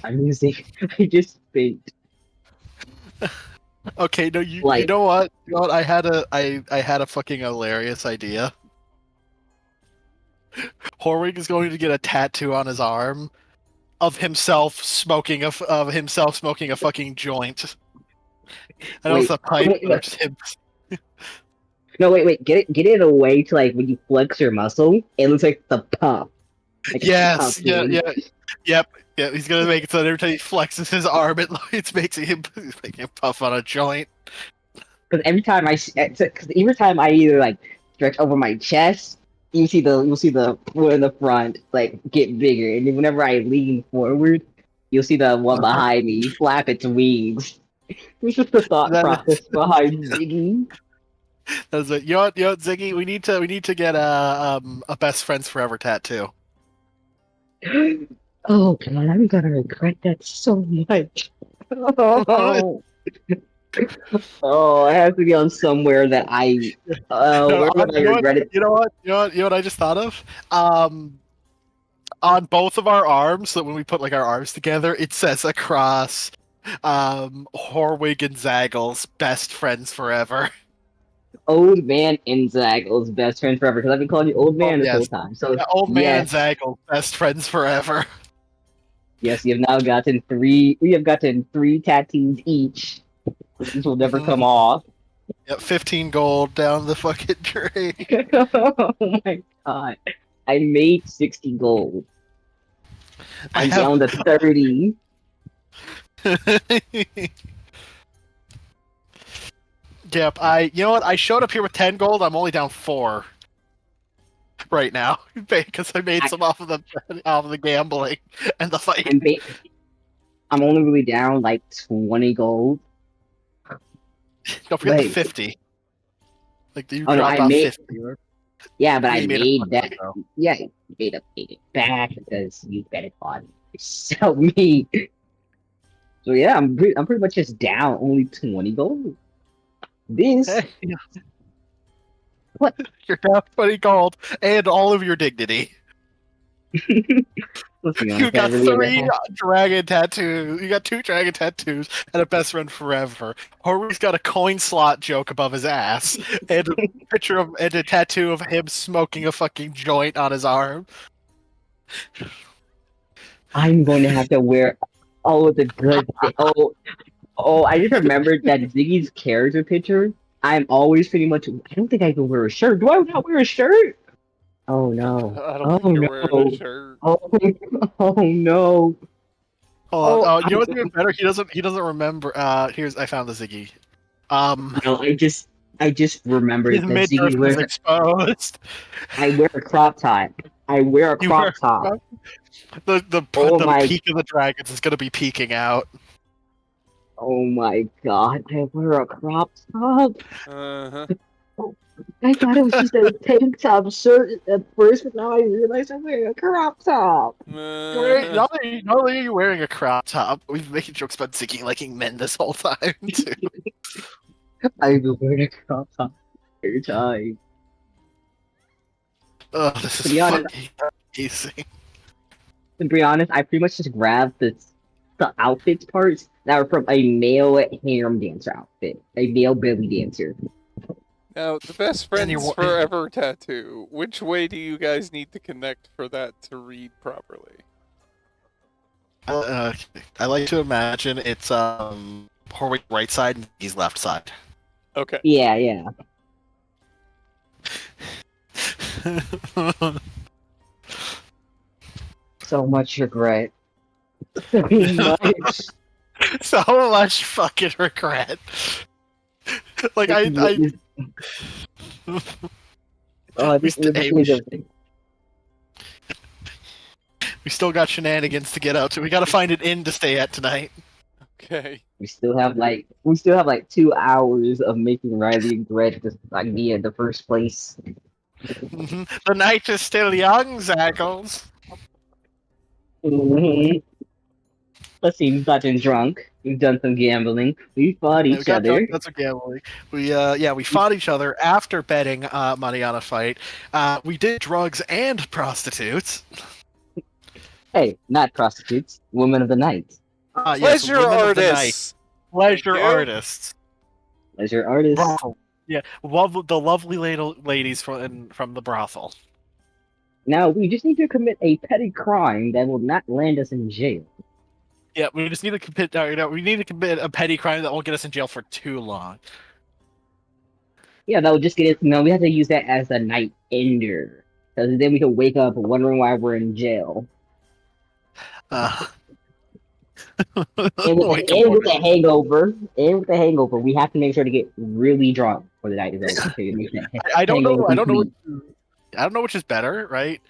Speaker 3: I'm using. I just think.
Speaker 2: Okay, no, you
Speaker 3: Like-
Speaker 2: know what? You know what? I had a fucking hilarious idea. Horwig is going to get a tattoo on his arm of himself smoking a fucking joint. I know it's
Speaker 3: Wait,
Speaker 2: a pipe,
Speaker 3: wait,
Speaker 2: but it's him.
Speaker 3: No, wait. Get it in a way to like when you flex your muscle, it looks like the pump. Like a
Speaker 2: Yes,
Speaker 3: pump,
Speaker 2: yeah,
Speaker 3: dude.
Speaker 2: yep. He's gonna make it so that every time he flexes his arm, it's making him puff on a joint.
Speaker 3: Because every time every time I either like stretch over my chest, you'll see the one in the front like get bigger, and then whenever I lean forward, you'll see the one behind me flap its wings. This is the thought
Speaker 2: That-
Speaker 3: process behind Ziggy.
Speaker 2: That's it. You know what, Ziggy? We need to get a best friends forever tattoo.
Speaker 3: Oh god, I'm gonna regret that so much. Oh, oh, it has to be on somewhere that I.
Speaker 2: No,
Speaker 3: Where would I regret it?
Speaker 2: You know what I just thought of? On both of our arms, so when we put like our arms together, it says across Horwig and Zaggles, best friends forever.
Speaker 3: Old man and Zaggles, best friend forever. Because I've been calling you old man this
Speaker 2: yes.
Speaker 3: whole time. So
Speaker 2: Yeah, old man
Speaker 3: yes,
Speaker 2: and Zaggles, best friends forever.
Speaker 3: yes, you have now gotten three. We have gotten 3 tattoos each. These will never come off.
Speaker 2: Yep, 15 gold down the fucking drain.
Speaker 3: Oh my god! I made 60 gold.
Speaker 2: I
Speaker 3: I'm
Speaker 2: have-
Speaker 3: down to 30.
Speaker 2: Yep, you know what? I showed up here with 10 gold. I'm only down 4 right now because I made some off of the gambling and the fight.
Speaker 3: I'm only really down like 20 gold.
Speaker 2: Don't forget the
Speaker 3: Wait.
Speaker 2: 50. Like you
Speaker 3: Oh, no,
Speaker 2: dropped
Speaker 3: I
Speaker 2: off
Speaker 3: made-
Speaker 2: 50.
Speaker 3: Yeah, but
Speaker 2: Yeah,
Speaker 3: I
Speaker 2: you made
Speaker 3: made
Speaker 2: a
Speaker 3: that.
Speaker 2: though.
Speaker 3: Yeah, you made it back because you bet it on. Sell me. So yeah, I'm pretty much just down only 20 gold. This
Speaker 2: Hey,
Speaker 3: what?
Speaker 2: you're down 20 gold and all of your dignity.
Speaker 3: Let's be
Speaker 2: You
Speaker 3: honest, I
Speaker 2: got
Speaker 3: really ever
Speaker 2: 3
Speaker 3: have.
Speaker 2: dragon tattoos. You got 2 dragon tattoos and a best friend forever. Horry's got a coin slot joke above his ass and a picture of and a tattoo of him smoking a fucking joint on his arm.
Speaker 3: I'm going to have to wear all of the good. Oh! I just remembered that Ziggy's character picture. I'm always pretty much. I don't think I can wear a shirt. Do I not wear a shirt? Oh no!
Speaker 1: I don't
Speaker 3: Oh
Speaker 1: think you're wearing a
Speaker 3: no!
Speaker 1: shirt.
Speaker 3: Oh, oh no!
Speaker 2: Hold on.
Speaker 3: Oh,
Speaker 2: You know what's even better? He doesn't remember. Here's I found the Ziggy.
Speaker 3: no! I just
Speaker 2: His
Speaker 3: remembered that
Speaker 2: midriff
Speaker 3: Ziggy
Speaker 2: is
Speaker 3: wear.
Speaker 2: exposed.
Speaker 3: I wear a crop top. I wear a
Speaker 2: You wear
Speaker 3: crop top. Oh
Speaker 2: the
Speaker 3: my!
Speaker 2: peak of the dragons is gonna be peeking out.
Speaker 3: Oh my God! I wear a crop top.
Speaker 1: Uh-huh.
Speaker 3: I thought it was just a tank top shirt at first, but now I realize I'm wearing a crop top.
Speaker 1: Uh-huh.
Speaker 2: Not only are you wearing a crop top, we've been making jokes about Ziggy liking men this whole time too.
Speaker 3: I've been wearing a crop top every time.
Speaker 2: Oh, this
Speaker 3: To
Speaker 2: is
Speaker 3: be honest,
Speaker 2: fucking amazing.
Speaker 3: I pretty much just grabbed the outfits parts that were from a male harem dancer outfit, a male belly dancer.
Speaker 1: Now, the best
Speaker 2: And you're
Speaker 1: friends forever tattoo. Which way do you guys need to connect for that to read properly?
Speaker 2: I like to imagine it's Horwick right side and he's left side.
Speaker 1: Okay.
Speaker 3: Yeah, yeah. So much regret. So much.
Speaker 2: So much fucking regret. Like
Speaker 3: Oh,
Speaker 2: we,
Speaker 3: this
Speaker 2: st- hey,
Speaker 3: is everything.
Speaker 2: we still got shenanigans to get out to. We gotta find an inn to stay at tonight.
Speaker 1: Okay.
Speaker 3: We still have like 2 hours of making Riley regret this idea in the first place.
Speaker 2: The night is still young, Zaggles.
Speaker 3: Mhm. Let's see, we've gotten drunk. We've done some gambling. We fought
Speaker 2: We
Speaker 3: each
Speaker 2: got
Speaker 3: other.
Speaker 2: drunk, that's a gambling. We fought each other after betting money on a fight. We did drugs and prostitutes.
Speaker 3: Hey, not prostitutes, women of the night.
Speaker 2: Yes,
Speaker 1: Pleasure
Speaker 2: women of the night.
Speaker 1: artists.
Speaker 2: Pleasure
Speaker 1: Thank you.
Speaker 2: artists.
Speaker 3: Pleasure artists.
Speaker 2: Brothel. Yeah, the lovely ladies from the brothel.
Speaker 3: Now we just need to commit a petty crime that will not land us in jail.
Speaker 2: Yeah, we just need to commit. We need to commit a petty crime that won't get us in jail for too long.
Speaker 3: Yeah, that will just get it. No, we have to use that as a night ender, because then we can wake up wondering why we're in jail.
Speaker 2: Uh,
Speaker 3: And with the hangover, we have to make sure to get really drunk before the night is over. So you make that
Speaker 2: I don't know.
Speaker 3: hangover
Speaker 2: I don't know.
Speaker 3: complete.
Speaker 2: I don't know which is better, right?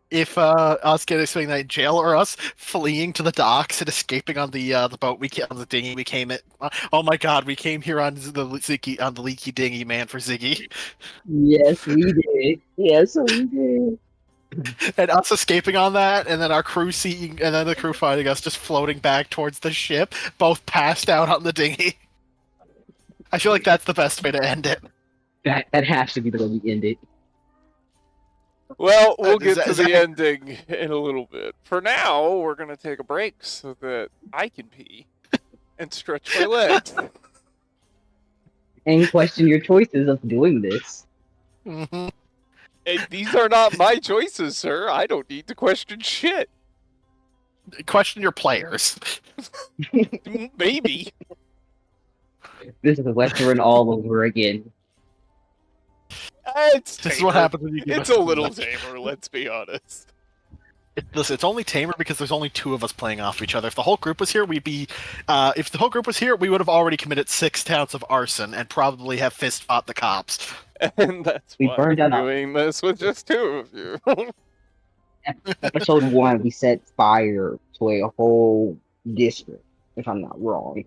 Speaker 2: If us getting spending the night in jail or us fleeing to the docks and escaping on the boat on the dinghy we came at. Oh my God, we came here on the leaky dinghy, man, for Ziggy,
Speaker 3: Yes, we did. Yes, we did.
Speaker 2: and us escaping on that, and then our crew seeing, and then the crew finding us just floating back towards the ship, both passed out on the dinghy. I feel like that's the best way to end it.
Speaker 3: That has to be the way we end it.
Speaker 1: Well, we'll
Speaker 2: Is
Speaker 1: get to
Speaker 2: that-
Speaker 1: the ending in a little bit. For now, we're going to take a break so that I can pee and stretch my legs.
Speaker 3: And question your choices of doing this.
Speaker 2: Mhm.
Speaker 1: And these are not my choices, sir. I don't need to question shit.
Speaker 2: Question your players.
Speaker 1: Maybe.
Speaker 3: This is a Western all over again.
Speaker 1: It's
Speaker 2: This is
Speaker 1: tamer.
Speaker 2: what happens when you give
Speaker 1: It's
Speaker 2: us
Speaker 1: a
Speaker 2: too
Speaker 1: little
Speaker 2: much.
Speaker 1: tamer, let's be honest.
Speaker 2: Listen, it's only tamer because there's only 2 of us playing off each other. If the whole group was here, we'd be. If the whole group was here, we would have already committed 6 counts of arson and probably have fist fought the cops.
Speaker 1: And that's
Speaker 3: We
Speaker 1: why
Speaker 3: burned
Speaker 1: we're
Speaker 3: down a-
Speaker 1: doing this with just 2 of you.
Speaker 3: Episode 1, we set fire to a whole district, if I'm not wrong.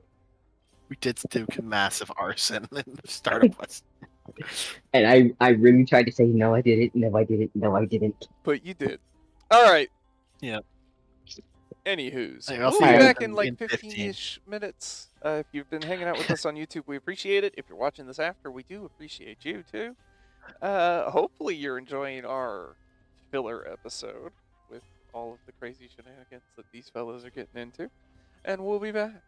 Speaker 2: We did do massive arson in the start of West.
Speaker 3: And I really tried to say, no, I didn't, no, I didn't, no, I didn't.
Speaker 1: But you did. Alright.
Speaker 2: Yeah.
Speaker 1: Anywho's,
Speaker 2: I'll
Speaker 1: we'll
Speaker 2: see
Speaker 1: be
Speaker 3: you
Speaker 1: back
Speaker 2: guys
Speaker 1: in like
Speaker 2: in 15.
Speaker 1: 15-ish minutes. If you've been hanging out with us on YouTube, we appreciate it. If you're watching this after, we do appreciate you too. Hopefully you're enjoying our filler episode with all of the crazy shenanigans that these fellows are getting into. And we'll be back.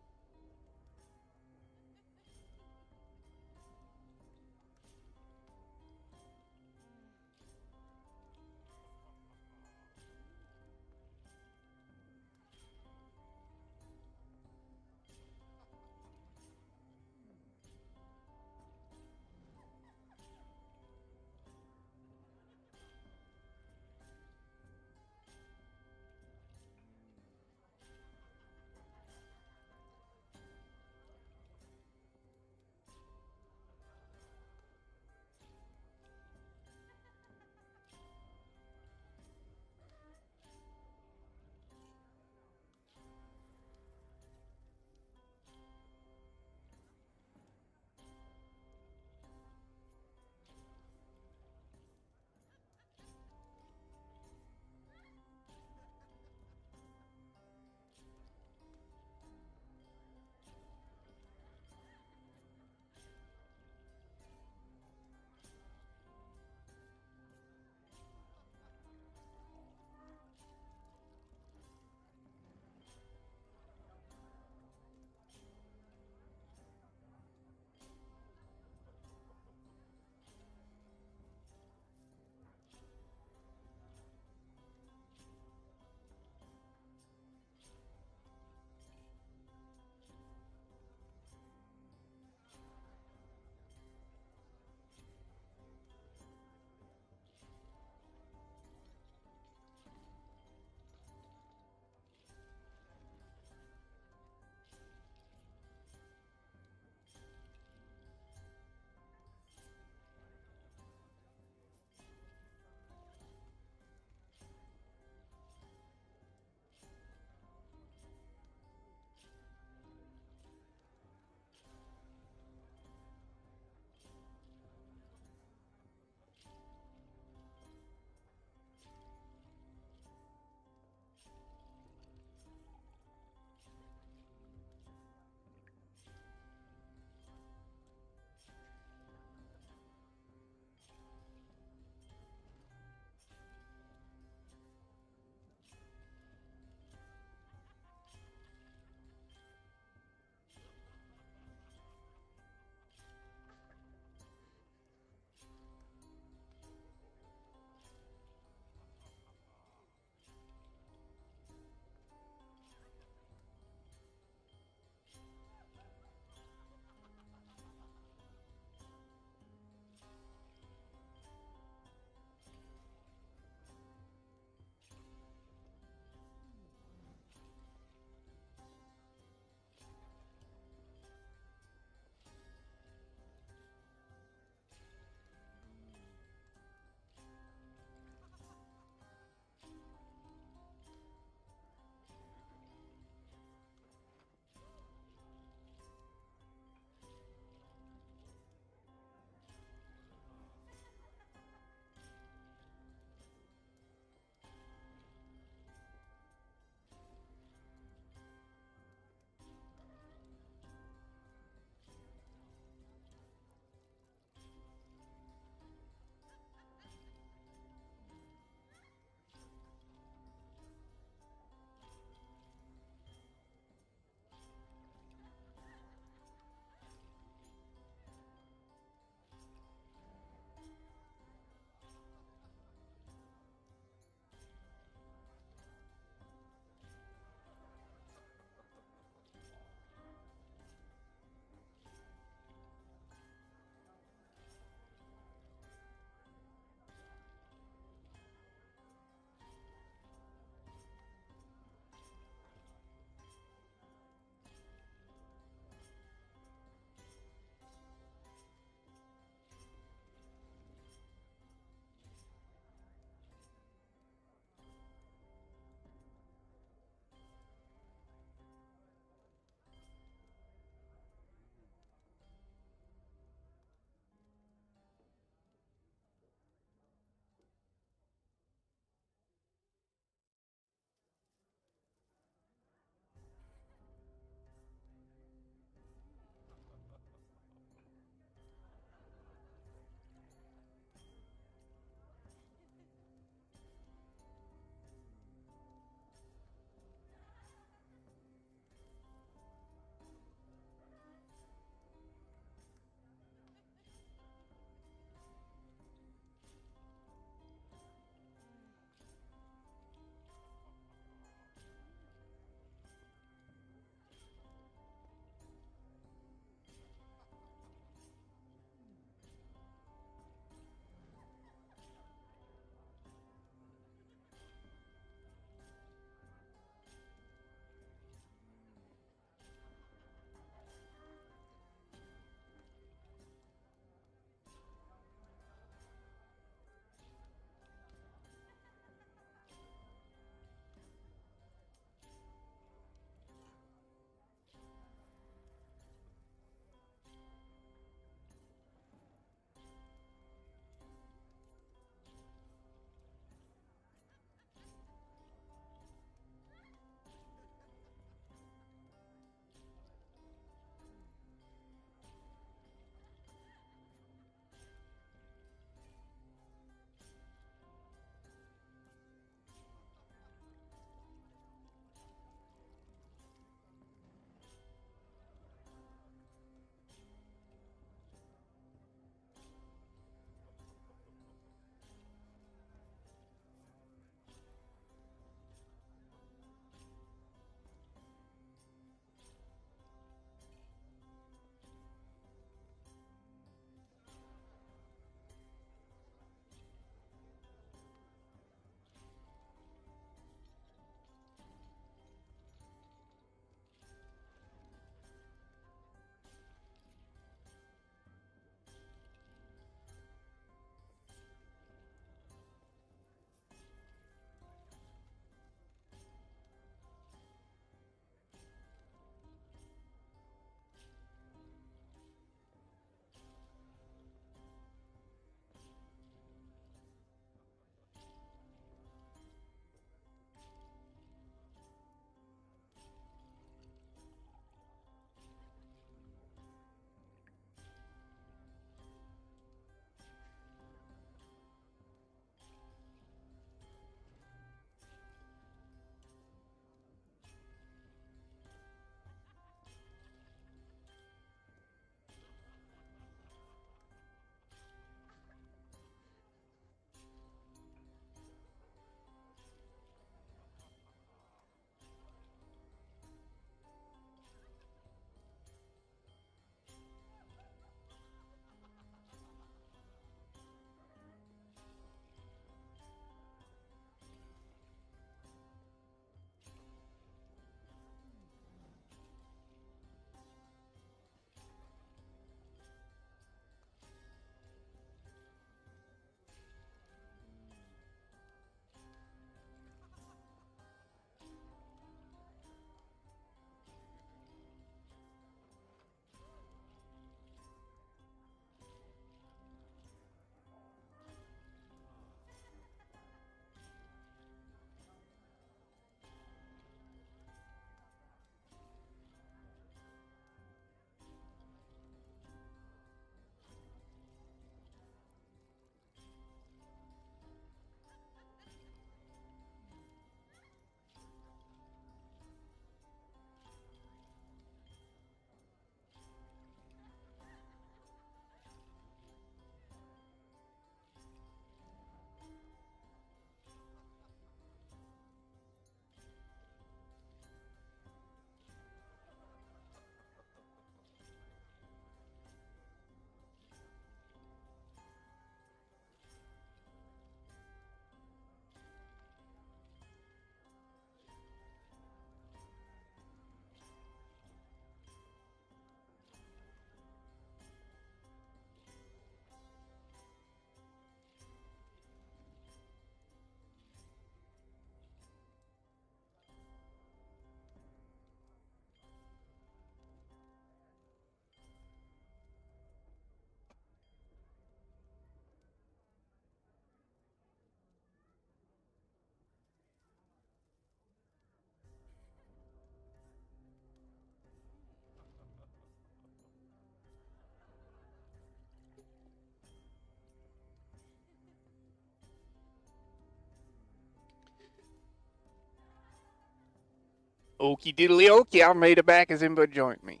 Speaker 1: Okie diddly okie, I've made it back as input join me.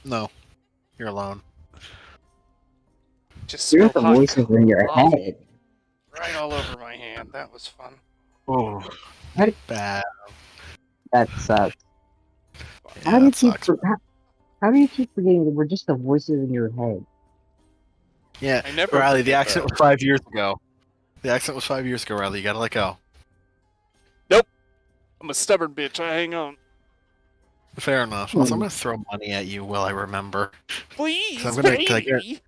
Speaker 2: No, you're alone.
Speaker 1: Just
Speaker 3: Here's
Speaker 1: spilled
Speaker 3: the
Speaker 1: hot
Speaker 3: voices in your
Speaker 1: coffee
Speaker 3: head.
Speaker 1: right all over my hand. That was fun.
Speaker 2: Oh,
Speaker 3: How
Speaker 2: bad.
Speaker 3: That sucks.
Speaker 2: Yeah,
Speaker 3: How do you
Speaker 2: that
Speaker 3: keep
Speaker 2: sucks.
Speaker 3: how do you keep forgetting that we're just the voices in your head?
Speaker 2: Yeah,
Speaker 1: I never
Speaker 2: Riley, the
Speaker 1: forget
Speaker 2: accident
Speaker 1: that.
Speaker 2: was 5 years ago. The accident was 5 years ago, Riley. You gotta let go.
Speaker 1: I'm a stubborn bitch. I hang on.
Speaker 2: Fair enough. Also, I'm gonna throw money at you while I remember.
Speaker 1: Please,
Speaker 2: I'm gonna, cause
Speaker 1: pay.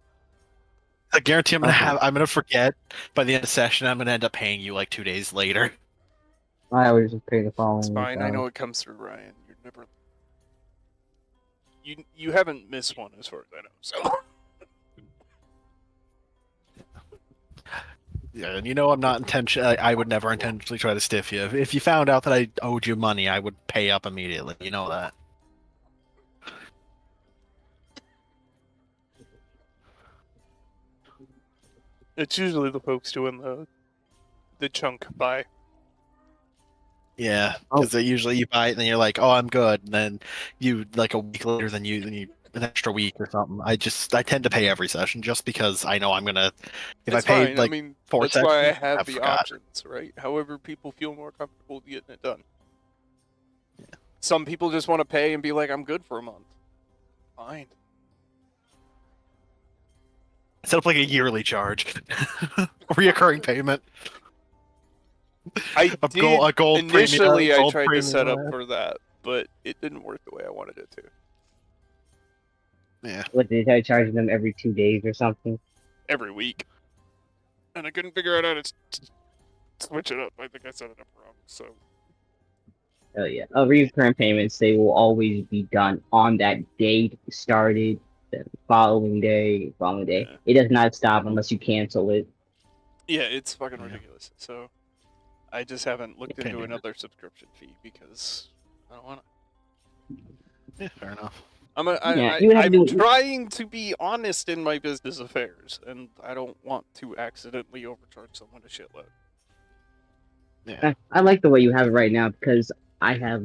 Speaker 2: I guarantee
Speaker 3: Okay.
Speaker 2: I'm gonna forget by the end of the session. I'm gonna end up paying you like 2 days later.
Speaker 3: I always just pay the
Speaker 1: It's
Speaker 3: following week.
Speaker 1: fine. I know it comes through, Ryan. You're never. You haven't missed one as far as I know. So.
Speaker 2: Yeah, and you know I'm not I would never intentionally try to stiff you. If you found out that I owed you money, I would pay up immediately. You know that.
Speaker 1: It's usually the folks doing the chunk buy.
Speaker 2: Yeah,
Speaker 3: Oh.
Speaker 2: because usually you buy it and then you're like, oh, I'm good, and then you like a week later, then you an extra week or something. I tend to pay every session just because I know I'm gonna. If I
Speaker 1: It's
Speaker 2: paid
Speaker 1: fine. I
Speaker 2: like
Speaker 1: mean,
Speaker 2: 4
Speaker 1: that's why I
Speaker 2: sessions,
Speaker 1: have
Speaker 2: I
Speaker 1: the
Speaker 2: forgot.
Speaker 1: options, right? However, people feel more comfortable getting it done. Some people just want to pay and be like, I'm good for a month. Fine.
Speaker 2: Set up like a yearly charge, reoccurring payment.
Speaker 1: I
Speaker 2: A
Speaker 1: did
Speaker 2: gold
Speaker 1: initially.
Speaker 2: premium,
Speaker 1: I
Speaker 2: gold
Speaker 1: tried to
Speaker 2: premium
Speaker 1: set up
Speaker 2: plan.
Speaker 1: for that, but it didn't work the way I wanted it to.
Speaker 2: Yeah.
Speaker 3: What did I charge them every 2 days or something?
Speaker 1: Every week, and I couldn't figure out how to switch it up. I think I set it up wrong. So
Speaker 3: Oh yeah. Recurrent payments, they will always be done on that date started, the following day.
Speaker 1: yeah,
Speaker 3: It does not stop unless you cancel it.
Speaker 1: yeah, it's fucking
Speaker 2: Yeah.
Speaker 1: ridiculous. So I just haven't looked into
Speaker 2: Depending.
Speaker 1: another subscription fee because I don't want to.
Speaker 2: Yeah, fair enough.
Speaker 3: You would have to
Speaker 1: I'm
Speaker 3: do
Speaker 1: trying to be honest in my business affairs, and I don't want to accidentally overcharge someone a shitload.
Speaker 2: Yeah.
Speaker 3: I like the way you have it right now because I have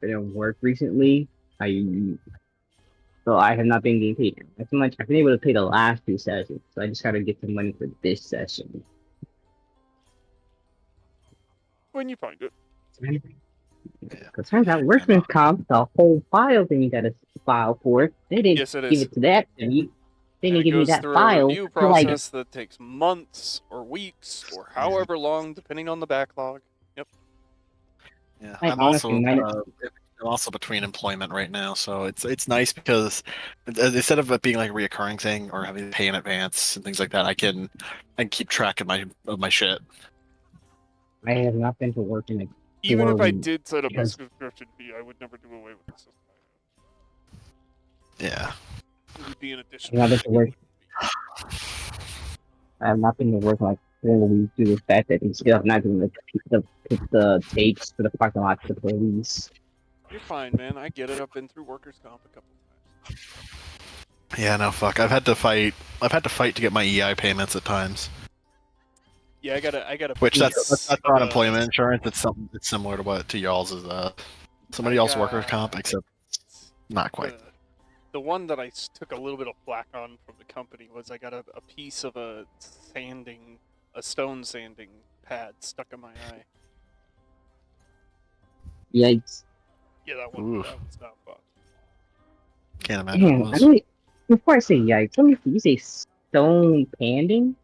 Speaker 3: been at work recently. So I have not been getting paid as much. I've been able to pay the last 2 sessions, so I just gotta get some money for this session.
Speaker 1: When you find it.
Speaker 3: Because turns out workman's comp, the whole file thing you gotta file for. They didn't
Speaker 1: Yes, it
Speaker 3: give
Speaker 1: is.
Speaker 3: it to that to me. They
Speaker 1: And
Speaker 3: didn't
Speaker 1: it
Speaker 3: give me
Speaker 1: goes
Speaker 3: that
Speaker 1: through a
Speaker 3: file
Speaker 1: review
Speaker 3: till like
Speaker 1: process that takes months or weeks or however long, depending on the backlog. Yep.
Speaker 2: Yeah,
Speaker 3: I
Speaker 2: I'm
Speaker 3: honestly
Speaker 2: also between employment right now, so it's nice because instead of it being like a reoccurring thing or having to pay in advance and things like that, I can keep track of my shit.
Speaker 3: I have not been to work in like
Speaker 1: Even
Speaker 3: 4
Speaker 1: if I
Speaker 3: weeks.
Speaker 1: did set up a
Speaker 3: because-
Speaker 1: subscription fee, I would never do away with the system.
Speaker 2: Yeah.
Speaker 1: It would be an
Speaker 3: I've
Speaker 1: additional.
Speaker 3: not been to work. I have not been to work in like 4 weeks due to the fact that they still have not given the tapes for the parking lot to the police.
Speaker 1: You're fine, man. I get it. I've been through workers' comp a couple times.
Speaker 2: Yeah, no fuck. I've had to fight to get my EI payments at times.
Speaker 1: Yeah, I gotta.
Speaker 2: Which that's
Speaker 1: piece
Speaker 2: for
Speaker 1: of,
Speaker 2: unemployment insurance. It's similar to y'all's is somebody else's workers comp, except not quite.
Speaker 1: The one that I took a little bit of flack on from the company was I got a piece of a stone sanding pad stuck in my eye.
Speaker 3: Yikes.
Speaker 1: Yeah, that
Speaker 2: Oof.
Speaker 1: was not fun.
Speaker 2: Can't imagine
Speaker 3: Damn,
Speaker 2: what it was.
Speaker 3: before I say yikes, let me see. You say stone panding?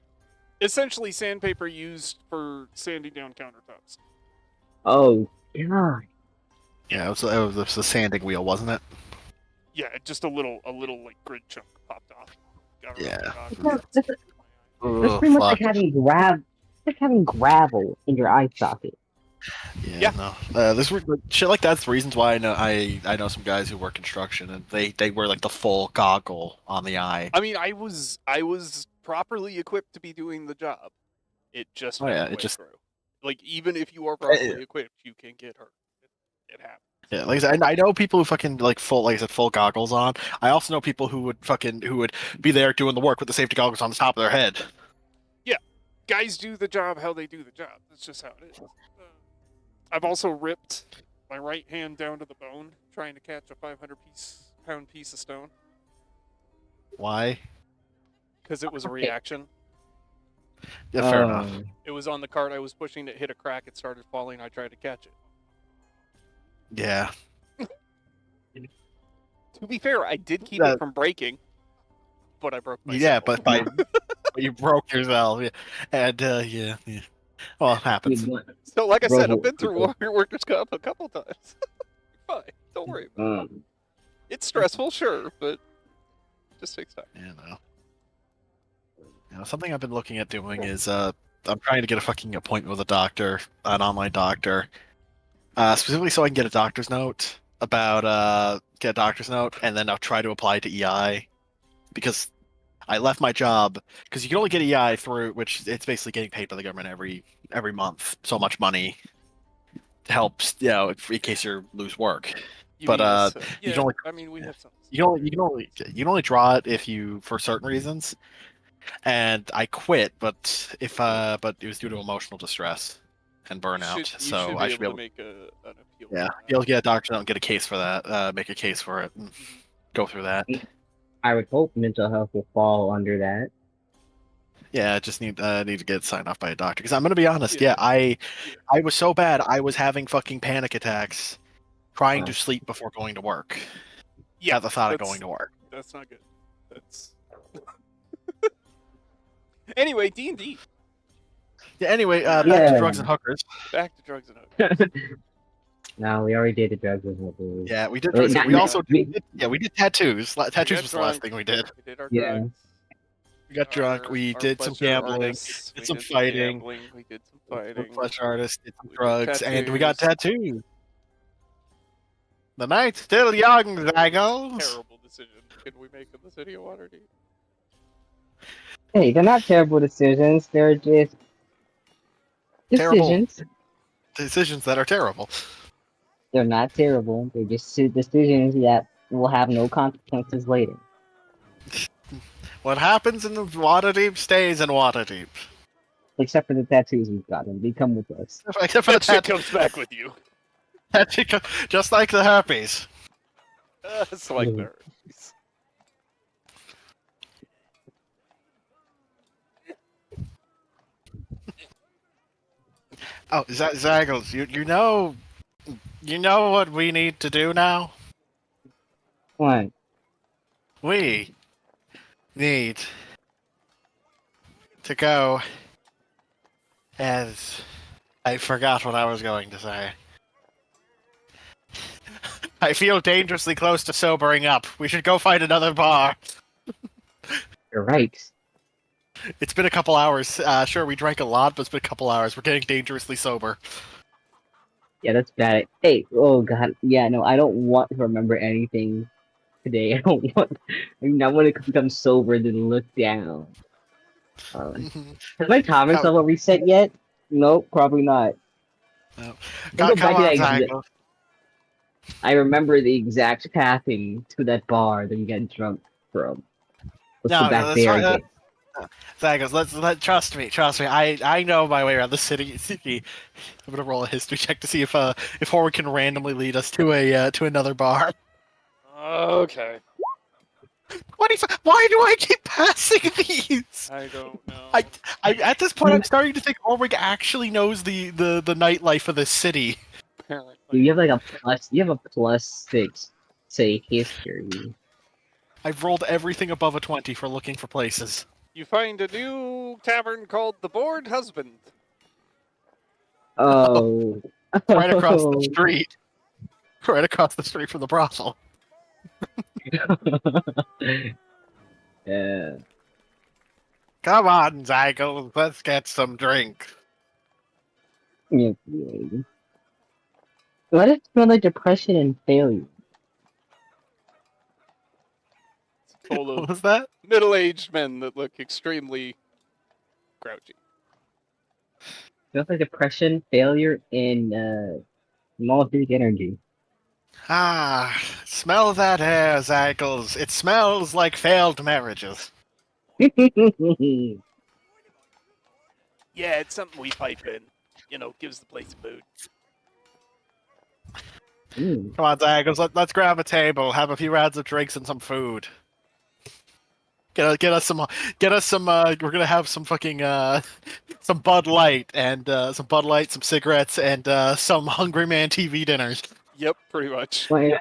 Speaker 1: Essentially, sandpaper used for sanding down countertops.
Speaker 3: Oh, God.
Speaker 2: Yeah, it was a sanding wheel, wasn't it?
Speaker 1: Yeah, just a little like grid chunk popped off. Got around
Speaker 2: Yeah.
Speaker 1: my eye.
Speaker 3: That's
Speaker 2: Oh,
Speaker 3: pretty much
Speaker 2: fuck.
Speaker 3: like having gravel in your eye socket.
Speaker 2: Yeah, no. Shit like that's the reasons why I know some guys who work construction and they wear like the full goggle on the eye.
Speaker 1: I mean, I was properly equipped to be doing the job. It just found a way through. Like even if you are properly equipped, you can get hurt. It happens.
Speaker 2: Yeah, like I said, I know people who fucking like full goggles on. I also know people who would be there doing the work with the safety goggles on the top of their head.
Speaker 1: Yeah, guys do the job how they do the job. That's just how it is. I've also ripped my right hand down to the bone, trying to catch a 500-pound piece of stone.
Speaker 2: Why?
Speaker 1: Because it was a
Speaker 3: Okay.
Speaker 1: reaction.
Speaker 2: Yeah, fair enough.
Speaker 1: It was on the cart I was pushing. It hit a crack. It started falling. I tried to catch it.
Speaker 2: Yeah.
Speaker 1: To be fair, I did keep
Speaker 2: That-
Speaker 1: it from breaking, but I broke myself.
Speaker 2: Yeah, but you broke yourself. Yeah. And yeah. Well, it happens.
Speaker 1: So, like I said, I've
Speaker 3: Bro,
Speaker 1: been through Warrior Workers Cup a couple times. Fine. Don't worry about it. It's stressful, sure, but it just takes time.
Speaker 2: Something I've been looking at doing is I'm trying to get a fucking appointment with a doctor, an online doctor, specifically so I can get a doctor's note and then I'll try to apply to EI because I left my job because you can only get EI through which it's basically getting paid by the government every month so much money to help in case you lose work. But
Speaker 1: yeah,
Speaker 2: you can only
Speaker 1: I mean, we have some.
Speaker 2: you can only draw it if you for certain reasons. And I quit, but it was due to emotional distress and burnout. So I should be able
Speaker 1: to make an appeal.
Speaker 2: be able to get a doctor note and get a case for that. Make a case for it and go through that.
Speaker 3: I would hope mental health will fall under that.
Speaker 2: Yeah, I just need to get signed off by a doctor because I'm gonna be honest.
Speaker 1: Yeah.
Speaker 2: I was so bad. I was having fucking panic attacks, trying to sleep before going to work.
Speaker 1: Yeah,
Speaker 2: at the thought of going to work.
Speaker 1: That's not good. That's anyway, D&D.
Speaker 2: Yeah. Anyway, back
Speaker 3: Yeah.
Speaker 2: to drugs and hookers.
Speaker 1: Back to drugs and hookers.
Speaker 3: No, we already did the drugs and hookers.
Speaker 2: Yeah, we did.
Speaker 3: Wait,
Speaker 2: drugs. We
Speaker 3: not-
Speaker 2: also
Speaker 3: we-
Speaker 2: did tattoos. Tattoos
Speaker 1: got
Speaker 2: was the last
Speaker 1: drunk.
Speaker 2: thing we did.
Speaker 1: We did our
Speaker 3: Yeah.
Speaker 1: drugs.
Speaker 2: We got drunk. We
Speaker 1: Our
Speaker 2: did some
Speaker 1: pleasure
Speaker 2: gambling.
Speaker 1: artists,
Speaker 2: Did
Speaker 1: we
Speaker 2: some
Speaker 1: did
Speaker 2: fighting.
Speaker 1: gambling, we did some
Speaker 2: We're
Speaker 1: fighting.
Speaker 2: flesh artists, did some
Speaker 1: We did
Speaker 2: drugs, and we got
Speaker 1: tattoos.
Speaker 2: tattoos. The night's still young, Zagos.
Speaker 1: Terrible decision. Can we make in the city of Waterdeep?
Speaker 3: Hey, they're not terrible decisions. They're just
Speaker 2: Terrible.
Speaker 3: decisions.
Speaker 2: Decisions that are terrible.
Speaker 3: They're not terrible. They're just decisions that will have no consequences later.
Speaker 2: What happens in the Waterdeep stays in Waterdeep.
Speaker 3: Except for the tattoos we've gotten. They come with us.
Speaker 2: Except for the
Speaker 1: That shit
Speaker 2: tattoo.
Speaker 1: comes back with you.
Speaker 2: Just like the herpes.
Speaker 1: It's like
Speaker 3: Mhm.
Speaker 1: there.
Speaker 2: Oh, Zagos, you know what we need to do now?
Speaker 3: What?
Speaker 2: We need to go as I forgot what I was going to say. I feel dangerously close to sobering up. We should go find another bar.
Speaker 3: You're right.
Speaker 2: It's been a couple hours. Sure, we drank a lot, but it's been a couple hours. We're getting dangerously sober.
Speaker 3: Yeah, that's bad. Hey, oh god. Yeah, no, I don't want to remember anything today. I don't want. I mean, I want to become sober then look down. Has my tolerance level reset yet? Nope, probably not.
Speaker 2: No.
Speaker 3: I'll go
Speaker 2: Come
Speaker 3: back to
Speaker 2: on,
Speaker 3: that
Speaker 2: Zagos.
Speaker 3: I remember the exact pathing to that bar that we got drunk from. Let's
Speaker 2: No,
Speaker 3: go back
Speaker 2: that's
Speaker 3: there
Speaker 2: fine,
Speaker 3: again.
Speaker 2: Zagos, trust me. I know my way around the city. I'm gonna roll a history check to see if Horwood can randomly lead us to another bar.
Speaker 1: Okay.
Speaker 2: Why do I keep passing these?
Speaker 1: I don't know.
Speaker 2: I at this point I'm starting to think Horwood actually knows the nightlife of the city.
Speaker 1: Apparently.
Speaker 3: You have like a plus. You have a +6, say history.
Speaker 2: I've rolled everything above a 20 for looking for places.
Speaker 1: You find a new tavern called the Bored Husband.
Speaker 3: Oh.
Speaker 2: Right across the street. Right across the street from the brothel.
Speaker 3: Yeah.
Speaker 2: Come on, Zagos, let's get some drink.
Speaker 3: Yeah. Why does it smell like depression and failure?
Speaker 1: It's full
Speaker 2: What
Speaker 1: of
Speaker 2: was that?
Speaker 1: middle-aged men that look extremely grouchy.
Speaker 3: Smells like depression, failure, and small Greek energy.
Speaker 2: Ah, smell that air, Zagos. It smells like failed marriages.
Speaker 1: Yeah, it's something we pipe in. You know, gives the place a mood.
Speaker 3: Mm.
Speaker 2: Come on, Zagos, let's grab a table, have a few rounds of drinks and some food. Get us some. We're gonna have some fucking some Bud Light and some cigarettes, and some Hungry Man TV dinners.
Speaker 1: Yep, pretty much.
Speaker 3: Why-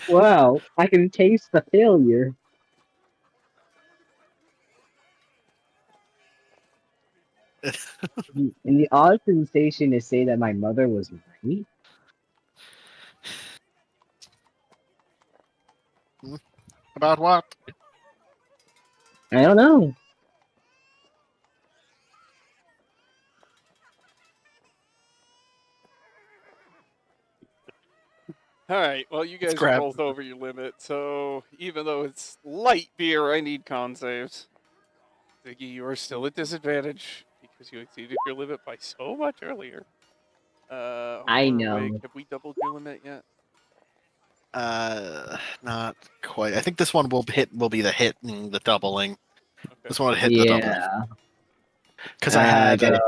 Speaker 3: wow, I can taste the failure. And the odd sensation to say that my mother was right.
Speaker 2: About what?
Speaker 3: I don't know.
Speaker 1: Alright, well, you guys are
Speaker 2: grab-
Speaker 1: both over your limit, so even though it's light beer, I need con saves. Ziggy, you are still at disadvantage because you exceeded your limit by so much earlier.
Speaker 3: I
Speaker 1: Horror
Speaker 3: know.
Speaker 1: Wig, have we doubled your limit yet?
Speaker 2: Not quite. I think this one will be the hitting the doubling.
Speaker 1: Okay.
Speaker 2: This one will hit the doubling.
Speaker 3: Yeah.
Speaker 2: Because I
Speaker 3: gotta-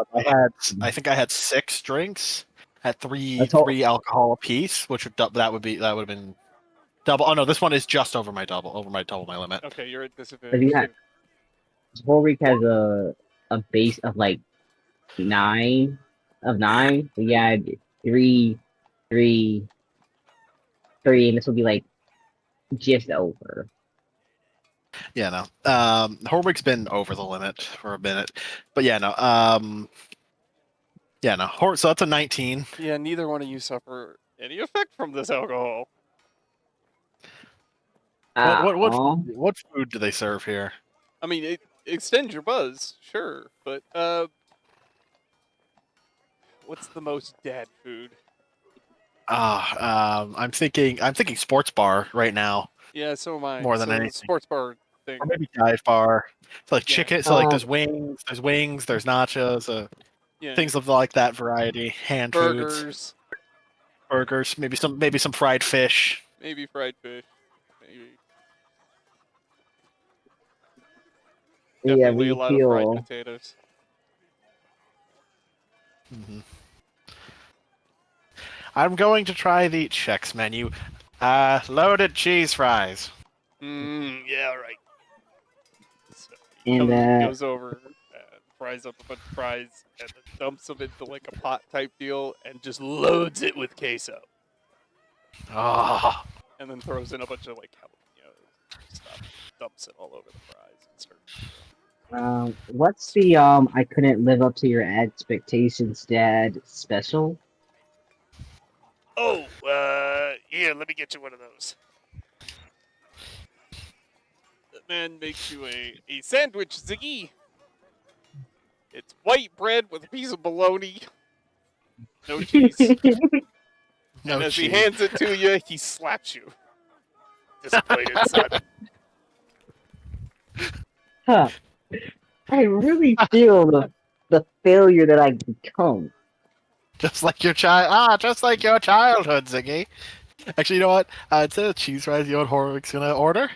Speaker 2: think I had 6 drinks at
Speaker 3: That's all-
Speaker 2: three alcohol apiece, which would that would have been double. Oh no, this one is just over my double my limit.
Speaker 1: Okay, you're at
Speaker 3: But
Speaker 1: disadvantage.
Speaker 3: you had
Speaker 1: too.
Speaker 3: Horrick has a base of like 9 of 9. We had 3, 3, 3, and this will be like just over.
Speaker 2: Yeah, no. Horwick's been over the limit for a minute, but yeah, no. Yeah, no. So that's a 19.
Speaker 1: Yeah, neither one of you suffer any effect from this alcohol.
Speaker 2: What food do they serve here?
Speaker 1: I mean, it extends your buzz, sure, but what's the most dad food?
Speaker 2: I'm thinking sports bar right now.
Speaker 1: Yeah, so am I.
Speaker 2: More than
Speaker 1: so
Speaker 2: anything.
Speaker 1: sports bar thing.
Speaker 2: Or maybe dive bar. So like
Speaker 1: Yeah.
Speaker 2: chicken. So like there's wings, there's nachos,
Speaker 1: Yeah,
Speaker 2: things of like that variety. Hand foods,
Speaker 1: burgers,
Speaker 2: burgers, maybe some fried fish.
Speaker 1: maybe fried fish, maybe.
Speaker 3: Yeah,
Speaker 1: Definitely
Speaker 3: we
Speaker 1: a lot of fried
Speaker 3: feel.
Speaker 1: potatoes.
Speaker 2: Mm-hmm. I'm going to try the Chex menu. Loaded cheese fries.
Speaker 1: Yeah, right. So
Speaker 3: And
Speaker 1: goes over, fries up a bunch of fries, and then dumps them into like a pot type deal, and just loads it with queso,
Speaker 2: Oh,
Speaker 1: and then throws in a bunch of like jalapenos and stuff, dumps it all over the fries, and starts.
Speaker 3: what's the I couldn't live up to your expectations, Dad special?
Speaker 1: Oh, here, let me get you one of those. The man makes you a sandwich, Ziggy. It's white bread with a piece of bologna. No cheese.
Speaker 2: no
Speaker 1: And as he
Speaker 2: cheese.
Speaker 1: hands it to you, he slaps you. Disappointed, son.
Speaker 3: Huh. I really feel the failure that I become.
Speaker 2: Just like your child. Just like your childhood, Ziggy. Actually, you know what? Instead of cheese fries, you know what Horwick's gonna order?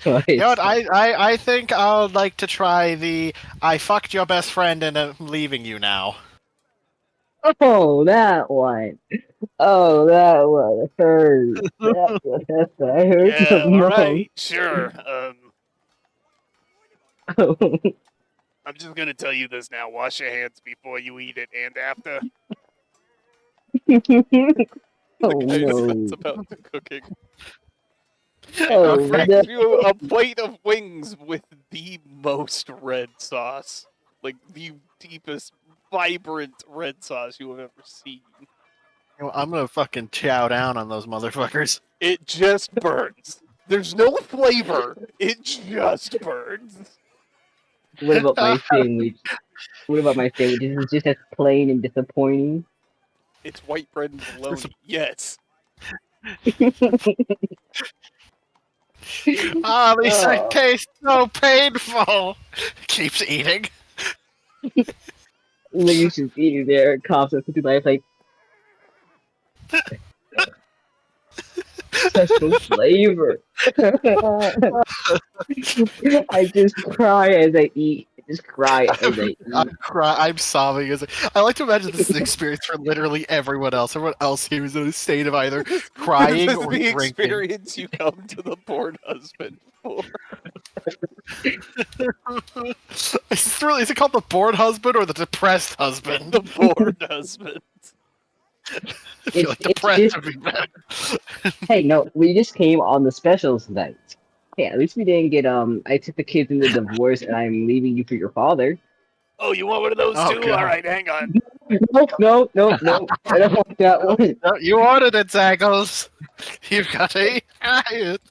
Speaker 2: You know what? I think I would like to try the I fucked your best friend and I'm leaving you now.
Speaker 3: Oh, that one. Oh, that one hurt. That hurt
Speaker 1: Yeah,
Speaker 3: the
Speaker 1: all
Speaker 3: most.
Speaker 1: right, sure. I'm just gonna tell you this now. Wash your hands before you eat it and after.
Speaker 3: Oh,
Speaker 1: The guy
Speaker 3: no.
Speaker 1: that's about the cooking.
Speaker 3: Oh,
Speaker 1: Brings
Speaker 3: no.
Speaker 1: you a plate of wings with the most red sauce. Like the deepest, vibrant red sauce you have ever seen.
Speaker 2: You know, I'm gonna fucking chow down on those motherfuckers.
Speaker 1: It just burns. There's no flavor. It just burns.
Speaker 3: What about my sandwich? What about my sandwich? Is it just as plain and disappointing?
Speaker 1: It's white bread and bologna. Yes.
Speaker 2: Ah, these
Speaker 3: Oh.
Speaker 2: taste so painful. Keeps eating.
Speaker 3: Niggas just eating there, cops at 50 life like special flavor. I just cry as I eat just cry and they eat.
Speaker 2: I'm sobbing. I like to imagine this is an experience for literally everyone else. Everyone else here is in a state of either crying
Speaker 1: This is
Speaker 2: or
Speaker 1: the
Speaker 2: drinking.
Speaker 1: experience you come to the bored husband for.
Speaker 2: Is it called the bored husband or the depressed husband?
Speaker 1: The bored husband.
Speaker 2: I feel like depressed
Speaker 3: just-
Speaker 2: would be better.
Speaker 3: Hey, no, we just came on the specials night. Hey, at least we didn't get I took the kids in the divorce and I'm leaving you for your father.
Speaker 1: Oh, you want one of those
Speaker 2: Oh,
Speaker 1: too?
Speaker 2: God.
Speaker 1: All right, hang on.
Speaker 3: No, I don't want that one.
Speaker 2: No, you ordered it, Zaggles. You've got to try it.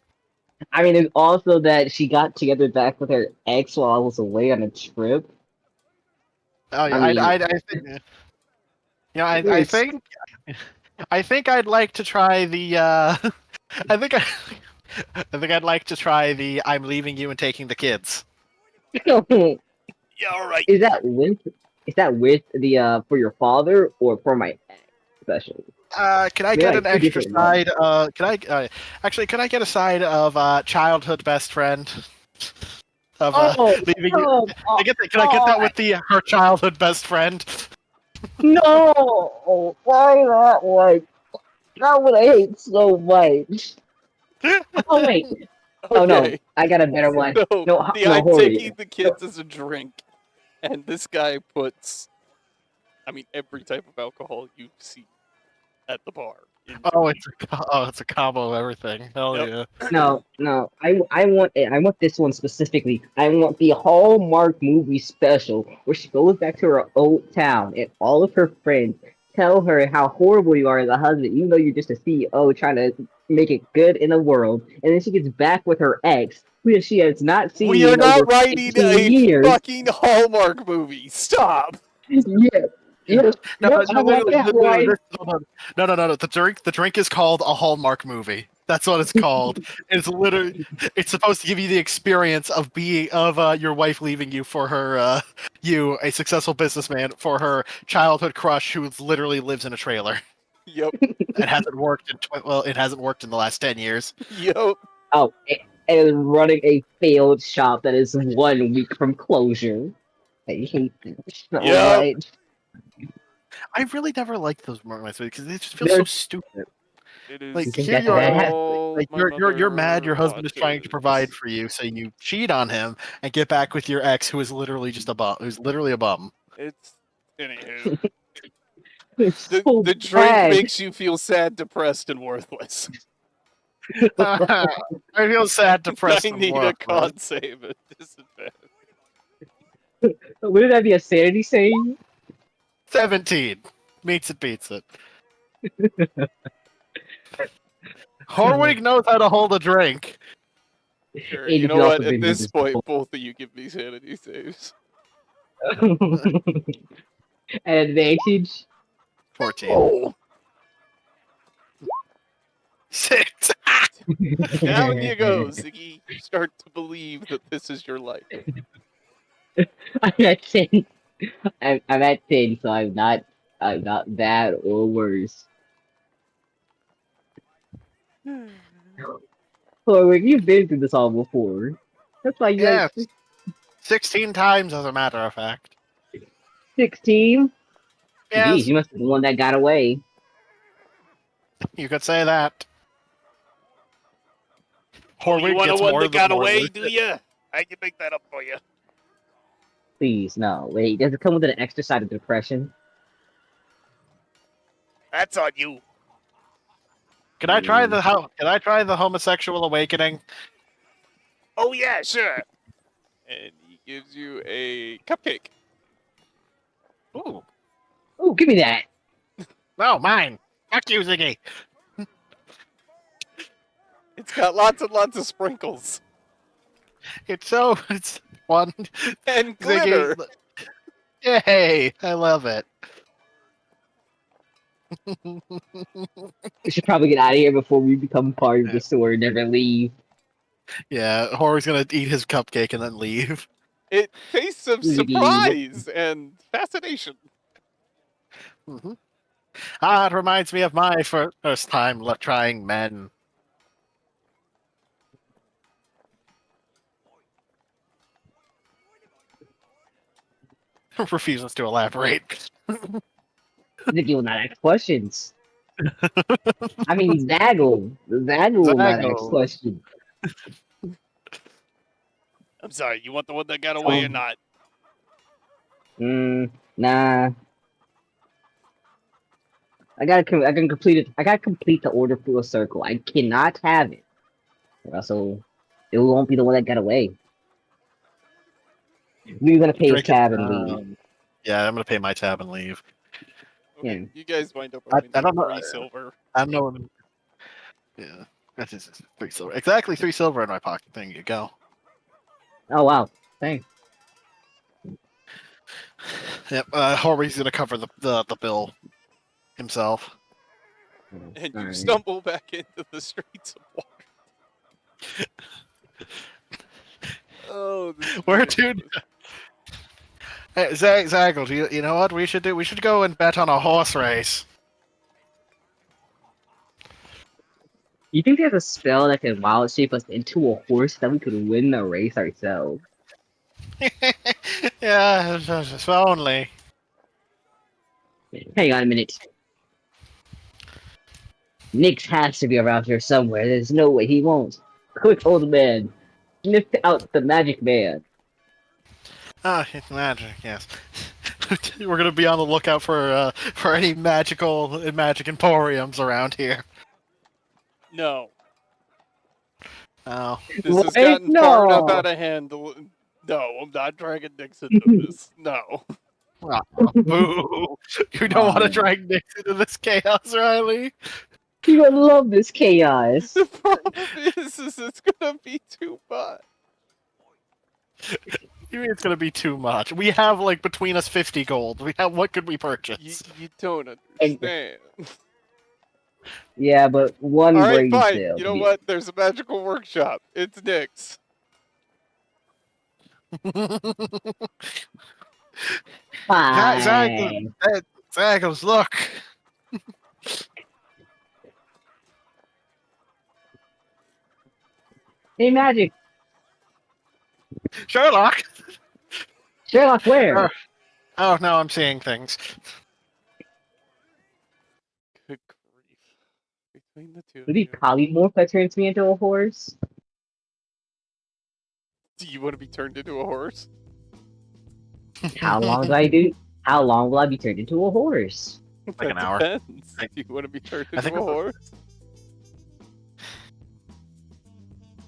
Speaker 3: I mean, it's also that she got together back with her ex while I was away on a trip.
Speaker 2: Oh, yeah,
Speaker 3: I mean-
Speaker 2: I think. I think I'd like to try the. I think I'd like to try the. I'm leaving you and taking the kids.
Speaker 1: Yeah, all right.
Speaker 3: Is that with the for your father or for my ex special?
Speaker 2: Can I
Speaker 3: They're
Speaker 2: get
Speaker 3: like
Speaker 2: an
Speaker 3: two
Speaker 2: extra
Speaker 3: different ones.
Speaker 2: side? Can I get a side of childhood best friend? Of leaving you. Can I get that with the her childhood best friend?
Speaker 3: No! Why that one? That one I hate so much. Oh wait. Oh no,
Speaker 1: Okay.
Speaker 3: I got a better one.
Speaker 1: So,
Speaker 3: No,
Speaker 1: I'm
Speaker 3: hold it.
Speaker 1: taking the kids as a drink, and this guy puts, I mean, every type of alcohol you see at the bar.
Speaker 2: Oh, it's a combo of everything. Hell
Speaker 1: Yep.
Speaker 2: yeah!
Speaker 3: No. I want it. I want this one specifically. I want the Hallmark movie special where she goes back to her old town and all of her friends tell her how horrible you are as a husband, even though you're just a CEO trying to make it good in the world. And then she gets back with her ex, who she has not seen
Speaker 1: We are
Speaker 3: in
Speaker 1: not
Speaker 3: over
Speaker 1: writing
Speaker 3: 15
Speaker 1: a
Speaker 3: years.
Speaker 1: fucking Hallmark movie. Stop.
Speaker 3: Yeah.
Speaker 2: No,
Speaker 3: Yep, I want that one.
Speaker 2: no. The drink is called a Hallmark movie. That's what it's called. It's supposed to give you the experience of your wife leaving you for her you, a successful businessman, for her childhood crush who literally lives in a trailer.
Speaker 1: Yep.
Speaker 2: It hasn't worked it hasn't worked in the last 10 years.
Speaker 1: Yep.
Speaker 3: Oh, and running a failed shop that is 1 week from closure. I hate this so
Speaker 1: Yep.
Speaker 3: much.
Speaker 2: I really never liked those movies because they just feel
Speaker 3: They're-
Speaker 2: so stupid.
Speaker 1: It is
Speaker 2: Like
Speaker 3: You think
Speaker 2: here
Speaker 3: that's
Speaker 2: you are,
Speaker 3: bad?
Speaker 1: all
Speaker 2: like
Speaker 1: my
Speaker 2: you're mad. Your
Speaker 1: mother
Speaker 2: husband is trying to
Speaker 1: watches.
Speaker 2: provide for you, so you cheat on him and get back with your ex, who is literally just a bum. Who's literally a bum.
Speaker 1: It's anywho.
Speaker 3: It's
Speaker 1: The,
Speaker 3: so
Speaker 1: the drink
Speaker 3: bad.
Speaker 1: makes you feel sad, depressed, and worthless.
Speaker 2: I feel sad, depressed,
Speaker 1: I
Speaker 2: and
Speaker 1: need a
Speaker 2: worthless.
Speaker 1: con save at disadvantage.
Speaker 3: Wouldn't that be a sanity save?
Speaker 2: 17 meets it, beats it. Horwig knows how to hold a drink.
Speaker 1: Sure,
Speaker 3: Aiden
Speaker 1: you know
Speaker 3: could also
Speaker 1: what?
Speaker 3: be
Speaker 1: At this
Speaker 3: this
Speaker 1: point,
Speaker 3: before.
Speaker 1: both of you give me sanity saves.
Speaker 3: An advantage.
Speaker 2: 14.
Speaker 1: Oh,
Speaker 2: 6.
Speaker 1: down you go, Ziggy. You start to believe that this is your life.
Speaker 3: I'm at 10. I'm at 10, so I'm not bad or worse. Horwick, you've been through this all before. That's why you
Speaker 2: Yes.
Speaker 3: like
Speaker 2: 16 times, as a matter of fact.
Speaker 3: 16.
Speaker 2: Yes,
Speaker 3: Geez, you must be the one that got away.
Speaker 2: you could say that.
Speaker 1: Oh, you
Speaker 2: Horwig
Speaker 1: want
Speaker 2: gets
Speaker 1: one
Speaker 2: more
Speaker 1: that
Speaker 2: than
Speaker 1: got
Speaker 2: more
Speaker 1: away,
Speaker 2: than-
Speaker 1: do you? I can make that up for you.
Speaker 3: Please, no. Wait, does it come with an extra side of depression?
Speaker 1: That's on you.
Speaker 2: Can I try the homosexual awakening?
Speaker 1: Oh yeah, sure. And he gives you a cupcake.
Speaker 2: Ooh.
Speaker 3: Ooh, give me that.
Speaker 2: No, mine. Fuck you, Ziggy.
Speaker 1: It's got lots and lots of sprinkles
Speaker 2: It's fun.
Speaker 1: and glitter.
Speaker 2: Ziggy. Yay! I love it.
Speaker 3: We should probably get out of here before we become part of the store and never leave.
Speaker 2: Yeah, Horwig's gonna eat his cupcake and then leave.
Speaker 1: It tastes of
Speaker 3: Leave.
Speaker 1: surprise and fascination.
Speaker 2: Mm-hmm. It reminds me of my first time trying men. Refuses to elaborate.
Speaker 3: Nicky will not ask questions. I mean, Zaggle. Zaggle will not ask
Speaker 2: Zaggle.
Speaker 3: questions.
Speaker 1: I'm sorry, you want the one that got away or not?
Speaker 3: Nah. I gotta complete it. I gotta complete the order through a circle. I cannot have it. Or else it won't be the one that got away. We're gonna pay his
Speaker 2: Drink it,
Speaker 3: tab and leave.
Speaker 2: Yeah, I'm gonna pay my tab and leave.
Speaker 1: Okay,
Speaker 3: Yeah.
Speaker 1: you guys wind up
Speaker 2: I
Speaker 1: earning
Speaker 2: don't know.
Speaker 1: 3 silver.
Speaker 2: I'm no. Yeah, that's just 3 silver. Exactly 3 silver in my pocket. There you go.
Speaker 3: Oh wow. Thanks.
Speaker 2: Yep. Horby's gonna cover the bill himself.
Speaker 1: And you
Speaker 3: Alright.
Speaker 1: stumble back into the streets of water. Oh, this is
Speaker 2: Where,
Speaker 1: ridiculous.
Speaker 2: dude? Hey, Zaggle, you know what we should do? We should go and bet on a horse race.
Speaker 3: You think there's a spell that can wild shape us into a horse that we could win the race ourselves?
Speaker 2: Yeah, if only.
Speaker 3: Hang on a minute. Nix has to be around here somewhere. There's no way he won't. Quick, old man. Sniff out the magic man.
Speaker 2: Ah, it's magic. Yes. We're gonna be on the lookout for any magic emporiums around here.
Speaker 1: No.
Speaker 2: Oh.
Speaker 1: This has
Speaker 3: What?
Speaker 1: gotten far enough
Speaker 3: No.
Speaker 1: out of hand. No, I'm not dragging Nix into this. No.
Speaker 2: Oh, boo! You don't want to drag Nick into this chaos, Riley.
Speaker 3: You would love this chaos.
Speaker 1: The problem is it's gonna be too much.
Speaker 2: You mean it's gonna be too much? We have like between us 50 gold. What could we purchase?
Speaker 1: You don't understand.
Speaker 3: Yeah, but one
Speaker 1: All right,
Speaker 3: brain
Speaker 1: fine.
Speaker 3: cell.
Speaker 1: You know what? There's a magical workshop. It's Nix.
Speaker 3: Fine.
Speaker 2: Zaggles, look.
Speaker 3: Hey, magic.
Speaker 2: Sherlock.
Speaker 3: Sherlock, where?
Speaker 2: Oh no, I'm seeing things.
Speaker 1: Good grief. Between the two of
Speaker 3: Would he
Speaker 1: you.
Speaker 3: polymorph that turns me into a horse?
Speaker 1: Do you want to be turned into a horse?
Speaker 3: How long do I do? How long will I be turned into a horse?
Speaker 2: Like an hour.
Speaker 1: Depends. Do you want to be turned
Speaker 2: I
Speaker 1: into
Speaker 2: think
Speaker 1: a
Speaker 2: it's a-
Speaker 1: horse?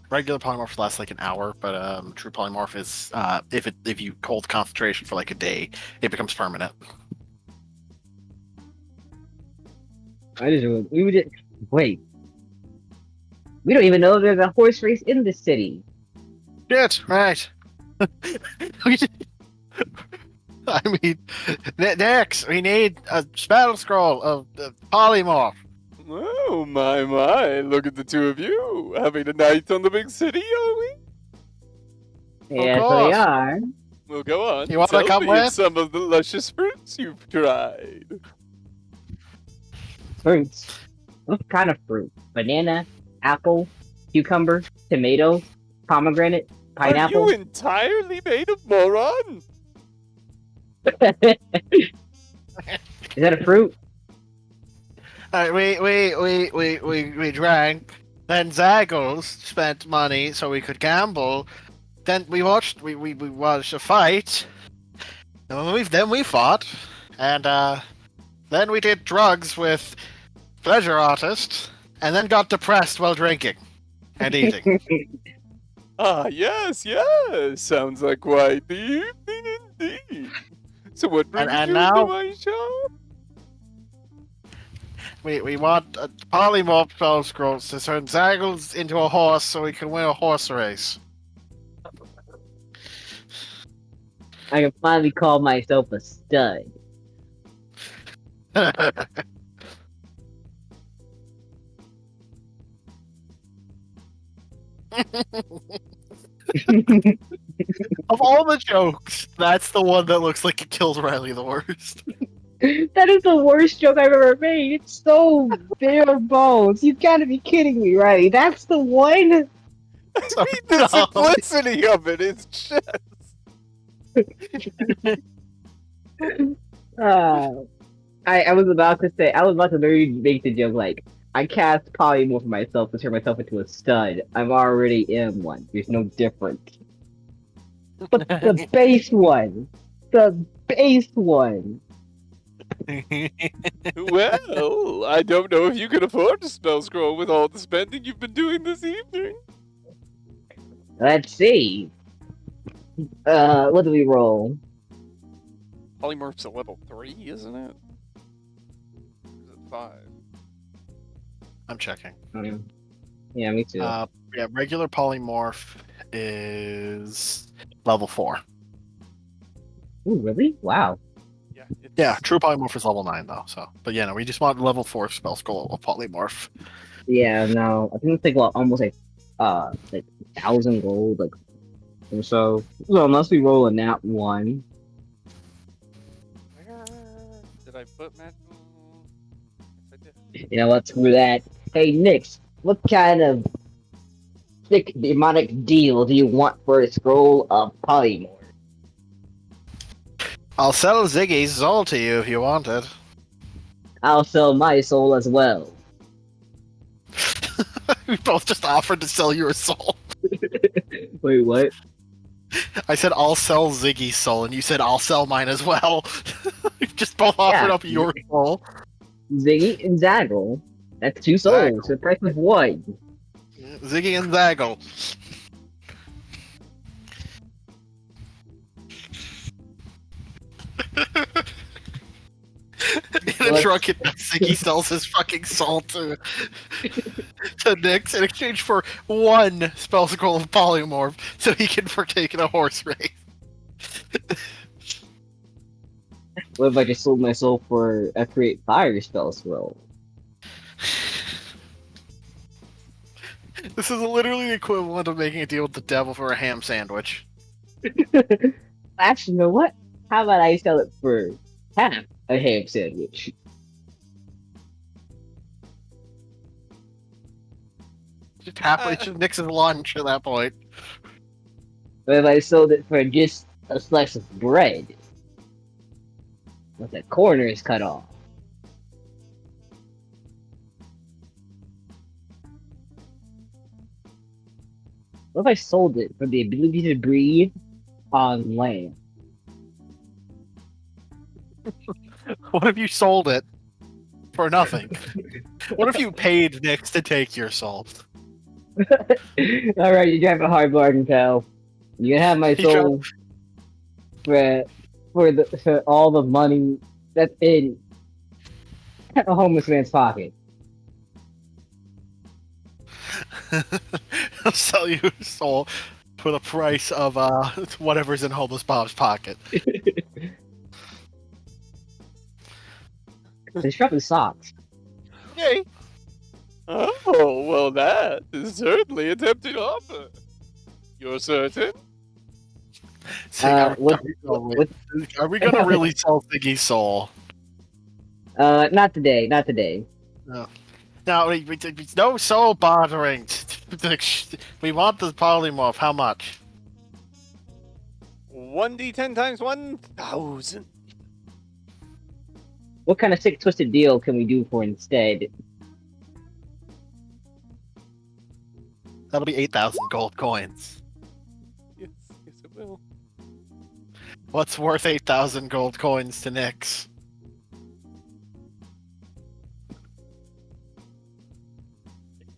Speaker 2: Regular polymorph lasts like an hour, but true polymorph is if you hold concentration for like a day, it becomes permanent.
Speaker 3: Wait. We don't even know if there's a horse race in this city.
Speaker 2: Shit, right. I mean, next we need a spell scroll of polymorph.
Speaker 1: Oh my! Look at the two of you having a night on the big city, are we?
Speaker 3: Yes,
Speaker 2: course.
Speaker 3: we are.
Speaker 1: Well, go on.
Speaker 2: You wanna
Speaker 1: Tell
Speaker 2: come
Speaker 1: me
Speaker 2: with?
Speaker 1: some of the luscious fruits you've tried.
Speaker 3: Fruits. What kind of fruit? Banana, apple, cucumber, tomato, pomegranate,
Speaker 1: Are
Speaker 3: pineapple.
Speaker 1: you entirely made of moron?
Speaker 3: Is that a fruit?
Speaker 2: We drank. Then Zaggles spent money so we could gamble. Then we watched a fight. Then we fought, and then we did drugs with pleasure artists, and then got depressed while drinking and eating.
Speaker 1: Ah, yes. Sounds like quite the evening indeed. So what brings
Speaker 2: And
Speaker 1: you
Speaker 2: now-
Speaker 1: to my shop?
Speaker 2: We want a polymorph spell scrolls to turn Zaggles into a horse so we can win a horse race.
Speaker 3: I can finally call myself a stud.
Speaker 2: Of all the jokes, that's the one that looks like it kills Riley the worst.
Speaker 3: That is the worst joke I've ever made. It's so bare bones. You gotta be kidding me, right? That's the one?
Speaker 2: So
Speaker 1: The
Speaker 2: dumb.
Speaker 1: simplicity of it is just.
Speaker 3: uh, I was about to say, I was about to literally make the joke like, I cast polymorph myself to turn myself into a stud. I'm already in one. There's no difference. But the base one, the base one.
Speaker 1: Well, I don't know if you can afford a spell scroll with all the spending you've been doing this evening.
Speaker 3: Let's see. What do we roll?
Speaker 1: Polymorph's a level 3, isn't it? Or is it 5?
Speaker 2: I'm checking.
Speaker 3: Yeah, me too.
Speaker 2: Yeah, regular polymorph is level 4.
Speaker 3: Ooh, really? Wow.
Speaker 1: Yeah. It's...
Speaker 2: Yeah, true polymorph is level 9 though. So, but yeah, no, we just want level 4 spell scroll of polymorph.
Speaker 3: Yeah, no, I think it's like almost like 1,000 gold, like or so. So unless we roll a nat one.
Speaker 1: Where did I put magical? Yes, I did.
Speaker 3: You know what? Screw that. Hey, Nix, what kind of thick demonic deal do you want for a scroll of polymorph?
Speaker 2: I'll sell Ziggy's soul to you if you want it.
Speaker 3: I'll sell my soul as well.
Speaker 2: We both just offered to sell your soul.
Speaker 3: Wait, what?
Speaker 2: I said I'll sell Ziggy's soul, and you said I'll sell mine as well. We've just both offered
Speaker 3: Yeah.
Speaker 2: up your soul.
Speaker 3: Ziggy and Zaggle. That's 2 souls.
Speaker 2: Zaggle.
Speaker 3: The price of 1.
Speaker 2: Ziggy and Zaggle. In a
Speaker 3: What?
Speaker 2: drunken Ziggy sells his fucking soul to Nyx in exchange for 1 spell scroll of polymorph so he can partake in a horse race.
Speaker 3: What if I just sold my soul for a create fire spell scroll?
Speaker 2: This is literally the equivalent of making a deal with the devil for a ham sandwich.
Speaker 3: Actually, you know what? How about I sell it for half a ham sandwich?
Speaker 2: Just halfway to Nyx's lunch at that point.
Speaker 3: What if I sold it for just a slice of bread? With the corners cut off. What if I sold it for the ability to breathe on land?
Speaker 2: What if you sold it for nothing? What if you paid Nyx to take your soul?
Speaker 3: Alright, you drive a hard bargain, pal. You can have my
Speaker 2: He
Speaker 3: soul for all the money that's in a homeless man's pocket.
Speaker 2: I'll sell you his soul for the price of whatever's in homeless Bob's pocket.
Speaker 3: He's dropping socks.
Speaker 1: Yay! Oh, well, that is certainly a tempting offer. You're certain?
Speaker 2: See, are we gonna really sell Ziggy's soul?
Speaker 3: Not today, not today.
Speaker 2: No, no soul bartering. We want the polymorph. How much?
Speaker 1: 1d10 times 1,000.
Speaker 3: What kind of sick twisted deal can we do for instead?
Speaker 2: That'll be 8,000 gold coins.
Speaker 1: Yes, it will.
Speaker 2: What's worth 8,000 gold coins to Nyx?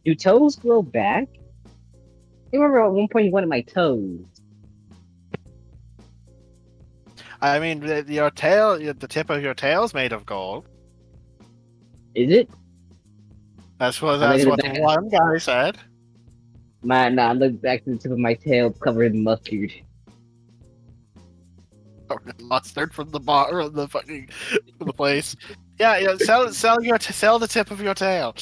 Speaker 3: Do toes grow back? I remember at one point he wanted my toes.
Speaker 2: I mean, your tail, the tip of your tail's made of gold.
Speaker 3: Is it?
Speaker 2: That's what
Speaker 3: I look at
Speaker 2: the
Speaker 3: the
Speaker 2: one guy said.
Speaker 3: Nah, I look back to the tip of my tail covered in mustard.
Speaker 2: Mustard from the bar of the fucking from the place. Yeah. Sell the tip of your tail.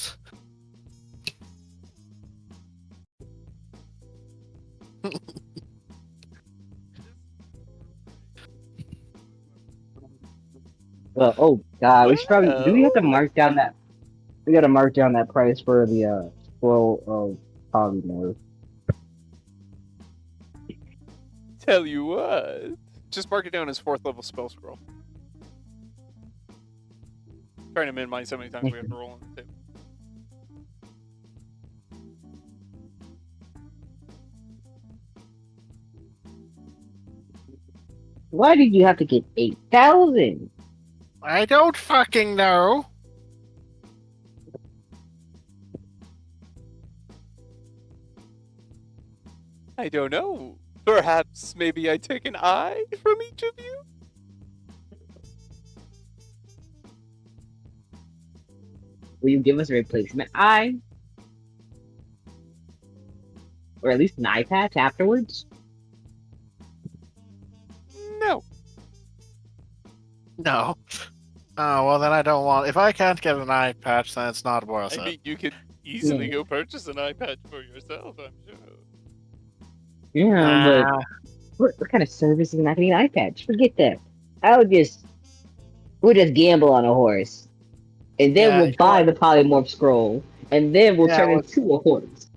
Speaker 3: Oh god, we should probably do we have to mark down that we gotta mark down that price for the scroll of polymorph.
Speaker 1: Tell you what. Just mark it down as 4th level spell scroll. Trying to minimize how many times we have to roll on the table.
Speaker 3: Why did you have to get 8,000?
Speaker 2: I don't fucking know.
Speaker 1: I don't know. Perhaps maybe I take an eye from each of you?
Speaker 3: Will you give us a replacement eye? Or at least an eye patch afterwards?
Speaker 1: No.
Speaker 2: No. Oh, well then I don't want... If I can't get an eye patch, then it's not worth
Speaker 1: I
Speaker 2: it.
Speaker 1: mean, you could easily go purchase an eye patch for yourself, I'm sure.
Speaker 3: Yeah, but what kind of service is not getting an eye patch? Forget that. We'll just gamble on a horse. And then
Speaker 2: Yeah,
Speaker 3: we'll buy the polymorph scroll. And then we'll turn into a horse.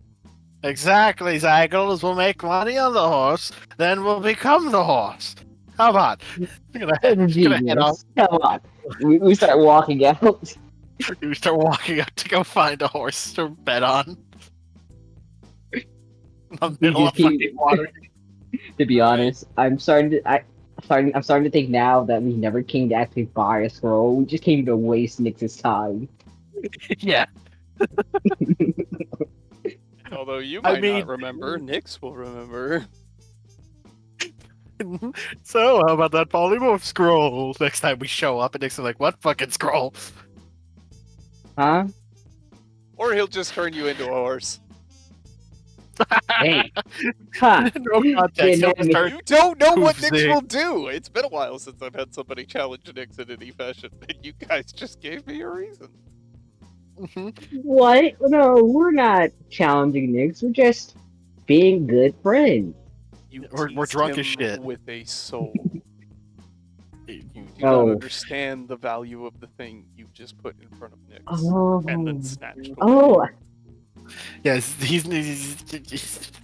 Speaker 2: Exactly, Zagles. We'll make money on the horse, then we'll become the horse. How about? We're gonna head off.
Speaker 3: Come on. We start walking out.
Speaker 2: We start walking out to go find a horse to bet on. In the middle of fucking water.
Speaker 3: To be honest, I'm starting to think now that we never came to actually buy a scroll. We just came to waste Nix's time.
Speaker 2: Yeah.
Speaker 1: Although you might not remember, Nyx will remember.
Speaker 2: So, how about that polymorph scroll? Next time we show up and Nyx is like, what fucking scroll?
Speaker 3: Huh?
Speaker 1: Or he'll just turn you into a horse.
Speaker 3: Hey. Huh.
Speaker 2: No context. He'll just turn...
Speaker 1: You don't know what
Speaker 2: Oofsy.
Speaker 1: Nyx will do! It's been a while since I've had somebody challenge Nyx in any fashion, and you guys just gave me a reason.
Speaker 3: What? No, we're not challenging Nix. We're just being good friends.
Speaker 2: We're
Speaker 1: teased
Speaker 2: drunk
Speaker 1: him
Speaker 2: as shit.
Speaker 1: With a soul. You do
Speaker 3: Oh.
Speaker 1: not understand the value of the thing you just put in front of Nyx.
Speaker 3: Oh.
Speaker 1: And then snatched away.
Speaker 3: Oh.
Speaker 2: Yes,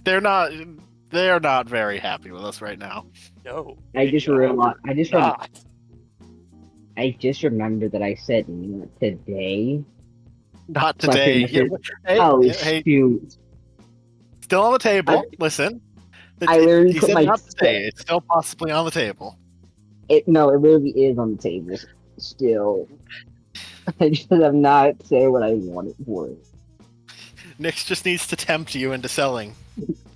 Speaker 2: they're not very happy with us right now.
Speaker 1: No.
Speaker 3: I just realized.
Speaker 1: Not.
Speaker 3: I just remembered that I said not today.
Speaker 2: Not today.
Speaker 3: Oh
Speaker 2: Hey,
Speaker 3: shoot!
Speaker 2: still on the table. Listen.
Speaker 3: I literally
Speaker 2: he
Speaker 3: put
Speaker 2: said
Speaker 3: my
Speaker 2: not today. It's still possibly on the table.
Speaker 3: No, it literally is on the table still. I just have not said what I wanted for it.
Speaker 2: Nyx just needs to tempt you into selling.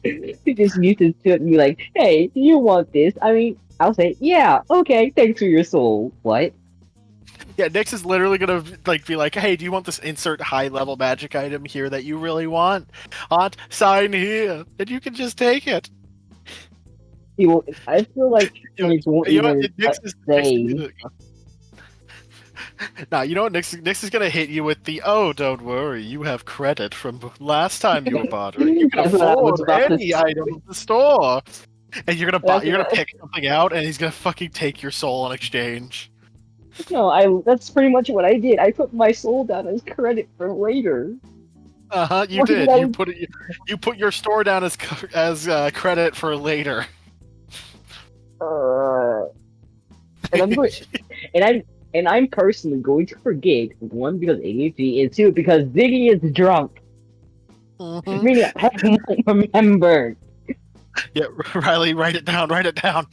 Speaker 3: He just used to be like, "Hey, do you want this?" I mean, I'll say, "Yeah, okay, thanks for your soul." What?
Speaker 2: Yeah, Nyx is literally gonna be like, "Hey, do you want this insert high-level magic item here that you really want? Sign here, and you can just take it."
Speaker 3: I feel like Nyx won't even say.
Speaker 2: Now, you know what? Nyx is gonna hit you with the, "Oh, don't worry, you have credit from last time you were bartering. You can
Speaker 3: That's what I was
Speaker 2: afford
Speaker 3: about to
Speaker 2: any
Speaker 3: say.
Speaker 2: item in the store." And you're
Speaker 3: That's
Speaker 2: gonna
Speaker 3: what-
Speaker 2: pick something out, and he's gonna fucking take your soul in exchange.
Speaker 3: No, that's pretty much what I did. I put my soul down as credit for later.
Speaker 2: You
Speaker 3: What
Speaker 2: did.
Speaker 3: did I-
Speaker 2: You put your store down as credit for later.
Speaker 3: And I'm going, I'm personally going to forget, one, because ADHD, and two, because Ziggy is drunk.
Speaker 2: Mhm.
Speaker 3: Meaning I won't remember.
Speaker 2: Yeah, Riley, write it down. Write it down.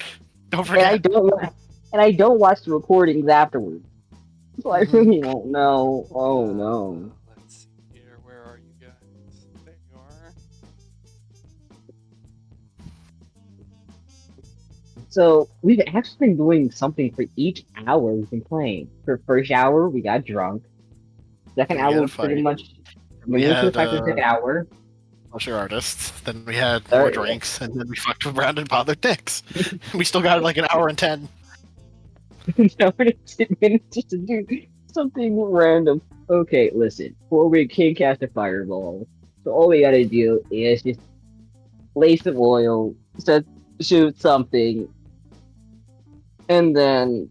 Speaker 2: Don't
Speaker 3: And
Speaker 2: forget.
Speaker 3: I don't watch the recordings afterwards. So I
Speaker 2: Mhm.
Speaker 3: really don't know. Oh no.
Speaker 1: Let's see here. Where are you guys? There you are.
Speaker 3: So we've actually been doing something for each hour we've been playing. For first hour, we got drunk. Second
Speaker 2: We had
Speaker 3: hour,
Speaker 2: a
Speaker 3: was pretty
Speaker 2: fight.
Speaker 3: much.
Speaker 2: We
Speaker 3: We went to
Speaker 2: had
Speaker 3: the fight for the second hour.
Speaker 2: Usher artists. Then we had more
Speaker 3: Third-
Speaker 2: drinks, and then we fucked around and bothered dicks. We still got like an hour and 10.
Speaker 3: No, it's 10 minutes just to do something random. Okay, listen. Before we can cast a fireball, so all we gotta do is just lace some oil, shoot something, and then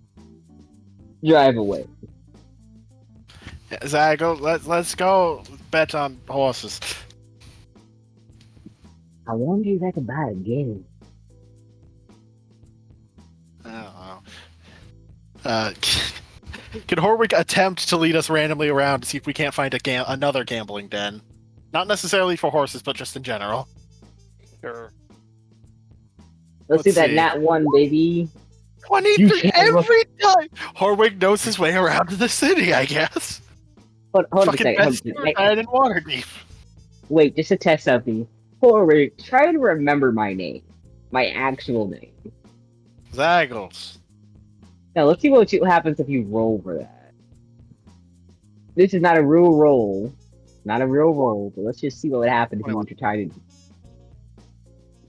Speaker 3: drive away.
Speaker 2: Zago, let's go bet on horses.
Speaker 3: I wonder if I can buy a game.
Speaker 2: I don't know. Can Horwick attempt to lead us randomly around to see if we can't find another gambling den? Not necessarily for horses, but just in general.
Speaker 1: Sure.
Speaker 3: Let's do
Speaker 2: Let's
Speaker 3: that
Speaker 2: see.
Speaker 3: nat 1, baby.
Speaker 2: 23 every time! Horwick knows his way around the city, I guess.
Speaker 3: Hold a
Speaker 2: Fucking
Speaker 3: second.
Speaker 2: best suicide in Waterdeep.
Speaker 3: Wait, just to test something. Forward, try to remember my name. My actual name.
Speaker 2: Zaggles.
Speaker 3: Now, let's see what happens if you roll for that. This is not a real roll. Not a real roll, but let's just see what would happen if you were to try to...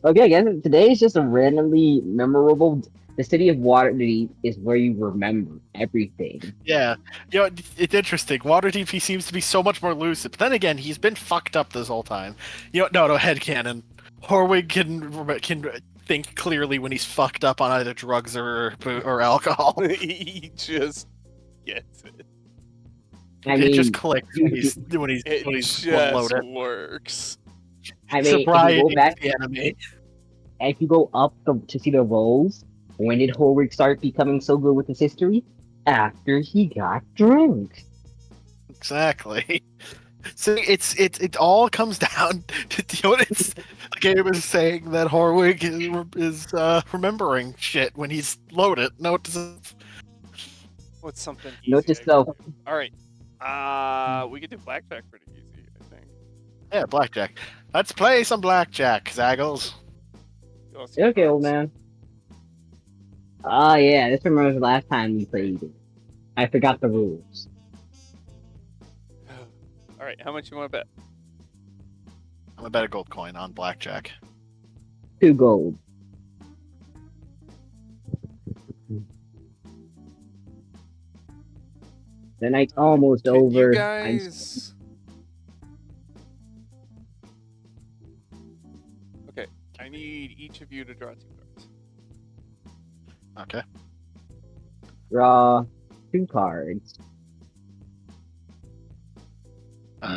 Speaker 3: Okay, I guess today is just a randomly memorable... The city of Waterdeep is where you remember everything.
Speaker 2: Yeah. You know, it's interesting. Waterdeep, he seems to be so much more lucid. But then again, he's been fucked up this whole time. You know, no, headcanon. Horwig can think clearly when he's fucked up on either drugs or alcohol.
Speaker 1: He just gets it.
Speaker 2: It just clicks when he's
Speaker 1: It
Speaker 2: when loaded.
Speaker 1: just works.
Speaker 3: I mean,
Speaker 2: Sobriety
Speaker 3: if you go back,
Speaker 2: is the enemy.
Speaker 3: if you go up to see the rolls, when did Horwig start becoming so good with his history? After he got drunk.
Speaker 2: Exactly. So it all comes down to, you know what it's the game is saying that Horwig is remembering shit when he's loaded. Note to
Speaker 1: What's something
Speaker 3: Note to
Speaker 1: easy I
Speaker 3: self.
Speaker 1: can do? All right. We could do blackjack pretty easy, I think.
Speaker 2: yeah, blackjack. Let's play some blackjack, Zaggles.
Speaker 1: You all see
Speaker 3: Okay,
Speaker 1: cards?
Speaker 3: old man. Ah, yeah, this remembers the last time we played it. I forgot the rules.
Speaker 1: All right, how much you want to bet?
Speaker 2: I'm gonna bet a gold coin on blackjack.
Speaker 3: 2 gold. The night's almost
Speaker 1: Can
Speaker 3: over.
Speaker 1: you guys? Okay, I need each of you to draw 2 cards.
Speaker 2: Okay.
Speaker 3: Draw 2 cards.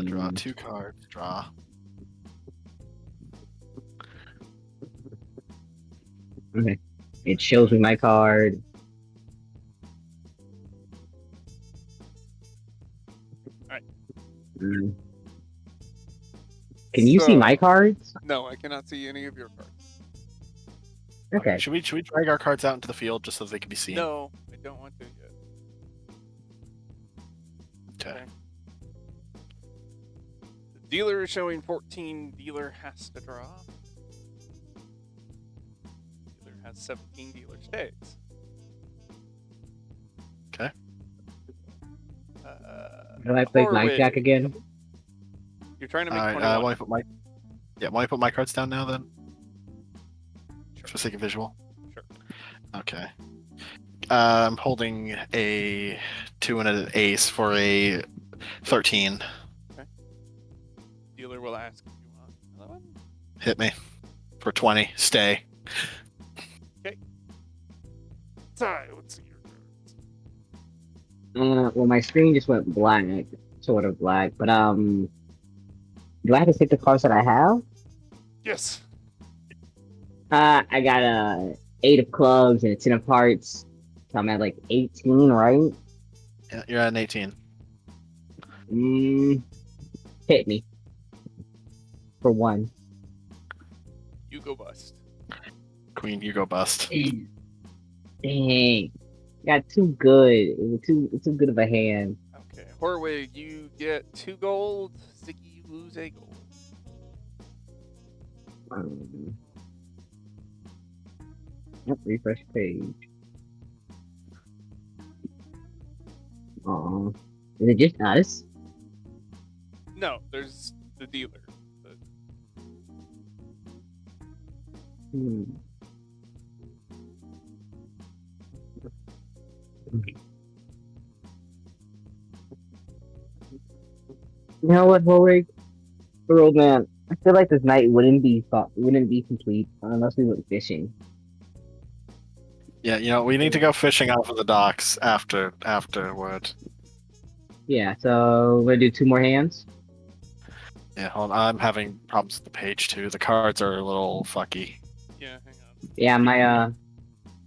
Speaker 2: Draw 2 cards. Draw.
Speaker 3: Okay. It shows me my card.
Speaker 1: Alright.
Speaker 3: Mm. Can you see
Speaker 1: So-
Speaker 3: my cards?
Speaker 1: No, I cannot see any of your cards.
Speaker 3: Okay.
Speaker 2: Should we drag our cards out into the field just so they can be seen?
Speaker 1: No, I don't want to yet.
Speaker 2: Okay.
Speaker 1: The dealer is showing 14. Dealer has to draw. Dealer has 17. Dealer stays.
Speaker 2: Okay.
Speaker 3: Do I play
Speaker 1: Horwig,
Speaker 3: blackjack again?
Speaker 1: You're trying to make
Speaker 2: Alright,
Speaker 1: 21.
Speaker 2: want to put my cards down now then? For the sake of visual?
Speaker 1: Sure.
Speaker 2: Okay. I'm holding a 2 and an ace for a 13.
Speaker 1: Dealer will ask if you want another one.
Speaker 2: Hit me. For 20. Stay.
Speaker 1: Sorry, let's see your cards.
Speaker 3: Well, my screen just went black, sort of black. But do I have to take the cards that I have?
Speaker 1: Yes.
Speaker 3: I got a 8 of clubs and a 10 of hearts. So I'm at like 18, right?
Speaker 2: Yeah, you're at an 18.
Speaker 3: Hit me. For 1.
Speaker 1: You go bust.
Speaker 2: Queen, you go bust.
Speaker 3: Dang. Got too good. It was too good of a hand.
Speaker 1: Okay. Horwig, you get 2 gold. Ziggy, you lose a gold.
Speaker 3: Yep, refresh page. Aw. Is it just us?
Speaker 1: No, there's the dealer.
Speaker 3: Hmm. You know what, Horwig? Old man, I feel like this night wouldn't be complete unless we went fishing.
Speaker 2: Yeah, you know, we need to go fishing off of the docks afterward.
Speaker 3: Yeah, so we're gonna do 2 more hands.
Speaker 2: Yeah, hold on. I'm having problems with the page too. The cards are a little fucky.
Speaker 1: Yeah, hang on.
Speaker 3: Yeah, my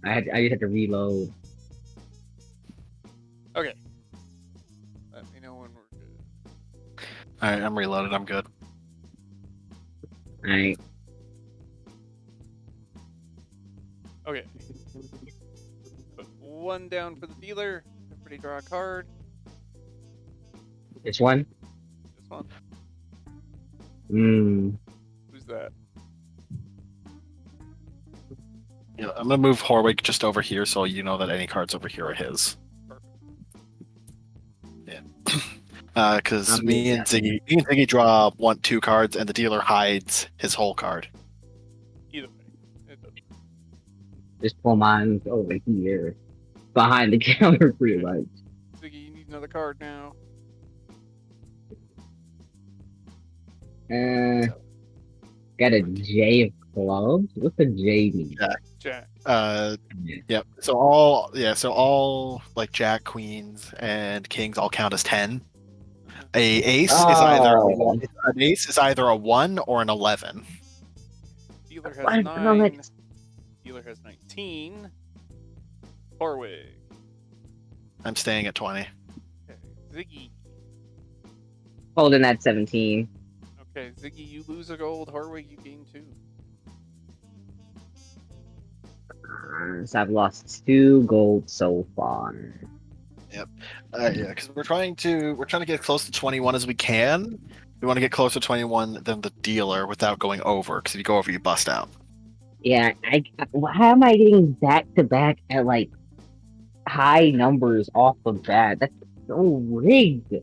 Speaker 3: I just had to reload.
Speaker 1: Okay,
Speaker 2: Alright, I'm reloaded. I'm good.
Speaker 3: Alright.
Speaker 1: Okay. Put 1 down for the dealer. Everybody draw a card.
Speaker 3: Which one?
Speaker 1: This one. Who's that?
Speaker 2: Yeah, I'm gonna move Horwig just over here so you know that any cards over here are his. Yeah. Because me and Ziggy draw 2 cards, and the dealer hides his whole card.
Speaker 1: Either way. It doesn't.
Speaker 3: Just pull mine over here. Behind the counter, pretty much.
Speaker 1: Ziggy, you need another card now.
Speaker 3: Got a J of clubs? What's a J mean?
Speaker 1: Jack.
Speaker 2: Yep. So all like Jack, Queens, and Kings all count as 10. An ace is either a 1 or an 11.
Speaker 1: Dealer has
Speaker 3: What?
Speaker 1: 9. Dealer has 19. Horwig.
Speaker 2: I'm staying at 20.
Speaker 1: Okay. Ziggy.
Speaker 3: Holding that 17.
Speaker 1: Okay, Ziggy, you lose a gold. Horwig, you gain 2.
Speaker 3: So I've lost 2 gold so far.
Speaker 2: Yeah, because we're trying to get close to 21 as we can. We want to get closer to 21 than the dealer without going over. Because if you go over, you bust out.
Speaker 3: Yeah, how am I getting back to back at like high numbers off of that? That's so rigged.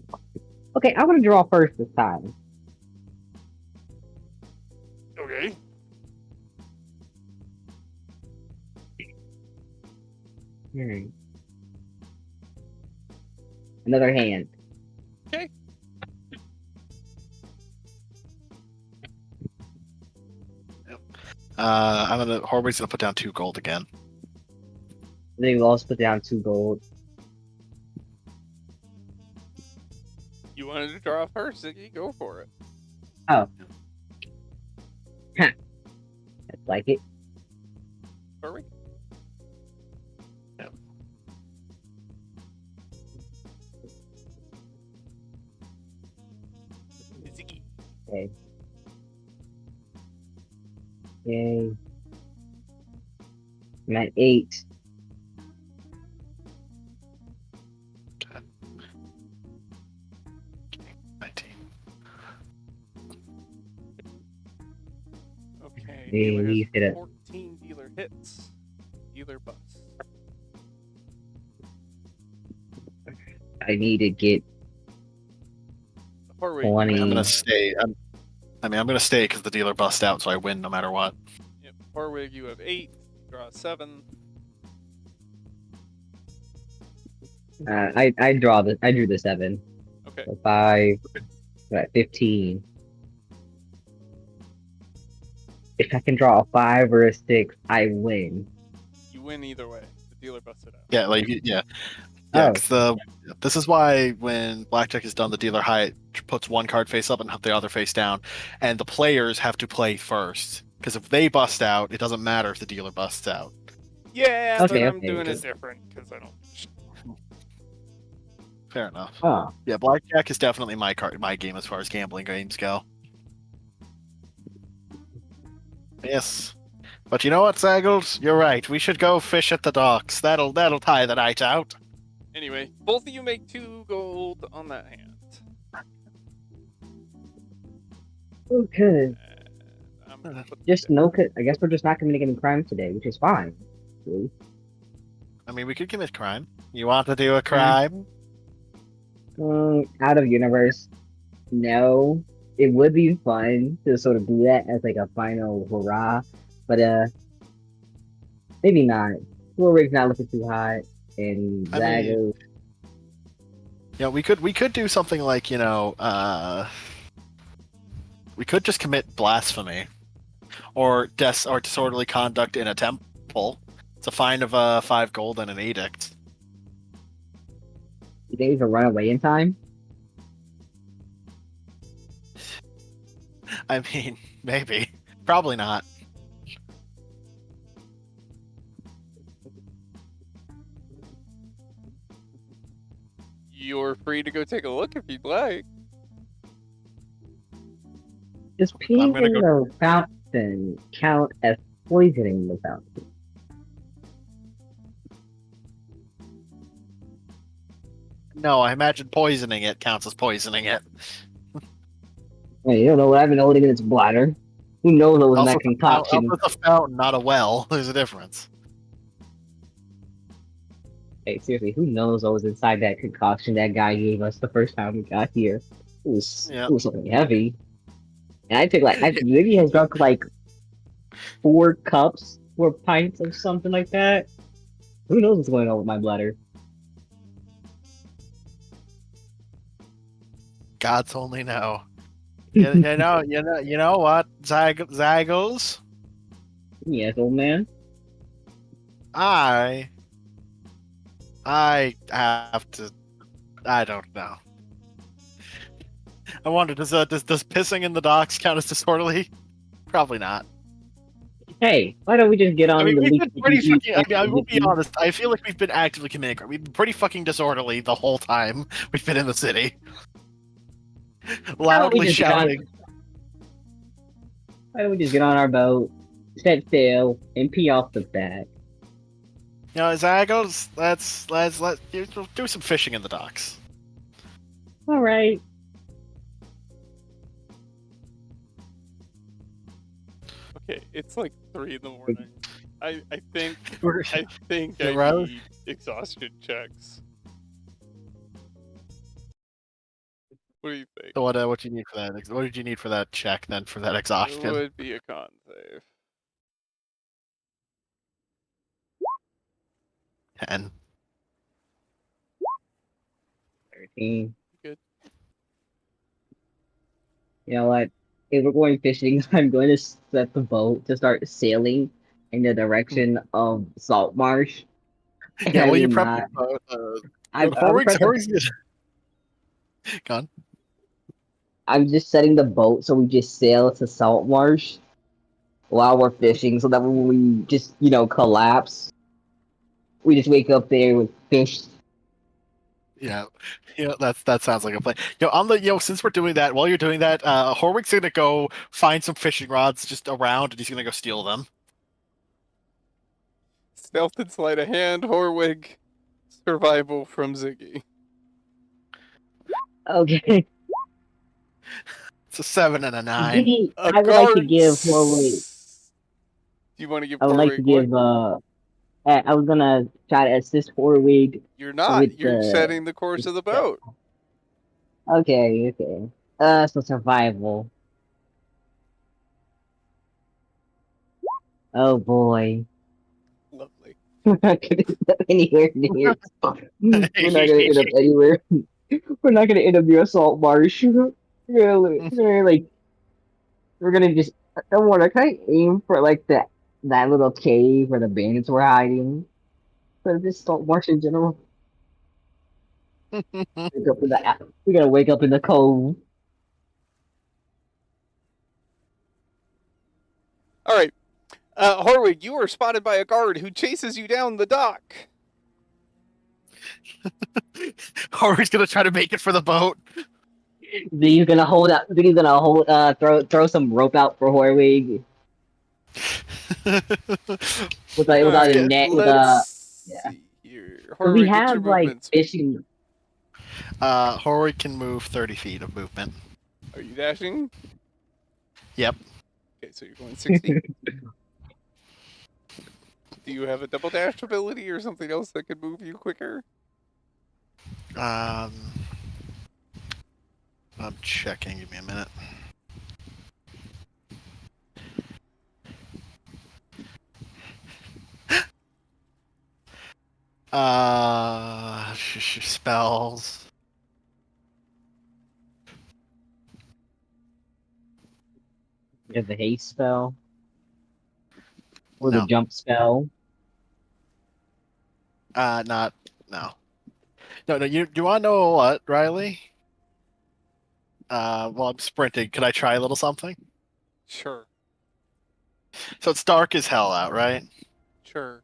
Speaker 3: Okay, I want to draw first this time.
Speaker 1: Okay.
Speaker 3: Another hand.
Speaker 1: Okay.
Speaker 2: Horwig's gonna put down 2 gold again.
Speaker 3: Then we'll also put down 2 gold.
Speaker 1: You wanted to draw first, Ziggy? Go for it.
Speaker 3: Oh. Huh. That's like it.
Speaker 1: Horwig?
Speaker 2: Yep.
Speaker 1: Ziggy.
Speaker 3: Okay. Yay. I'm at 8.
Speaker 2: Okay. 19.
Speaker 1: Okay.
Speaker 3: Hey,
Speaker 1: Dealer
Speaker 3: you hit
Speaker 1: has
Speaker 3: it.
Speaker 1: 14 dealer hits. Dealer busts.
Speaker 3: I need to get
Speaker 1: Horwig.
Speaker 3: 20.
Speaker 2: I'm gonna stay. I'm gonna stay because the dealer bust out, so I win no matter what.
Speaker 1: Yep. Horwig, you have 8. Draw 7.
Speaker 3: I drew the 7.
Speaker 1: Okay.
Speaker 3: So 5. We're at 15. If I can draw a 5 or a 6, I win.
Speaker 1: You win either way. The dealer busted out.
Speaker 2: Yeah, yeah.
Speaker 3: Oh.
Speaker 2: 'Cause this is why when blackjack is done, the dealer puts 1 card face up and the other face down, and the players have to play first. Because if they bust out, it doesn't matter if the dealer busts out.
Speaker 1: Yeah,
Speaker 3: Okay,
Speaker 1: but I'm
Speaker 3: okay,
Speaker 1: doing
Speaker 3: okay.
Speaker 1: it different because I don't.
Speaker 2: Fair enough.
Speaker 3: Oh.
Speaker 2: Yeah, blackjack is definitely my game as far as gambling games go. Yes. But you know what, Zaggles? You're right. We should go fish at the docks. That'll tie the night out.
Speaker 1: Anyway, both of you make 2 gold on that hand.
Speaker 3: Okay.
Speaker 1: I'm gonna put
Speaker 3: Just I guess we're just not committing any crimes today, which is fine. Really.
Speaker 2: I mean, we could commit crime. You want to do a crime?
Speaker 3: Out of universe. No. It would be fun to sort of do that as like a final hurrah, but maybe not. Warwick's not looking too hot, and
Speaker 2: I mean,
Speaker 3: Zago.
Speaker 2: Yeah, we could do something like, we could just commit blasphemy, or disorderly conduct in a temple. It's a fine of 5 gold and an edict.
Speaker 3: You think you can run away in time?
Speaker 2: I mean, maybe, probably not.
Speaker 1: You're free to go take a look if you'd like.
Speaker 3: Does
Speaker 2: I'm
Speaker 3: peeing
Speaker 2: gonna
Speaker 3: in
Speaker 2: go.
Speaker 3: the fountain count as poisoning the fountain?
Speaker 2: No, I imagine poisoning it counts as poisoning it.
Speaker 3: Hey, you don't know what I've been holding in its bladder. Who knows what was in
Speaker 2: Also,
Speaker 3: that concoction?
Speaker 2: it's a fountain, not a well. There's a difference.
Speaker 3: Hey, seriously, who knows what was inside that concoction that guy gave us the first time we got here?
Speaker 2: Yeah.
Speaker 3: It was something heavy. And I took Ziggy has drunk like 4 cups, 4 pints of something like that. Who knows what's going on with my bladder?
Speaker 2: Gods only know. You know what, Zagos?
Speaker 3: Yes, old man.
Speaker 2: I have to. I don't know. I wonder, does pissing in the docks count as disorderly? Probably not.
Speaker 3: Hey, why don't we just get
Speaker 2: I
Speaker 3: on
Speaker 2: mean,
Speaker 3: the
Speaker 2: we've been pretty fucking. I will be
Speaker 3: leak?
Speaker 2: honest. I feel like we've been actively committing. We've been pretty fucking disorderly the whole time we've been in the city. Loudly shouting.
Speaker 3: Why don't we just get on our boat, set sail, and pee off the back?
Speaker 2: You know, Zagos, let's do some fishing in the docks.
Speaker 3: All right.
Speaker 1: Okay, it's like 3 in the morning. I think
Speaker 2: We're-
Speaker 1: I think
Speaker 2: Yeah,
Speaker 1: I
Speaker 2: Riley?
Speaker 1: need exhaustion checks. What do you think?
Speaker 2: So what do you need for that? What did you need for that check then? For that
Speaker 1: It
Speaker 2: exhaustion?
Speaker 1: would be a con save.
Speaker 2: 10.
Speaker 3: 13.
Speaker 1: Good.
Speaker 3: You know what? If we're going fishing, I'm going to set the boat to start sailing in the direction of Saltmarsh. And
Speaker 2: Yeah,
Speaker 3: I
Speaker 2: well, you
Speaker 3: mean,
Speaker 2: prep
Speaker 3: not.
Speaker 2: the
Speaker 3: I'm
Speaker 2: Horwig's gone.
Speaker 3: I'm just setting the boat so we just sail to Saltmarsh while we're fishing, so that when we just collapse, we just wake up there with fish.
Speaker 2: Yeah, that sounds like a plan. Since we're doing that, while you're doing that, Horwig's gonna go find some fishing rods just around, and he's gonna go steal them.
Speaker 1: Stealth and sleight of hand, Horwig. Survival from Ziggy.
Speaker 3: Okay.
Speaker 2: It's a 7 and a 9.
Speaker 3: Ziggy,
Speaker 1: A
Speaker 3: I would like to
Speaker 1: guard.
Speaker 3: give Horwig.
Speaker 1: Do you want to give
Speaker 3: I would like to
Speaker 1: Horwig what?
Speaker 3: give. I was gonna try to assist Horwig.
Speaker 1: You're not.
Speaker 3: with
Speaker 1: You're
Speaker 3: the-
Speaker 1: setting the course of the boat.
Speaker 3: Okay. So survival. Oh boy.
Speaker 1: Lovely.
Speaker 3: We're not gonna end up anywhere near. We're not gonna end up anywhere. We're not gonna end up near a salt marsh. We're gonna just. I wonder, can I aim for like that little cave where the bandits were hiding? For this salt marsh in general. We're gonna wake up in the cove.
Speaker 1: All right. Horwig, you are spotted by a guard who chases you down the dock.
Speaker 2: Horwig's gonna try to make it for the boat.
Speaker 3: He's gonna hold out. He's gonna throw some rope out for Horwig without
Speaker 1: Alright,
Speaker 3: a net.
Speaker 1: let's
Speaker 3: yeah.
Speaker 1: see here.
Speaker 3: We
Speaker 1: Horwig, what's
Speaker 3: have
Speaker 1: your
Speaker 3: like
Speaker 1: movement?
Speaker 3: fishing.
Speaker 2: Horwig can move 30 feet of movement.
Speaker 1: Are you dashing?
Speaker 2: Yep.
Speaker 1: Okay, so you're going 60. Do you have a double dash ability or something else that could move you quicker?
Speaker 2: I'm checking. Give me a minute. Spells.
Speaker 3: You have the haste spell or
Speaker 2: No.
Speaker 3: the jump spell.
Speaker 2: Not no. No. You want to know what, Riley? While I'm sprinting, could I try a little something?
Speaker 1: Sure.
Speaker 2: So it's dark as hell out, right?
Speaker 1: Sure.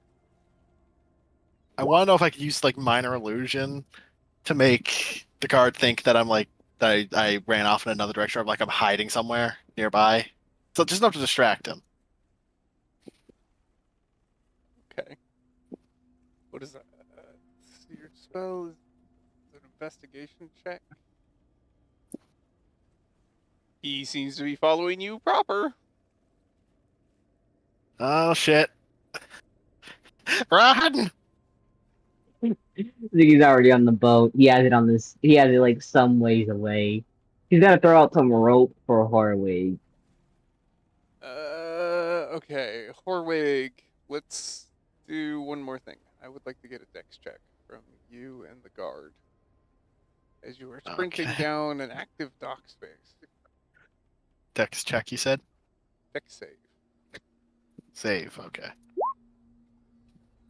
Speaker 2: I want to know if I could use like minor illusion to make the guard think that I'm like that I ran off in another direction, or like I'm hiding somewhere. nearby. So just enough to distract him.
Speaker 1: Okay. What is that? Your spell is an investigation check. He seems to be following you proper.
Speaker 2: Oh shit! Run!
Speaker 3: Ziggy's already on the boat. He has it on this. He has it like some ways away. He's gotta throw out some rope for Horwig.
Speaker 1: Okay. Horwig, let's do one more thing. I would like to get a dex check from you and the guard as you are sprinting
Speaker 2: Okay.
Speaker 1: down an active dock space.
Speaker 2: Dex check, you said?
Speaker 1: Dex save.
Speaker 2: Save, okay.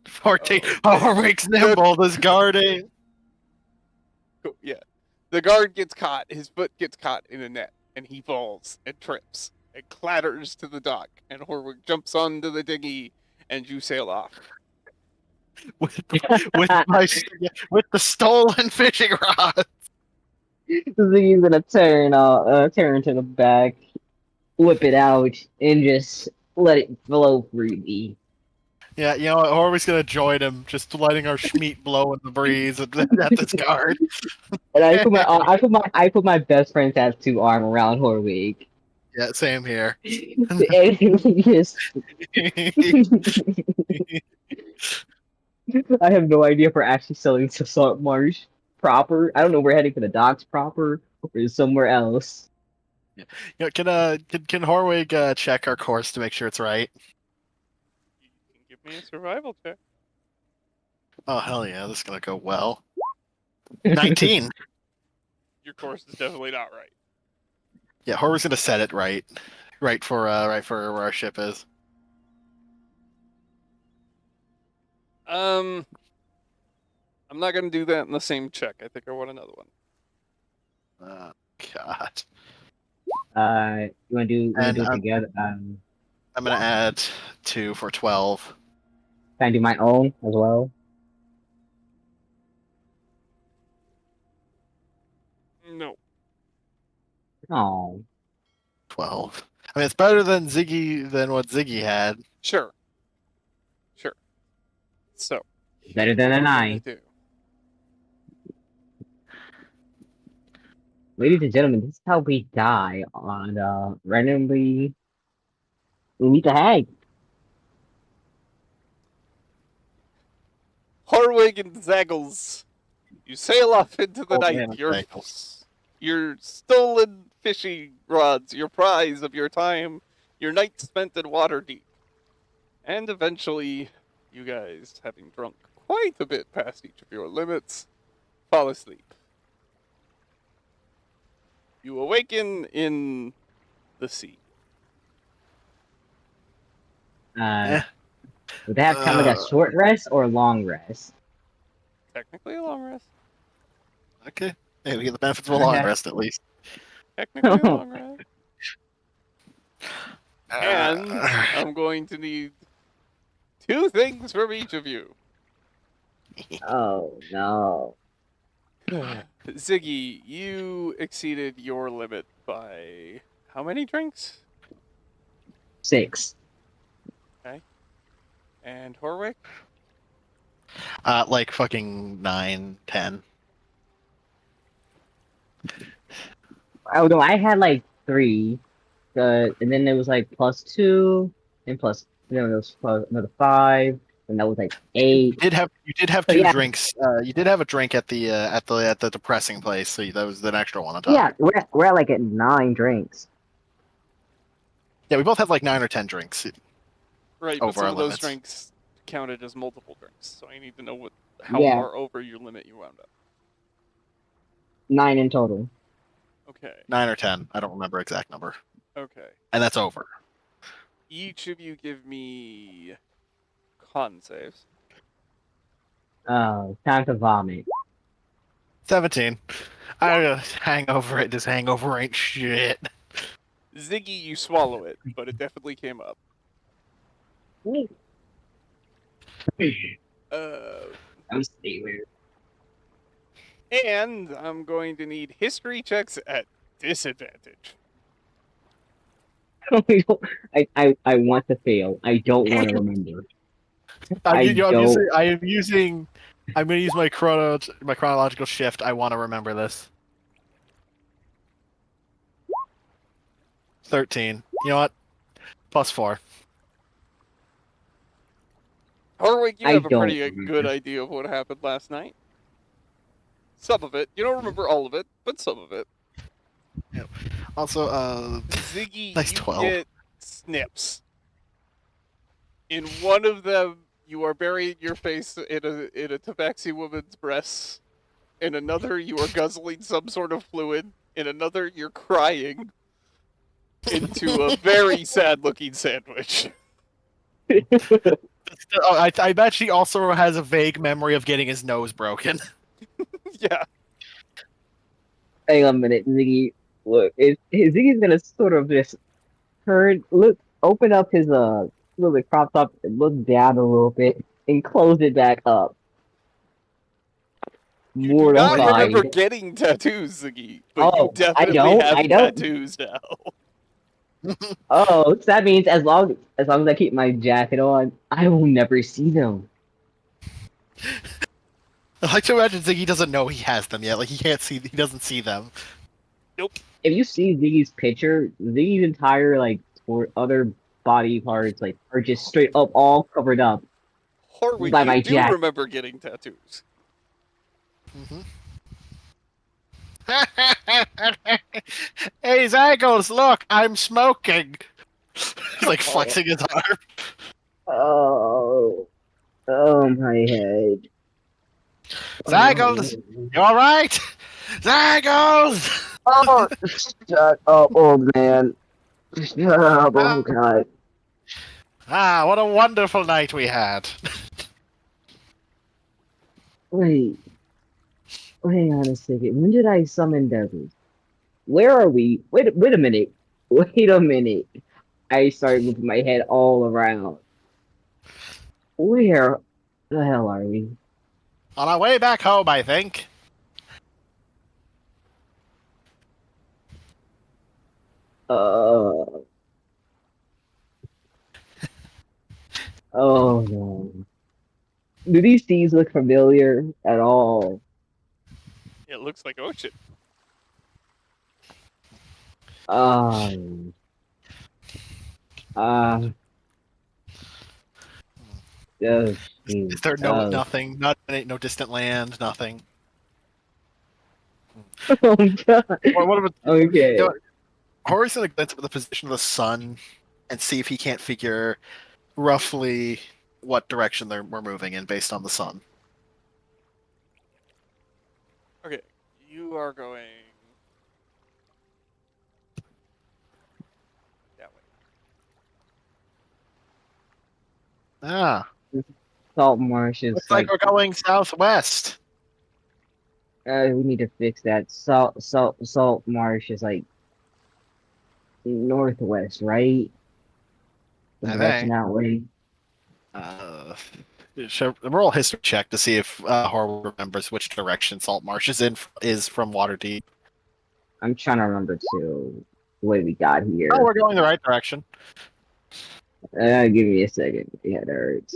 Speaker 2: 14.
Speaker 1: Oh.
Speaker 2: Horwig's nimble, this guarding.
Speaker 1: Cool, yeah. The guard gets caught, his foot gets caught in a net, and he falls and trips and clatters to the dock, and Horwig jumps onto the dinghy, and you sail off.
Speaker 2: with the stolen fishing rod.
Speaker 3: Ziggy's gonna turn to the back, whip it out, and just let it flow freely.
Speaker 2: Yeah, you know what? Horwig's gonna join him, just letting our Schmeat blow in the breeze at this guard.
Speaker 3: And I put my best friend tattoo arm around Horwig.
Speaker 2: Yeah, same here.
Speaker 3: And he just I have no idea if we're actually selling to Saltmarsh proper. I don't know if we're heading for the docks proper or somewhere else.
Speaker 2: You know, can Horwig check our course to make sure it's right?
Speaker 1: You can give me a survival check.
Speaker 2: Oh hell yeah, this is gonna go well. 19.
Speaker 1: Your course is definitely not right.
Speaker 2: Yeah, Horwig's gonna set it right for where our ship is.
Speaker 1: I'm not gonna do that in the same check. I think I want another one.
Speaker 2: Oh God.
Speaker 3: You wanna do
Speaker 2: And
Speaker 3: it together?
Speaker 2: I'm gonna add 2 for 12.
Speaker 3: Can I do my own as well?
Speaker 1: No.
Speaker 3: Oh,
Speaker 2: 12. I mean, it's better than what Ziggy had.
Speaker 1: Sure. So.
Speaker 3: better than
Speaker 1: what
Speaker 3: a
Speaker 1: we're gonna
Speaker 3: 9.
Speaker 1: do.
Speaker 3: Ladies and gentlemen, this is how we die on randomly we meet the hag.
Speaker 1: Horwig and Zaggles, you sail off into the night.
Speaker 2: Man,
Speaker 1: Your stolen fishing rods, your prize of your time, your night spent in Waterdeep. And eventually, you guys, having drunk quite a bit past each of your limits, fall asleep. You awaken in the sea.
Speaker 3: Would they have kind of like a short rest or a long rest?
Speaker 1: Technically a long rest.
Speaker 2: Okay. Hey, we get the benefits of a long rest at least.
Speaker 1: Technically a long rest. And I'm going to need 2 things from each of you.
Speaker 3: Oh no.
Speaker 1: Ziggy, you exceeded your limit by how many drinks?
Speaker 3: 6.
Speaker 1: And Horwick?
Speaker 2: Like fucking 9, 10.
Speaker 3: Oh no, I had like 3. And then it was like +2, and then it was plus another 5, and that was like 8.
Speaker 2: You did have
Speaker 3: But
Speaker 2: 2
Speaker 3: yeah.
Speaker 2: drinks. You did have a drink at the depressing place, so that was an extra one on top.
Speaker 3: Yeah, we're at like at 9 drinks.
Speaker 2: Yeah, we both had like 9 or 10 drinks.
Speaker 1: Right, but
Speaker 2: Over
Speaker 1: some
Speaker 2: our
Speaker 1: of those
Speaker 2: limits.
Speaker 1: drinks counted as multiple drinks, so I need to know how
Speaker 3: Yeah.
Speaker 1: far over your limit you wound up.
Speaker 3: 9 in total.
Speaker 1: Okay,
Speaker 2: 9 or 10. I don't remember exact number.
Speaker 1: okay.
Speaker 2: And that's over.
Speaker 1: Each of you give me con saves.
Speaker 3: Oh, time to vomit.
Speaker 2: 17. Hangover it. This hangover ain't shit.
Speaker 1: Ziggy, you swallow it, but it definitely came up.
Speaker 3: I'm stay weird.
Speaker 1: And I'm going to need history checks at disadvantage.
Speaker 3: I want to fail. I don't want to remember. I don't.
Speaker 2: I'm gonna use my chronological shift. I want to remember this. 13. You know what? +4.
Speaker 1: Horwig, you
Speaker 3: I
Speaker 1: have a
Speaker 3: don't
Speaker 1: pretty good
Speaker 3: remember.
Speaker 1: idea of what happened last night. Some of it. You don't remember all of it, but some of it.
Speaker 2: Also,
Speaker 1: Ziggy,
Speaker 2: nice
Speaker 1: you
Speaker 2: 12.
Speaker 1: get snips. In one of them, you are burying your face in a tabaxi woman's breasts. In another, you are guzzling some sort of fluid. In another, you're crying into a very sad-looking sandwich.
Speaker 2: I bet she also has a vague memory of getting his nose broken.
Speaker 1: Yeah.
Speaker 3: Hang on a minute, Ziggy. Look, Ziggy's gonna sort of just open up his little bit crop top, and look down a little bit, and close it back up.
Speaker 1: You do not remember
Speaker 3: Mortified.
Speaker 1: getting tattoos, Ziggy, but you
Speaker 3: Oh, I
Speaker 1: definitely
Speaker 3: don't.
Speaker 1: have
Speaker 3: I don't.
Speaker 1: tattoos now.
Speaker 3: Oh, so that means as long as I keep my jacket on, I will never see them.
Speaker 2: I like to imagine Ziggy doesn't know he has them yet. Like he doesn't see them.
Speaker 3: If you see Ziggy's picture, Ziggy's entire or other body parts are just straight up all covered up
Speaker 1: Horwig,
Speaker 3: by
Speaker 1: you
Speaker 3: my
Speaker 1: do
Speaker 3: jacket.
Speaker 1: remember getting tattoos.
Speaker 2: Mm-hmm. Hey, Zagos, look, I'm smoking. He's like flexing his arm.
Speaker 3: Oh, oh my head.
Speaker 2: Zagos, you alright? Zagos!
Speaker 3: Oh, shut up, old man. Shut up, oh god.
Speaker 2: Ah, what a wonderful night we had.
Speaker 3: Wait, hang on a second. When did I summon devils? Where are we? Wait a minute. Wait a minute. I started moving my head all around. Where the hell are we?
Speaker 2: On our way back home, I think.
Speaker 3: Uh, oh no. Do these seas look familiar at all?
Speaker 1: It looks like ocean.
Speaker 3: Um, uh, oh,
Speaker 2: Is
Speaker 3: jeez.
Speaker 2: there
Speaker 3: Oh,
Speaker 2: nothing? No distant land, nothing.
Speaker 3: oh god.
Speaker 2: What about
Speaker 3: Okay.
Speaker 2: Horry's gonna glance at the position of the sun and see if he can't figure roughly what direction we're moving in based on the sun.
Speaker 1: Okay, you are going that way.
Speaker 2: Ah,
Speaker 3: Saltmarsh is
Speaker 2: looks like we're going southwest.
Speaker 3: we need to fix that. Saltmarsh is northwest, right? The
Speaker 2: I
Speaker 3: direction
Speaker 2: think.
Speaker 3: that way.
Speaker 2: Roll a history check to see if Horwood remembers which direction Saltmarsh is from Waterdeep.
Speaker 3: I'm trying to remember too the way we got here.
Speaker 2: Oh, we're going the right direction.
Speaker 3: Give me a second. Yeah, that hurts.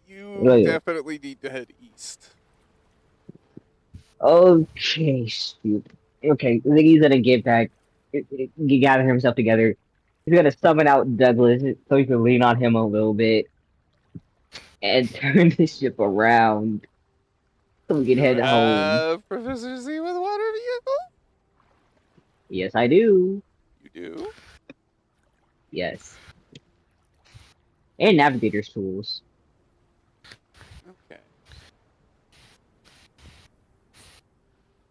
Speaker 1: You
Speaker 3: Right.
Speaker 1: definitely need to head east.
Speaker 3: Okay, stupid. Okay, I think he's gonna get back, gather himself together. He's gonna summon out Douglas so he can lean on him a little bit and turn the ship around so we can
Speaker 1: You
Speaker 3: head home.
Speaker 1: have Professor Z with water vehicle?
Speaker 3: Yes, I do.
Speaker 1: You do?
Speaker 3: Yes. And navigator's tools.
Speaker 1: Okay.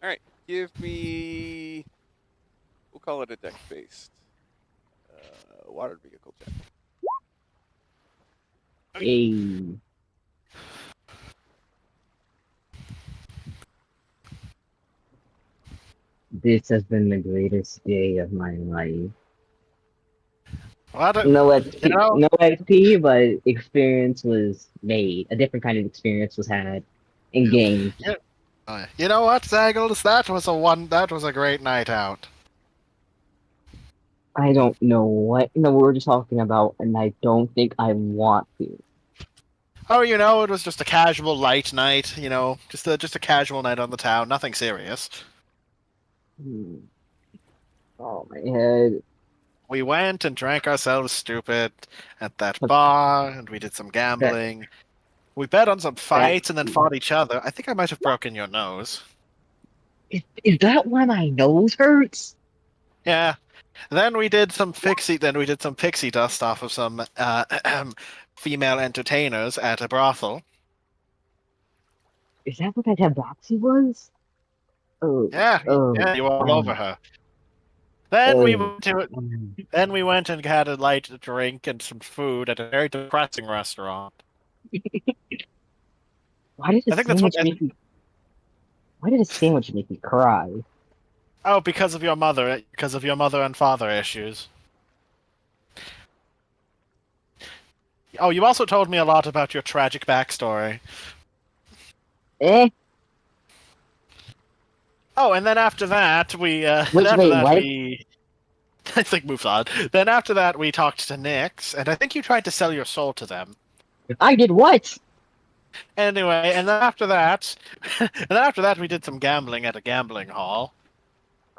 Speaker 1: Alright, give me... We'll call it a deck-based water vehicle check.
Speaker 3: Hey. This has been the greatest day of my life. No XP, no XP, but experience was made. A different kind of experience was had in game.
Speaker 2: You know what, Zaggles? That was a great night out.
Speaker 3: I don't know what in the world you're talking about, and I don't think I want to.
Speaker 2: Oh, it was just a casual light night. Just a casual night on the town. Nothing serious.
Speaker 3: Hmm. Oh, my head.
Speaker 2: We went and drank ourselves stupid at that bar, and we did some
Speaker 3: That,
Speaker 2: gambling. We bet on some
Speaker 3: that,
Speaker 2: fights and then fought each other. I think I might have broken your nose.
Speaker 3: is that why my nose hurts?
Speaker 2: Yeah. Then we did some pixie dust off of some female entertainers at a brothel.
Speaker 3: Is that what that tabaxi was? Oh,
Speaker 2: Yeah,
Speaker 3: oh,
Speaker 2: yeah, you were all over
Speaker 3: um,
Speaker 2: her. Then we
Speaker 3: oh.
Speaker 2: went to
Speaker 3: um.
Speaker 2: Then we went and had a light drink and some food at a very depressing restaurant.
Speaker 3: Why did the
Speaker 2: I think that's what.
Speaker 3: sandwich make me? Why did the sandwich make me cry?
Speaker 2: Oh, because of your mother and father issues. Oh, you also told me a lot about your tragic backstory.
Speaker 3: Eh?
Speaker 2: Oh, and then after that,
Speaker 3: Which
Speaker 2: after
Speaker 3: way?
Speaker 2: that
Speaker 3: What?
Speaker 2: we, I think moved on. Then after that we talked to Nyx, and I think you tried to sell your soul to them.
Speaker 3: I did what?
Speaker 2: Anyway, and then after that, we did some gambling at a gambling hall.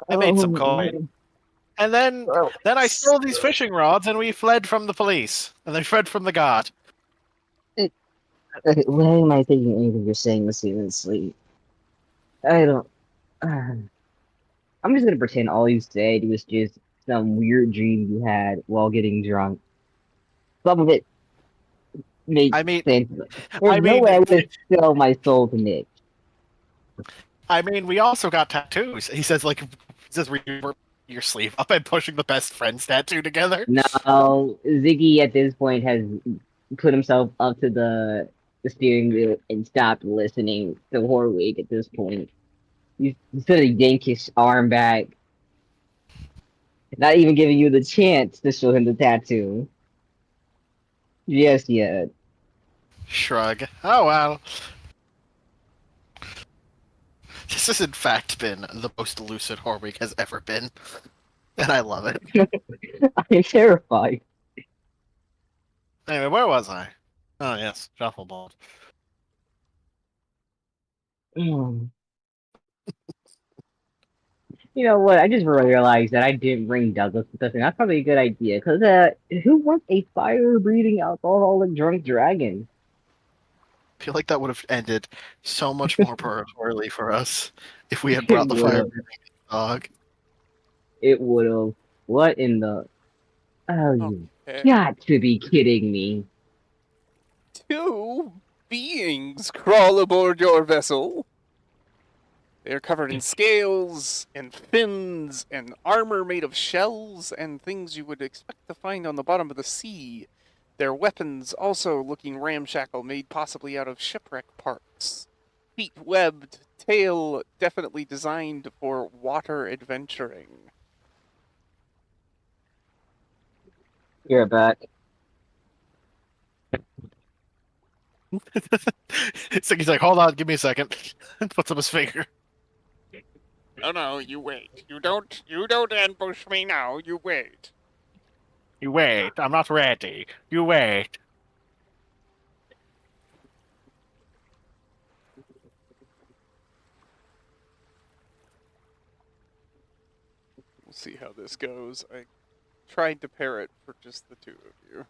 Speaker 2: I made some coin,
Speaker 3: Oh,
Speaker 2: and then
Speaker 3: oh.
Speaker 2: then I stole these fishing rods, and we fled from the police, and they fled from the guard.
Speaker 3: Okay, why am I thinking anything you're saying was seriously? I don't. I'm just gonna pretend all you said was just some weird dream you had while getting drunk. Some of it makes
Speaker 2: I mean,
Speaker 3: sense. There's
Speaker 2: I
Speaker 3: no way I
Speaker 2: mean,
Speaker 3: would sell my soul to Nick.
Speaker 2: we also got tattoos. He says, "Rip your sleeve up and pushing the best friends tattoo together."
Speaker 3: No, Ziggy at this point has put himself up to the steering wheel and stopped listening to Horwig at this point. He's sort of yank his arm back, not even giving you the chance to show him the tattoo. Yes, yeah.
Speaker 2: Shrug. Oh well. This has in fact been the most lucid Horweek has ever been, and I love it.
Speaker 3: I'm terrified.
Speaker 2: Anyway, where was I? Oh yes, shuffleboard.
Speaker 3: Mm. You know what? I just realized that I didn't bring Douglas with us, and that's probably a good idea. Because who wants a fire-breathing alcoholic drunk dragon?
Speaker 2: I feel like that would have ended so much more poorly for us if we had
Speaker 3: It
Speaker 2: brought the
Speaker 3: would
Speaker 2: fire
Speaker 3: have.
Speaker 2: breathing dog.
Speaker 3: It would have. What in the? Oh, you
Speaker 1: Okay.
Speaker 3: got to be kidding me!
Speaker 1: Two beings crawl aboard your vessel. They are covered in scales and fins and armor made of shells and things you would expect to find on the bottom of the sea. Their weapons also looking ramshackle, made possibly out of shipwreck parts. Feet webbed, tail definitely designed for water adventuring.
Speaker 3: You're back.
Speaker 2: So he's like, "Hold on, give me a second." And puts up his finger.
Speaker 1: No, you wait. You don't ambush me now. You wait.
Speaker 2: You wait. I'm not ready. You wait.
Speaker 1: We'll see how this goes. I tried to pair it for just the two of you.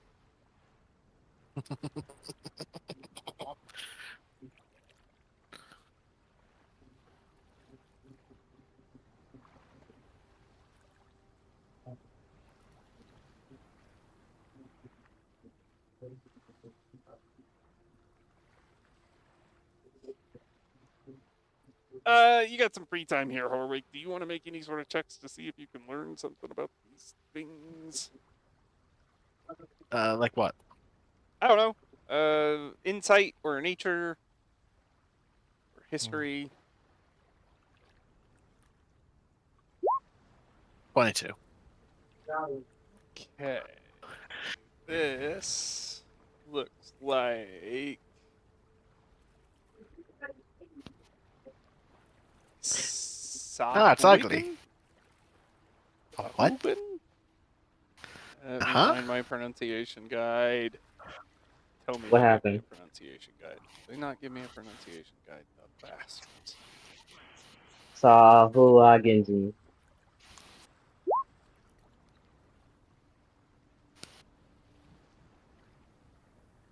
Speaker 1: You got some free time here, Horwick. Do you want to make any sort of checks to see if you can learn something about these things?
Speaker 2: Like what?
Speaker 1: I don't know. Insight or nature or history.
Speaker 2: 22.
Speaker 1: Okay. This looks like
Speaker 2: Ah, it's ugly. What?
Speaker 1: Let me
Speaker 2: Uh-huh.
Speaker 1: find my pronunciation guide. Tell me
Speaker 3: What
Speaker 1: they give
Speaker 3: happened?
Speaker 1: me a pronunciation guide. Did they not give me a pronunciation guide? The bastards.
Speaker 3: Sahua Genji.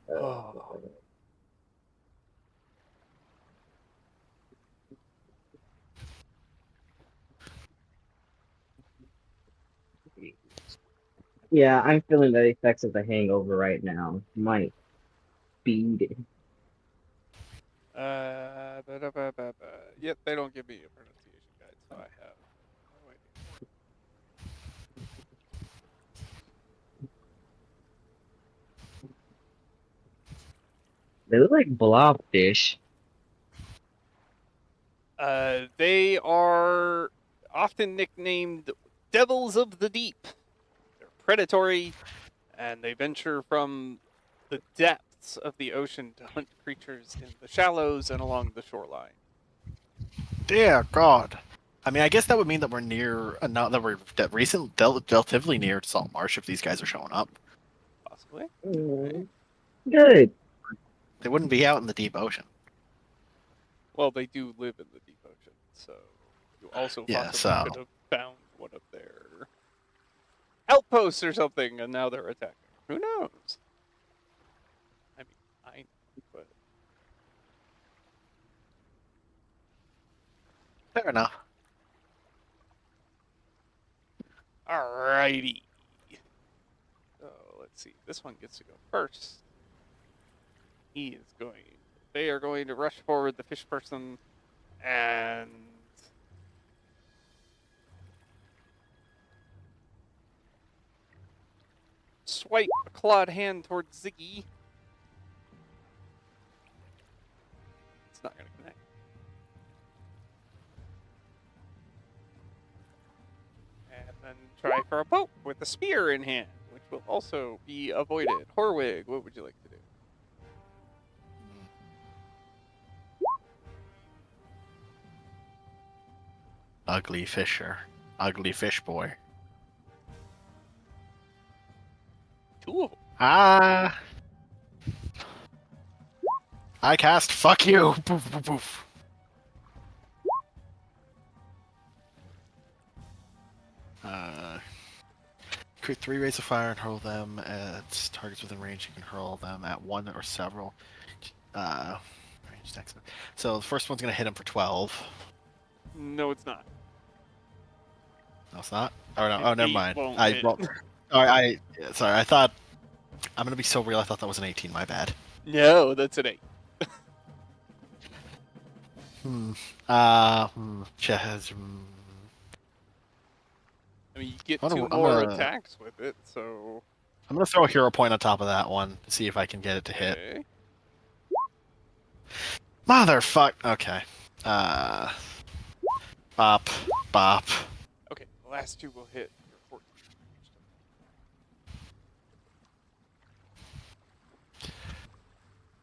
Speaker 1: Oh.
Speaker 3: Yeah, I'm feeling the effects of the hangover right now. Might beat it.
Speaker 1: Yep, they don't give me a pronunciation guide, so I have no idea.
Speaker 3: They look like blobfish.
Speaker 1: They are often nicknamed devils of the deep. They're predatory, and they venture from the depths of the ocean to hunt creatures in the shallows and along the shoreline.
Speaker 2: Dear God. I mean, I guess that would mean that we're near, not that we're relatively near Saltmarsh if these guys are showing up.
Speaker 1: Possibly.
Speaker 3: Mm, good.
Speaker 2: They wouldn't be out in the deep ocean.
Speaker 1: Well, they do live in the deep ocean, so you also
Speaker 2: Yeah,
Speaker 1: possibly
Speaker 2: so-
Speaker 1: could have found one of their outposts or something, and now they're attacking. Who knows? I mean, I know, but
Speaker 2: Fair enough.
Speaker 1: alrighty. So let's see. This one gets to go first. He is going. They are going to rush forward the fish person and swipe a clawed hand towards Ziggy. It's not going to connect. And then try for a poke with a spear in hand, which will also be avoided. Horwig, what would you like to do?
Speaker 2: Ugly fisher. Ugly fish boy.
Speaker 1: Two of them.
Speaker 2: Ah. I cast fuck you. Poof, poof, poof. Create 3 rays of fire and hurl them at targets within range. You can hurl them at one or several range attacks. So the first one's gonna hit him for 12.
Speaker 1: No, it's not.
Speaker 2: No, it's not. Oh no.
Speaker 1: An
Speaker 2: Oh, never
Speaker 1: 8
Speaker 2: mind.
Speaker 1: won't
Speaker 2: I
Speaker 1: hit.
Speaker 2: well, sorry. I thought I'm gonna be so real. I thought that was an 18. My bad.
Speaker 1: No, that's an 8.
Speaker 2: Chaz.
Speaker 1: I mean, you get
Speaker 2: I'm
Speaker 1: 2
Speaker 2: gonna-
Speaker 1: more
Speaker 2: I'm gonna-
Speaker 1: attacks with it, so.
Speaker 2: I'm gonna throw a hero point on top of that one to see if I can get it to hit.
Speaker 1: Okay.
Speaker 2: Motherfuck. Okay. Bop. Bop.
Speaker 1: Okay, the last 2 will hit. You're 14.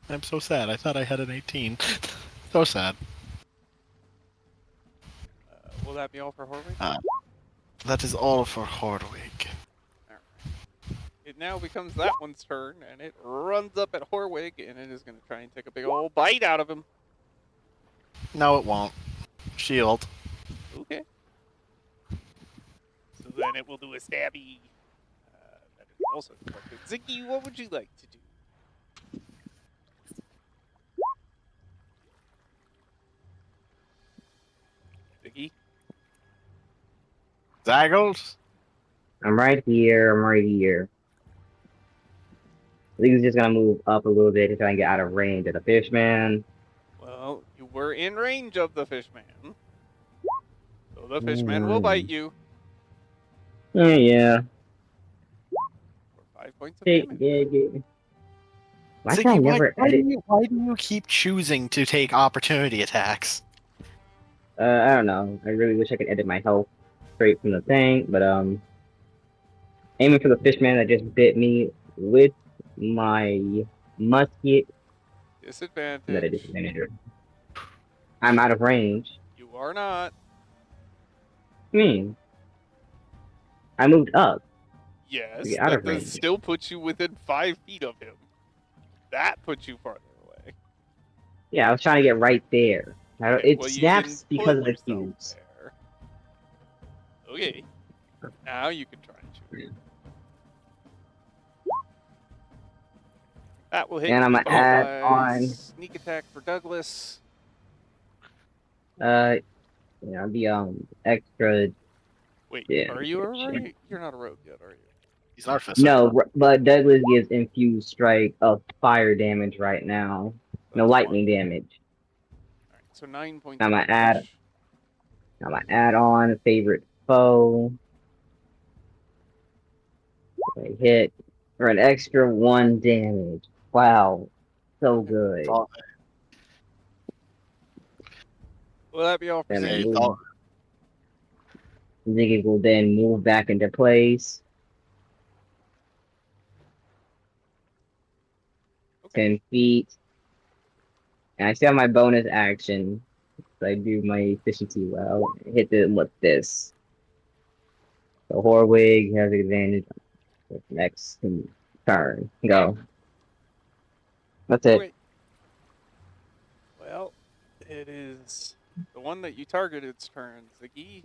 Speaker 2: I'm so sad. I thought I had an 18. So sad.
Speaker 1: Will that be all for Horwig?
Speaker 2: That is all for Hordwig.
Speaker 1: It now becomes that one's turn, and it runs up at Horwig, and it is going to try and take a big old bite out of him.
Speaker 2: No, it won't. Shield.
Speaker 1: Okay. So then it will do a stabby. That is also deflected. Ziggy, what would you like to do? Ziggy?
Speaker 2: Zaggles?
Speaker 3: I'm right here. I'm right here. I think he's just gonna move up a little bit to try and get out of range of the fish man.
Speaker 1: Well, you were in range of the fishman. So the fishman will bite you
Speaker 3: Yeah.
Speaker 1: for 5 points of
Speaker 3: Yeah.
Speaker 1: damage.
Speaker 3: Why can I
Speaker 2: Ziggy,
Speaker 3: never edit?
Speaker 2: why do you keep choosing to take opportunity attacks?
Speaker 3: I don't know. I really wish I could edit my health straight from the thing, but aiming for the fishman that just bit me with my musket. That a
Speaker 1: Disadvantage.
Speaker 3: disadvantage. I'm out of range.
Speaker 1: You are not.
Speaker 3: I moved up to
Speaker 1: Yes,
Speaker 3: get out
Speaker 1: that
Speaker 3: of
Speaker 1: does
Speaker 3: range.
Speaker 1: still put you within 5 feet of him. That puts you farther away.
Speaker 3: Yeah, I was trying to get right there.
Speaker 1: Okay,
Speaker 3: It
Speaker 1: well, you can
Speaker 3: snaps because
Speaker 1: put
Speaker 3: of the
Speaker 1: yourself
Speaker 3: fuse.
Speaker 1: there. Okay, now you can try and shoot. That will hit
Speaker 3: And I'm
Speaker 1: you
Speaker 3: gonna add
Speaker 1: by
Speaker 3: on
Speaker 1: sneak attack for Douglas.
Speaker 3: the extra
Speaker 1: Wait,
Speaker 3: damage.
Speaker 1: are you a rogue? You're not a rogue yet, are you?
Speaker 2: He's an artificer.
Speaker 3: No, but Douglas gives infused strike of fire damage right now. No
Speaker 1: That's
Speaker 3: lightning
Speaker 1: one.
Speaker 3: damage.
Speaker 1: Alright, so 9 points
Speaker 3: I'm
Speaker 1: of
Speaker 3: gonna add on a favorite foe. A hit for an extra 1 damage. Wow, so good.
Speaker 2: All-
Speaker 1: Will that be all for
Speaker 3: Then
Speaker 2: Hey,
Speaker 1: Ziggy?
Speaker 2: it's all-
Speaker 3: Ziggy will then move back into place.
Speaker 1: Okay.
Speaker 3: 10 feet. And I still have my bonus action. So I do my efficiency well. Hit them with this. So Horwig has advantage with next turn. Go. That's it.
Speaker 1: Okay. Well, it is the one that you targeted's turn, Ziggy,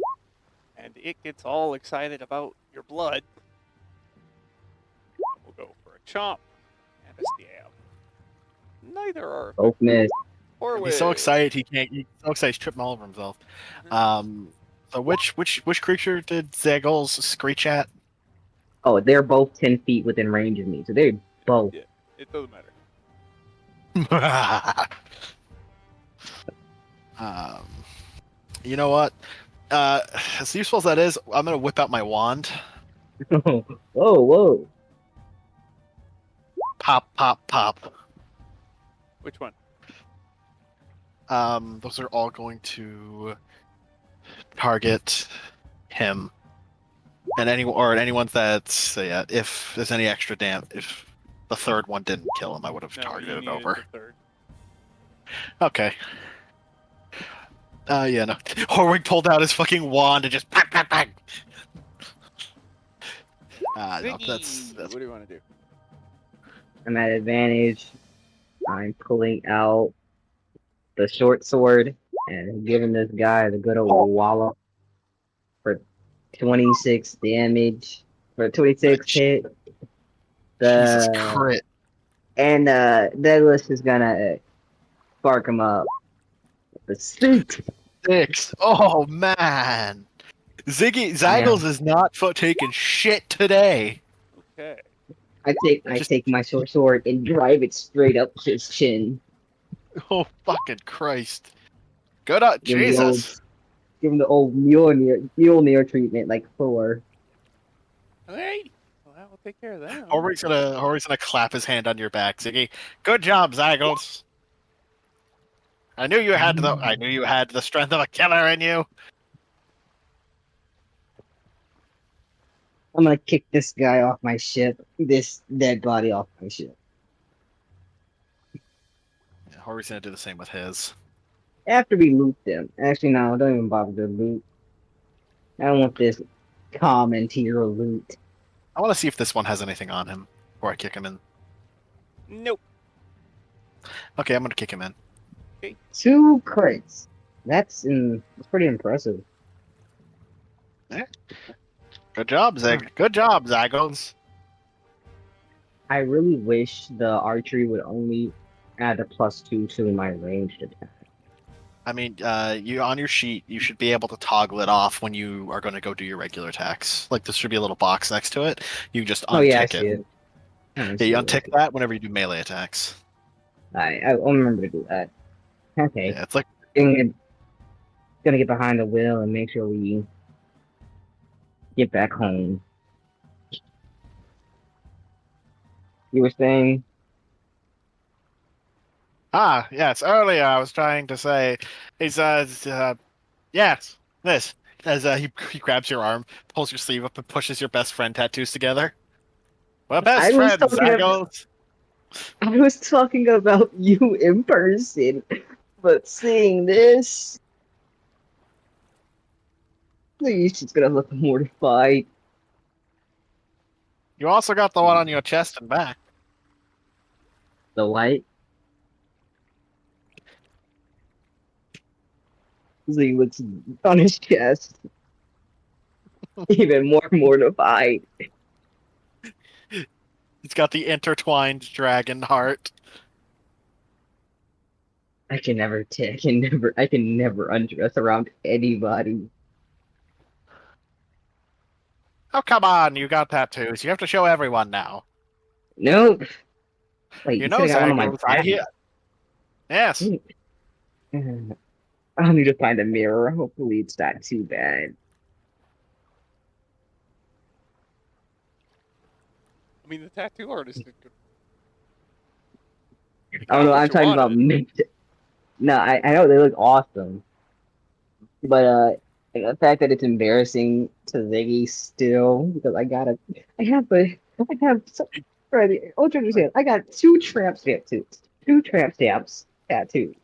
Speaker 1: and it gets all excited about your blood. We'll go for a chomp and a stab. Neither are
Speaker 3: Both miss.
Speaker 1: Horwig.
Speaker 2: He's so excited he can't. He's so excited he's tripping all over himself. So which creature did Zaggles screech at?
Speaker 3: Oh, they're both 10 feet within range of me. So they're both.
Speaker 1: Yeah, it doesn't matter.
Speaker 2: You know what? As useful as that is, I'm gonna whip out my wand.
Speaker 3: Whoa.
Speaker 2: Pop, pop, pop.
Speaker 1: Which one?
Speaker 2: Those are all going to target him, and anyone that's yeah. If there's any extra if the third one didn't kill him, I would have
Speaker 1: No,
Speaker 2: targeted
Speaker 1: you
Speaker 2: it
Speaker 1: needed
Speaker 2: over.
Speaker 1: the third.
Speaker 2: Okay. Yeah, no. Horwig pulled out his fucking wand and just bang, bang, bang. No,
Speaker 1: Ziggy,
Speaker 2: that's
Speaker 1: what do you want to do?
Speaker 3: I'm at advantage. I'm pulling out the short sword and giving this guy the good old wallop for 26 damage. For 26 hit.
Speaker 2: Jesus crit.
Speaker 3: And Douglas is gonna spark him up. The suit.
Speaker 2: 6. Oh man. Zaggles is not taking shit today.
Speaker 1: Okay.
Speaker 3: I take my short sword and drive it straight up his chin.
Speaker 2: Oh fucking Christ. Good up, Jesus.
Speaker 3: Give him the old Mjolnir treatment like Thor.
Speaker 1: Alright. Well, that will take care of that.
Speaker 2: Horwig's gonna clap his hand on your back, Ziggy. Good job, Zaggles. I knew you had the strength of a killer in you.
Speaker 3: I'm gonna kick this guy off my ship. This dead body off my ship.
Speaker 2: Yeah, Horwig's gonna do the same with his.
Speaker 3: After we loot them. Actually, no, don't even bother to loot. I don't want this common tier loot.
Speaker 2: I want to see if this one has anything on him before I kick him in.
Speaker 1: Nope.
Speaker 2: Okay, I'm gonna kick him in.
Speaker 3: 2 crits. That's pretty impressive.
Speaker 2: Good job, Good job, Zaggles.
Speaker 3: I really wish the archery would only add a +2 to my ranged attack.
Speaker 2: I mean, you on your sheet, you should be able to toggle it off when you are going to go do your regular attacks. Like, there should be a little box next to it. You just untick
Speaker 3: Oh yeah, I
Speaker 2: it.
Speaker 3: see it.
Speaker 2: Yeah, you untick that whenever you do melee attacks.
Speaker 3: I'll remember to do that. Okay.
Speaker 2: Yeah, it's like
Speaker 3: Gonna get behind the wheel and make sure we get back home. You were saying?
Speaker 2: yes. Earlier, I was trying to say, yes, this. As he grabs your arm, pulls your sleeve up, and pushes your best friend tattoos together. We're best friends, Zaggles.
Speaker 3: I was talking about you in person, but seeing this, Please, she's gonna look mortified.
Speaker 2: You also got the one on your chest and back.
Speaker 3: The white. He looks on his chest, even more mortified.
Speaker 2: He's got the intertwined dragon heart.
Speaker 3: I can never undress around anybody.
Speaker 2: Oh, come on, you got tattoos. You have to show everyone now.
Speaker 3: Nope. Wait,
Speaker 2: You
Speaker 3: you
Speaker 2: know,
Speaker 3: said I got one on my
Speaker 2: Zagos, I
Speaker 3: back.
Speaker 2: hear. Yes.
Speaker 3: I'll need to find a mirror. Hopefully, it's not too bad.
Speaker 1: I mean, the tattoo artist did good. You
Speaker 3: I don't
Speaker 1: got
Speaker 3: know.
Speaker 1: what
Speaker 3: I'm
Speaker 1: you
Speaker 3: talking about
Speaker 1: wanted.
Speaker 3: mixed. No, I know they look awesome, but the fact that it's embarrassing to Ziggy still because I have so, right, ultra understand. I got two tramp stamps tattoos,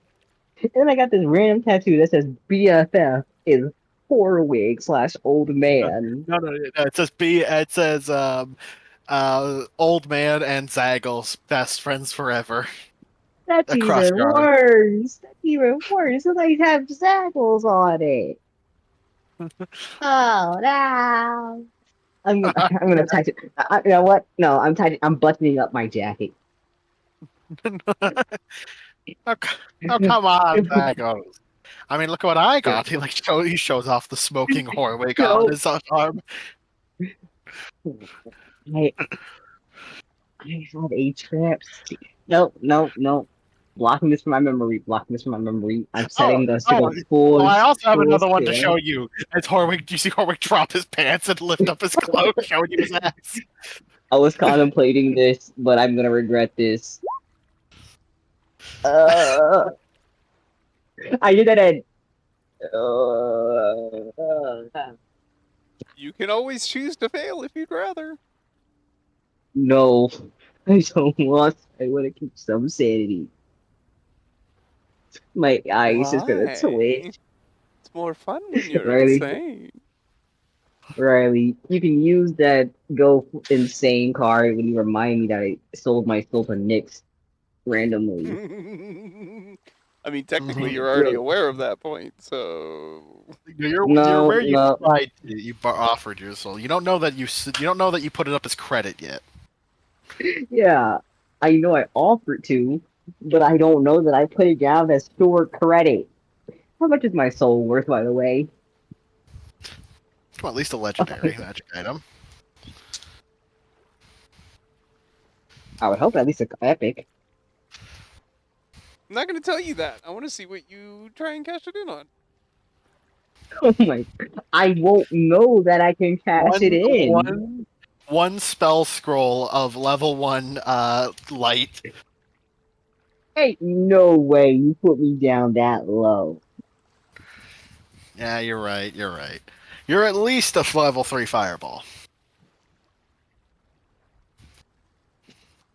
Speaker 3: and then I got this random tattoo that says BFF is Horwig slash old man.
Speaker 2: No, it says B. It says old man and Zagos, best friends forever.
Speaker 3: That's
Speaker 2: A cross
Speaker 3: even
Speaker 2: guard.
Speaker 3: worse. That's even worse. It like have Zaggles on it. Oh no. I'm gonna tighten. You know what? No, I'm buttoning up my jacket.
Speaker 2: Oh, oh, come on, Zagos. I mean, look at what I got. He shows off the smoking Horwig on
Speaker 3: No,
Speaker 2: his arm.
Speaker 3: I I had a trap. No. Blocking this from my memory. Blocking this from my memory. I'm
Speaker 2: Oh,
Speaker 3: setting us to
Speaker 2: oh,
Speaker 3: go full
Speaker 2: I also have
Speaker 3: full
Speaker 2: another one to show
Speaker 3: scale.
Speaker 2: you. It's Horwig. Do you see Horwig drop his pants and lift up his cloak, showing you his ass?
Speaker 3: I was contemplating this, but I'm gonna regret this. Uh, I did that at.
Speaker 1: You can always choose to fail if you'd rather.
Speaker 3: No, I don't want. I want to keep some sanity. My eyes is gonna
Speaker 1: Why?
Speaker 3: twitch.
Speaker 1: It's more fun when you're
Speaker 3: Riley,
Speaker 1: insane.
Speaker 3: Riley, you can use that go insane card when you remind me that I sold my soul to Nyx randomly.
Speaker 1: I mean, technically,
Speaker 2: Mhm.
Speaker 1: you're already aware of that point, so.
Speaker 2: You're
Speaker 3: No,
Speaker 2: aware
Speaker 3: no.
Speaker 2: offered your soul. You don't know that you don't know that you put it up as credit yet.
Speaker 3: Yeah, I know I offered to, but I don't know that I put it down as store credit. How much is my soul worth, by the way?
Speaker 2: Well, at least a legendary magic item.
Speaker 3: I would hope at least a epic.
Speaker 1: I'm not going to tell you that. I want to see what you try and cash it in on.
Speaker 3: Oh my! I won't know that I can cash it in.
Speaker 2: One spell scroll of level 1 light.
Speaker 3: Ain't no way you put me down that low.
Speaker 2: Yeah, you're right. You're right. You're at least a level 3 fireball.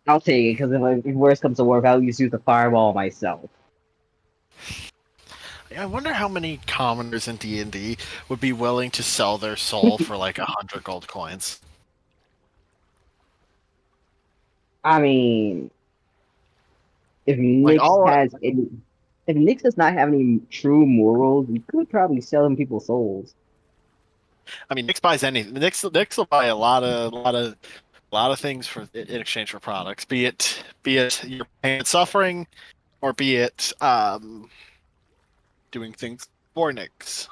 Speaker 3: I'll take it because if worst comes to worst, I'll just use the fireball myself.
Speaker 2: I wonder how many commoners in D&D would be willing to sell their soul for like 100 gold coins.
Speaker 3: I mean, if
Speaker 2: Like
Speaker 3: if Nyx does not have any true morals, we could probably sell him people's souls.
Speaker 2: I mean, Nyx buys anything. Nyx will buy a lot of things in exchange for products. Be it your pain and suffering, or be it doing things for Nyx.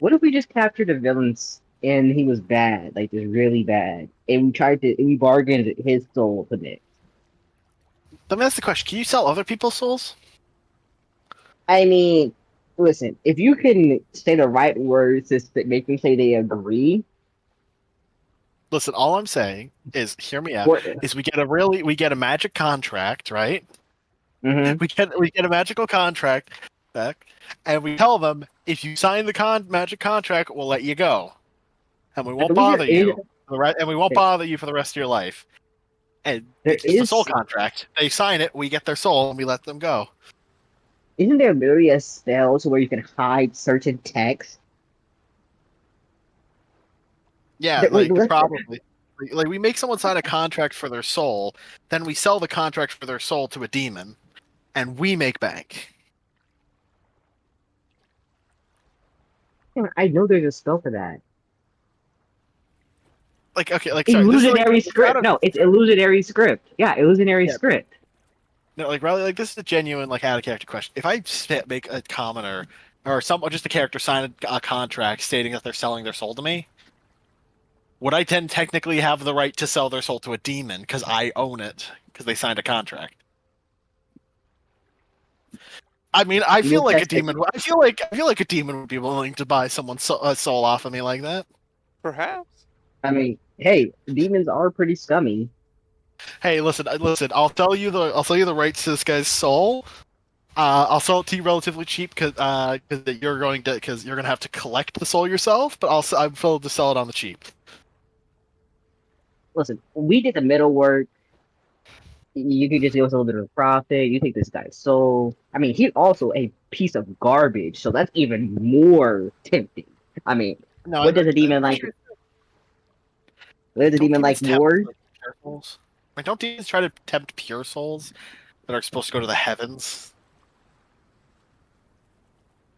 Speaker 3: What if we just captured a villain and he was bad, like just really bad, and we bargained his soul to Nyx?
Speaker 2: Let me ask the question: can you sell other people's souls?
Speaker 3: I mean, listen, if you can say the right words to make them say they agree,
Speaker 2: Listen, all I'm saying is, hear me out.
Speaker 3: what?
Speaker 2: Is we get a magic contract, right?
Speaker 3: Mm-hmm.
Speaker 2: We get a magical contract back, and we tell them if you sign the magic contract, we'll let you go, and we won't bother you and we won't bother you for the rest of your life. And
Speaker 3: There
Speaker 2: it's the soul
Speaker 3: is,
Speaker 2: contract. They sign it, we get their soul, and we let them go.
Speaker 3: isn't there literally a spell to where you can hide certain text?
Speaker 2: Yeah,
Speaker 3: Wait,
Speaker 2: like
Speaker 3: let's-
Speaker 2: probably. Like we make someone sign a contract for their soul, then we sell the contract for their soul to a demon, and we make bank.
Speaker 3: I know there's a spell for that.
Speaker 2: Like okay, like sorry, this is like
Speaker 3: Illusionary script. No, it's illusionary script. Yeah, illusionary
Speaker 2: Yeah.
Speaker 3: script.
Speaker 2: no, like really, like this is a genuine like out of character question. If I make a commoner or someone just a character sign a contract stating that they're selling their soul to me, would I then technically have the right to sell their soul to a demon because I own it because they signed a contract? I mean, I feel
Speaker 3: You'll
Speaker 2: like a
Speaker 3: test it.
Speaker 2: demon. I feel like a demon would be willing to buy someone's soul off of me like that.
Speaker 1: Perhaps.
Speaker 3: I mean, hey, demons are pretty scummy.
Speaker 2: Hey, listen. I'll sell you the rights to this guy's soul. I'll sell it to you relatively cheap because you're going to have to collect the soul yourself. But I'm willing to sell it on the cheap.
Speaker 3: Listen, we did the middle work. You could just give us a little bit of profit. You take this guy's soul. I mean, he's also a piece of garbage, so that's even more tempting. I mean,
Speaker 2: No,
Speaker 3: what does a demon like? What does a demon like more?
Speaker 2: Pure souls? Like, don't demons try to tempt pure souls that are supposed to go to the heavens?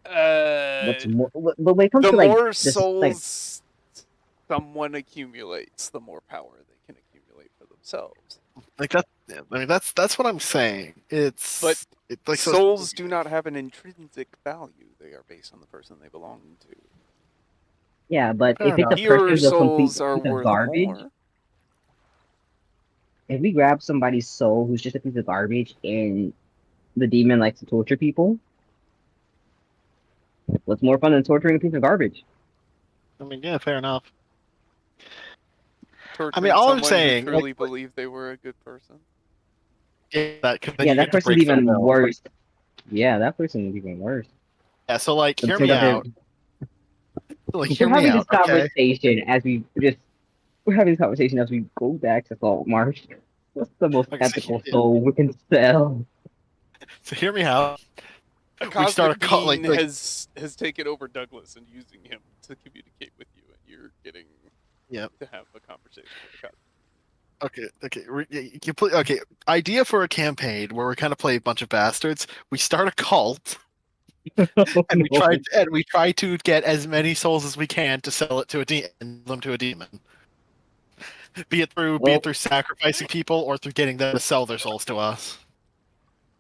Speaker 3: What's more? But when it comes
Speaker 1: The
Speaker 3: to like
Speaker 1: more
Speaker 3: this,
Speaker 1: souls someone accumulates, the more power they can accumulate for themselves.
Speaker 2: Like that. I mean, that's what I'm saying.
Speaker 1: But
Speaker 2: Like
Speaker 1: souls do not have an intrinsic value. They are based on the person they belong to.
Speaker 3: yeah, but
Speaker 2: Fair
Speaker 3: if it's a
Speaker 2: enough.
Speaker 1: Pure
Speaker 3: person of complete
Speaker 1: souls are
Speaker 3: piece of
Speaker 1: worth
Speaker 3: garbage,
Speaker 1: more.
Speaker 3: if we grab somebody's soul who's just a piece of garbage and the demon likes to torture people, what's more fun than torturing a piece of garbage?
Speaker 2: I mean, yeah, fair enough.
Speaker 1: Torturing
Speaker 2: all I'm
Speaker 1: someone
Speaker 2: saying,
Speaker 1: who truly believed they were a good person.
Speaker 2: Yeah, then
Speaker 3: Yeah,
Speaker 2: you
Speaker 3: that
Speaker 2: get to
Speaker 3: person's
Speaker 2: break their
Speaker 3: even
Speaker 2: will.
Speaker 3: worse. Yeah, that person is even worse.
Speaker 2: Yeah, so like,
Speaker 3: It
Speaker 2: hear
Speaker 3: turned
Speaker 2: me
Speaker 3: out they're-
Speaker 2: out. Like,
Speaker 3: We're
Speaker 2: hear me
Speaker 3: having this
Speaker 2: out, okay?
Speaker 3: conversation as we're having this conversation as we go back to Saltmarsh. What's the most
Speaker 2: Okay, so
Speaker 3: ethical
Speaker 2: here-
Speaker 3: soul we can sell?
Speaker 2: So hear me out.
Speaker 1: A
Speaker 2: We
Speaker 1: cosmic
Speaker 2: start a cult,
Speaker 1: being
Speaker 2: like-
Speaker 1: has taken over Douglas and using him to communicate with you, and you're getting
Speaker 2: Yep.
Speaker 1: to have a conversation with the cosmic.
Speaker 2: Okay. Idea for a campaign where we kind of play a bunch of bastards. We start a cult, and we try to get as many souls as we can to sell it to a demon. Be it through sacrificing people or through getting them to sell their souls to us,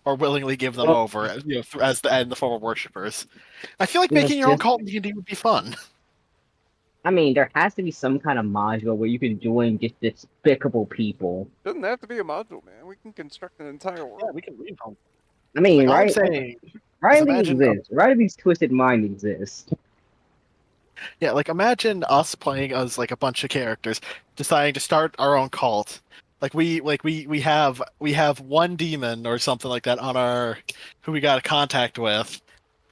Speaker 2: or willingly give them over, as the form of worshippers. I feel like making your own cult in D&D would be fun.
Speaker 3: I mean, there has to be some kind of module where you can join just despicable people.
Speaker 1: Doesn't have to be a module, man. We can construct an entire world.
Speaker 2: Yeah, we can leave home.
Speaker 3: I mean,
Speaker 2: All I'm
Speaker 3: right?
Speaker 2: saying,
Speaker 3: Riley
Speaker 2: imagine-
Speaker 3: exists. Riley's twisted mind exists.
Speaker 2: yeah, like imagine us playing as like a bunch of characters, deciding to start our own cult. We have one demon or something like that on our who we got a contact with,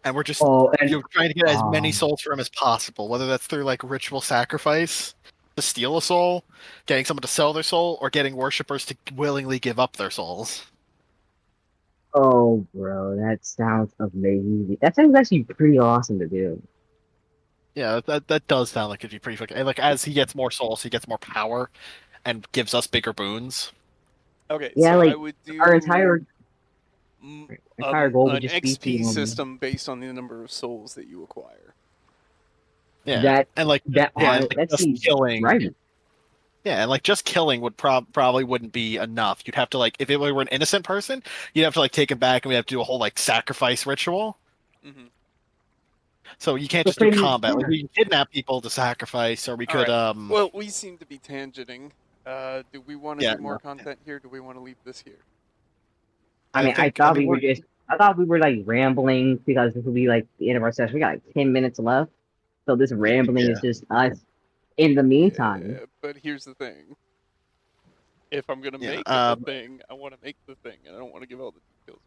Speaker 2: and we're just trying to get as many souls for him as possible. Whether that's through like ritual sacrifice to steal a soul, getting someone to sell their soul, or getting worshippers to willingly give up their souls.
Speaker 3: Oh, bro, that sounds amazing. That sounds actually pretty awesome to do.
Speaker 2: Yeah, that does sound like it'd be pretty fucking. And like as he gets more souls, he gets more power, and gives us bigger boons.
Speaker 1: Okay,
Speaker 3: Yeah,
Speaker 1: so
Speaker 3: like
Speaker 1: I would do
Speaker 3: our entire goal would
Speaker 1: an
Speaker 3: just be
Speaker 1: XP
Speaker 3: to,
Speaker 1: system based on the number of souls that you acquire.
Speaker 2: Yeah,
Speaker 3: that
Speaker 2: and like
Speaker 3: that
Speaker 2: yeah,
Speaker 3: that
Speaker 2: like just
Speaker 3: seems
Speaker 2: killing.
Speaker 3: right.
Speaker 2: Yeah, and like just killing would probably wouldn't be enough. You'd have to like if it were an innocent person, you'd have to like take him back, and we'd have to do a whole like sacrifice ritual.
Speaker 1: Mm-hmm.
Speaker 2: So you can't
Speaker 3: So
Speaker 2: just do
Speaker 3: pretty much,
Speaker 2: combat. Like
Speaker 3: yeah.
Speaker 2: we can kidnap people to sacrifice, or we could
Speaker 1: Well, we seem to be tangenting. Do we want to
Speaker 2: Yeah,
Speaker 1: do more
Speaker 2: no.
Speaker 1: content here? Do we want to leave this here?
Speaker 3: I mean, I thought we were like rambling because this will be like the end of our session. We got like 10 minutes left. So this rambling is just us. In the meantime,
Speaker 1: Yeah, but here's the thing. If I'm gonna
Speaker 2: Yeah,
Speaker 1: make the thing, I want to make the thing, and I don't want to give all the details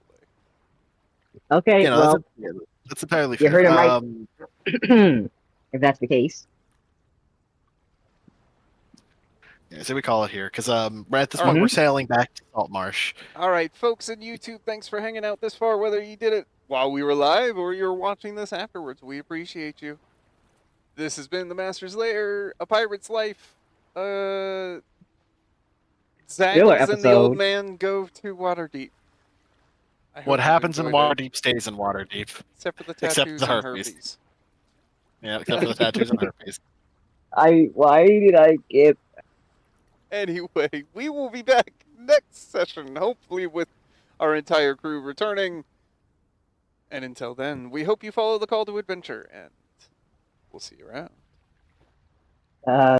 Speaker 1: away.
Speaker 3: okay,
Speaker 2: you know,
Speaker 3: well,
Speaker 2: that's entirely
Speaker 3: you
Speaker 2: fair.
Speaker 3: heard it right. If that's the case,
Speaker 2: Yeah, so we call it here because right at this
Speaker 1: All
Speaker 2: point
Speaker 3: right.
Speaker 2: we're sailing back to Saltmarsh.
Speaker 1: All right, folks in YouTube, thanks for hanging out this far. Whether you did it while we were live or you're watching this afterwards, we appreciate you. This has been the Master's Lair, A Pirate's Life.
Speaker 3: Filler
Speaker 1: Zaggles and the old
Speaker 3: episode.
Speaker 1: man go to Waterdeep. I hope
Speaker 2: What
Speaker 1: you've
Speaker 2: happens in
Speaker 1: enjoyed it,
Speaker 2: Waterdeep stays in Waterdeep.
Speaker 1: except for the
Speaker 2: Except
Speaker 1: tattoos
Speaker 2: the
Speaker 1: and
Speaker 2: herpes.
Speaker 1: herpes.
Speaker 2: Yeah, except for the tattoos and herpes.
Speaker 3: Why did I get
Speaker 1: Anyway, we will be back next session, hopefully with our entire crew returning. And until then, we hope you follow the call to adventure, and we'll see you around.